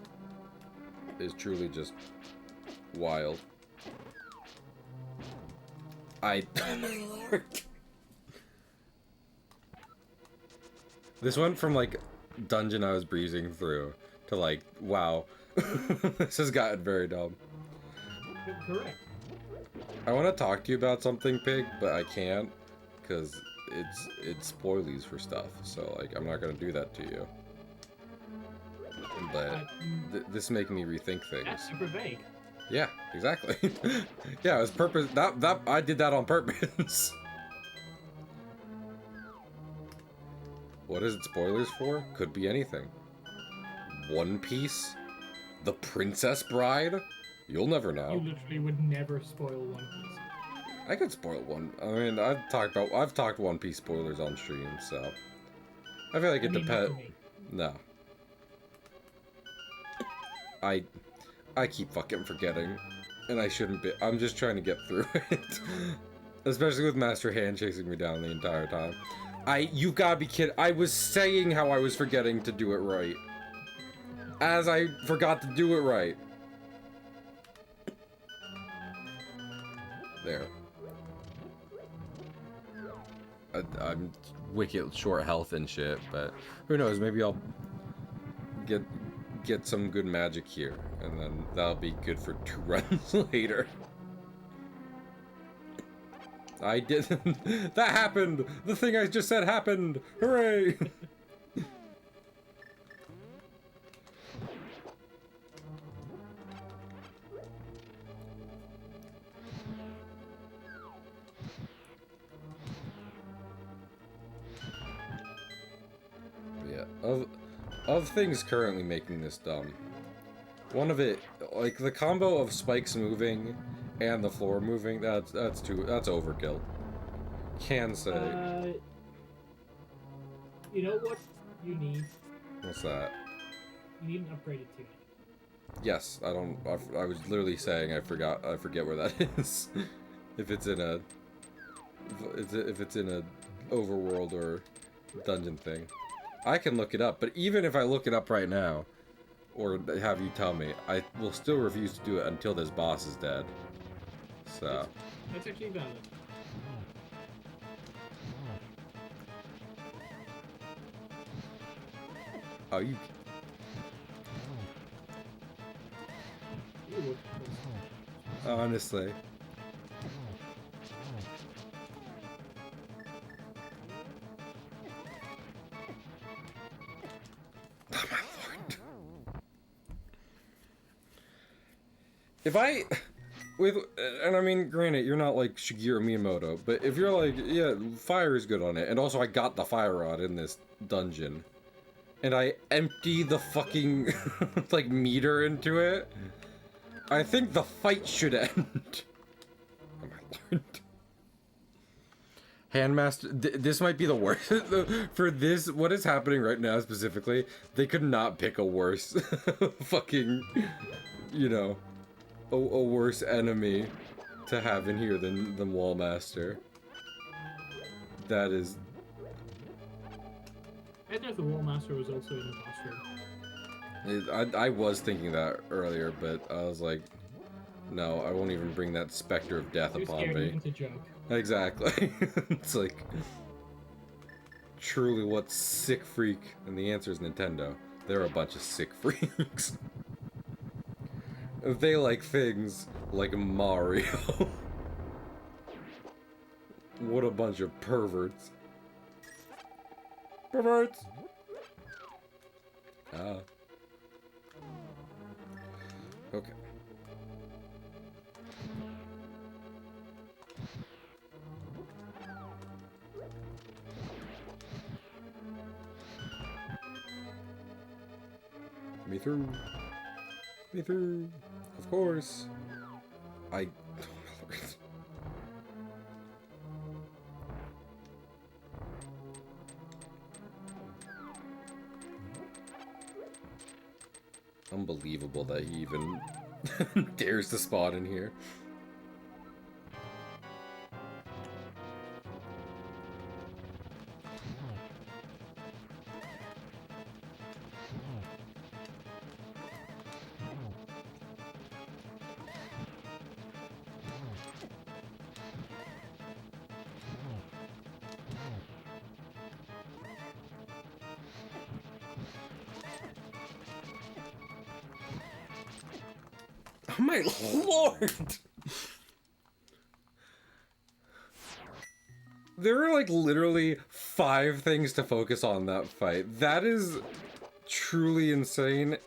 is truly just wild. Oh my lord. This went from, like, dungeon I was breezing through to, like, wow. This has gotten very dumb. Correct. I want to talk to you about something, Pig, but I can't, because it's spoilies for stuff, so, like, I'm not going to do that to you. But this is making me rethink things. That's super vague. Yeah, exactly. Yeah, it was purpose. I did that on purpose. What is it spoilers for? Could be anything. One Piece? The Princess Bride? You'll never know. You literally would never spoil One Piece. I could spoil one. I mean, I've talked One Piece spoilers on stream, so I feel like it depends. No. I keep fucking forgetting, and I shouldn't be. I'm just trying to get through it. Especially with Master Hand chasing me down the entire time. You gotta be kidding. I was saying how I was forgetting to do it right. As I forgot to do it right. There. I'm wicked short health and shit, but who knows, maybe I'll get some good magic here, and then that'll be good for 2 runs later. I didn't. That happened! The thing I just said happened! Hooray! Yeah, of things currently making this dumb. One of it, like the combo of spikes moving and the floor moving, that's overkill. Can say. You know what you need? What's that? You need an upgraded tunic. Yes, I was literally saying I forget where that is. If it's in a overworld or dungeon thing. I can look it up, but even if I look it up right now, or have you tell me, I will still refuse to do it until this boss is dead. So. That's actually valid. Oh, you. you would. Honestly. Oh my lord. If I... and I mean, granted, you're not like Shigeru Miyamoto, but if you're like, yeah, fire is good on it, and also I got the fire rod in this dungeon, and I empty the fucking, like, meter into it, I think the fight should end. Oh my lord. Handmaster, this might be the worst. For this, what is happening right now specifically, they could not pick a worse fucking, you know, a worse enemy to have in here than Wallmaster. That is... I don't know if the Wallmaster was also in the boss room. I was thinking that earlier, but I was like, no, I won't even bring that specter of death Too upon scared me. even to joke. Exactly. It's like, truly what's sick freak? And the answer is Nintendo. They're a bunch of sick freaks. They like things like Mario. What a bunch of perverts. Perverts! Ah. Okay. Me through. Me through. Of course. I... Oh my lord. Unbelievable that he even dares to spawn in here. Oh my lord! There are like literally 5 things to focus on that fight. That is truly insane.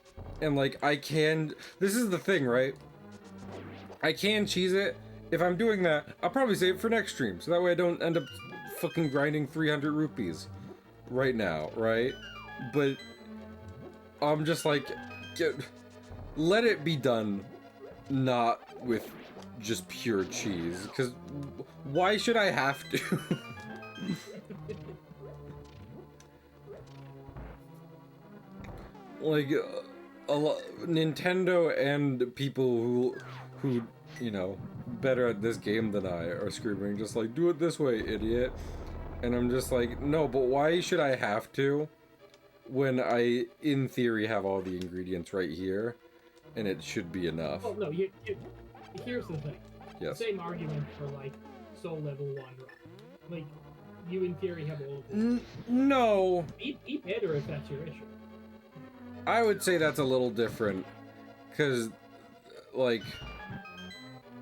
And like I can... This is the thing, right? I can cheese it. If I'm doing that, I'll probably save it for next stream. So that way I don't end up fucking grinding 300 rupees right now, right? But I'm just like... let it be done. Not with just pure cheese, because why should I have to? Like, Nintendo and people who, you know, better at this game than I are screaming just like, do it this way, idiot. And I'm just like, no, but why should I have to when I, in theory, have all the ingredients right here? And it should be enough. Well, no, here's the thing. Yes. Same argument for, like, Soul Level 1 run. Like, you in theory have all of this. No. Be better if that's your issue. I would say that's a little different. Because, like,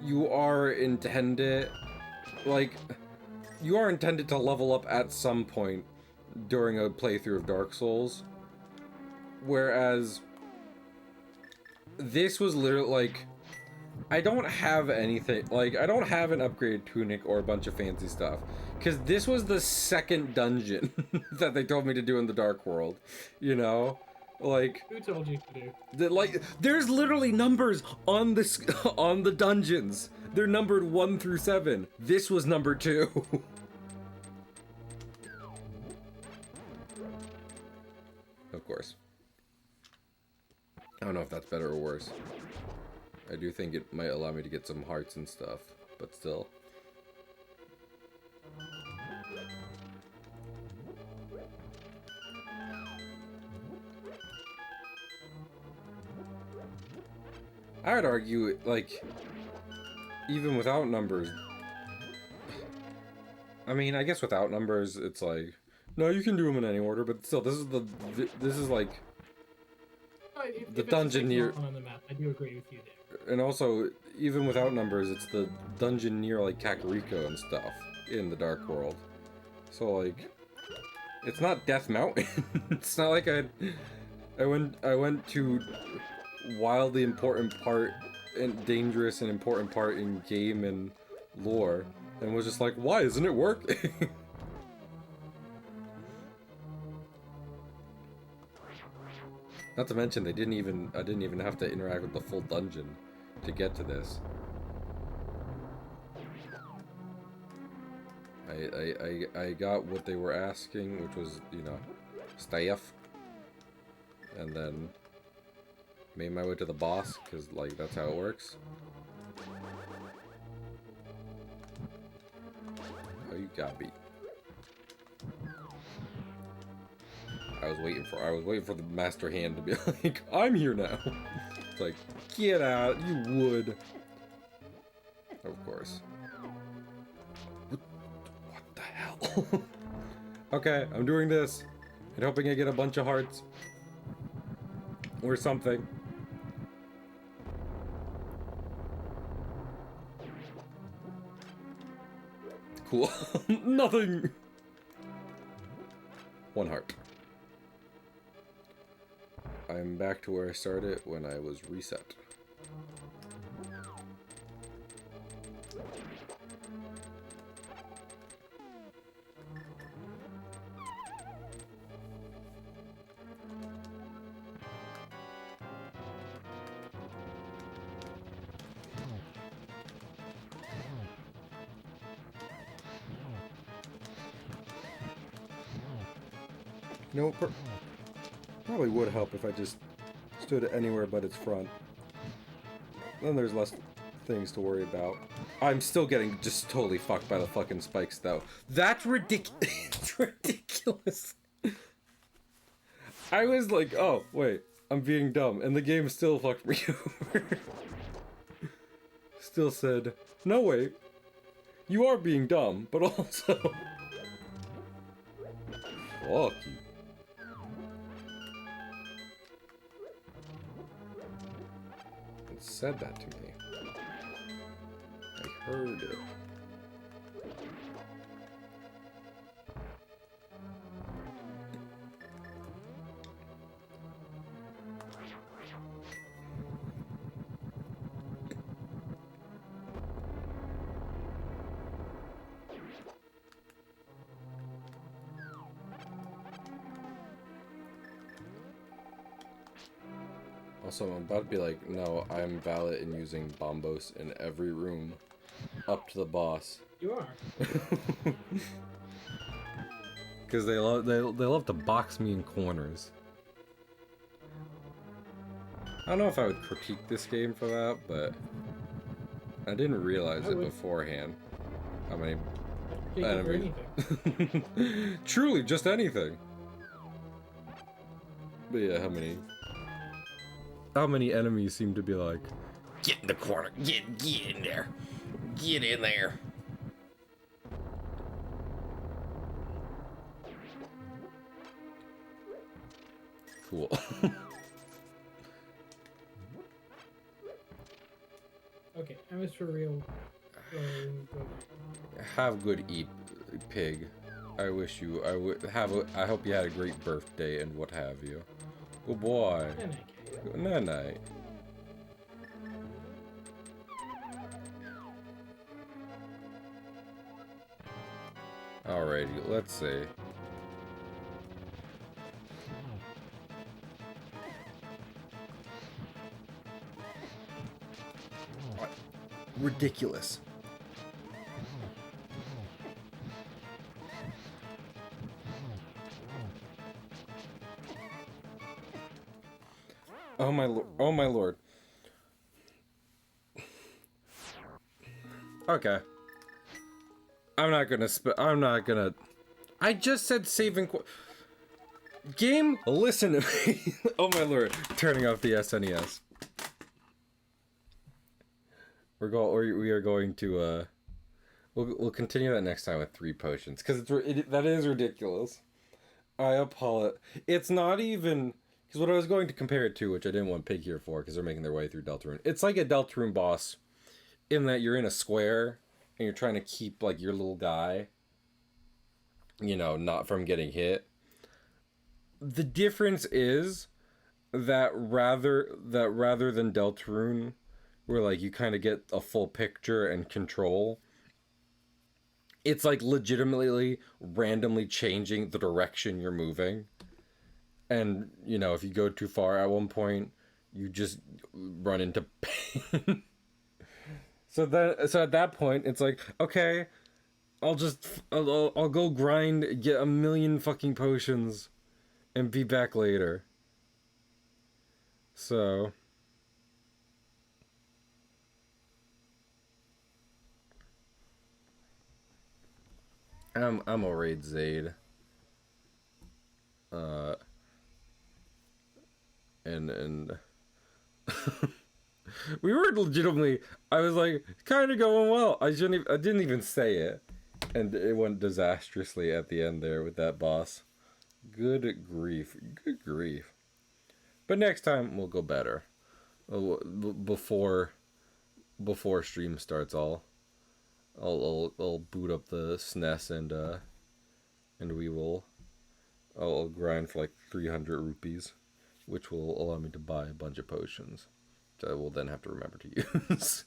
you are intended... Like, you are intended to level up at some point during a playthrough of Dark Souls. Whereas... This was literally, like, I don't have anything, like, I don't have an upgraded tunic or a bunch of fancy stuff, because this was the second dungeon that they told me to do in the Dark World, you know? Like... Who told you to do? Like, there's literally numbers on this, on the dungeons. They're numbered 1 through 7. This was number 2. Of course. I don't know if that's better or worse. I do think it might allow me to get some hearts and stuff, but still. I would argue, like, even without numbers... I mean, I guess without numbers, it's like, no, you can do them in any order, but still, this is like... If the it's dungeon the here. on the map, I do agree with you there. And also, even without numbers, it's the dungeon near, like, Kakariko and stuff in the Dark World. So, like, it's not Death Mountain. It's not like I went to wildly important part and dangerous and important part in game and lore and was just like, why isn't it working? Not to mention I didn't even have to interact with the full dungeon to get to this. I got what they were asking, which was, you know, staff. And then made my way to the boss, because, like, that's how it works. Oh, you got me. I was waiting for the master hand to be like, I'm here now. It's like, get out, you would. Of course. What the hell? Okay, I'm doing this. And hoping I get a bunch of hearts. Or something. Cool. Nothing. One heart. I'm back to where I started when I was reset. You know, probably would help if I just stood anywhere but its front. Then there's less things to worry about. I'm still getting just totally fucked by the fucking spikes, though. That's ridiculous. It's ridiculous. I was like, oh, wait, I'm being dumb. And the game still fucked me over. Still said, no, wait. You are being dumb, but also... Fuck you. It said that to me. I heard it. Also, I'm about to be like, no, I'm valid in using bombos in every room up to the boss. You are. Because they love to box me in corners. I don't know if I would critique this game for that, but I didn't realize it beforehand. How many enemies? Truly, just anything. But yeah, how many enemies seem to be like, get in the corner, get in there, get in there. Cool. Okay, I was for real. Have good eat, pig. I wish you. I hope you had a great birthday and what have you. Good boy. Night night. Alrighty, let's see. What? Ridiculous. Oh my lord. Oh my lord. Okay. I'm not gonna... I just said saving... Game, listen to me. Oh my lord. Turning off the SNES. We are going to, we'll continue that next time with 3 potions. Because that is ridiculous. I apologize. It's not even... Because what I was going to compare it to, which I didn't want Pig here for, because they're making their way through Deltarune. It's like a Deltarune boss, in that you're in a square and you're trying to keep like your little guy, you know, not from getting hit. The difference is that rather than Deltarune, where like you kind of get a full picture and control, it's like legitimately randomly changing the direction you're moving. And, you know, if you go too far at one point, you just run into pain. So at that point, it's like, okay, I'll go grind, get a million fucking potions, and be back later. So I'm a raid Zaid. And we were legitimately, I was like, kind of going well. I didn't even say it, and it went disastrously at the end there with that boss. Good grief, good grief. But next time we'll go better. Before stream starts, I'll boot up the SNES and we will. I'll grind for like 300 rupees, which will allow me to buy a bunch of potions, which I will then have to remember to use.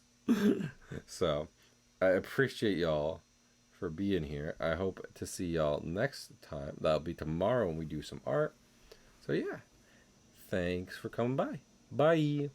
So, I appreciate y'all for being here. I hope to see y'all next time. That'll be tomorrow when we do some art. So yeah, thanks for coming by. Bye.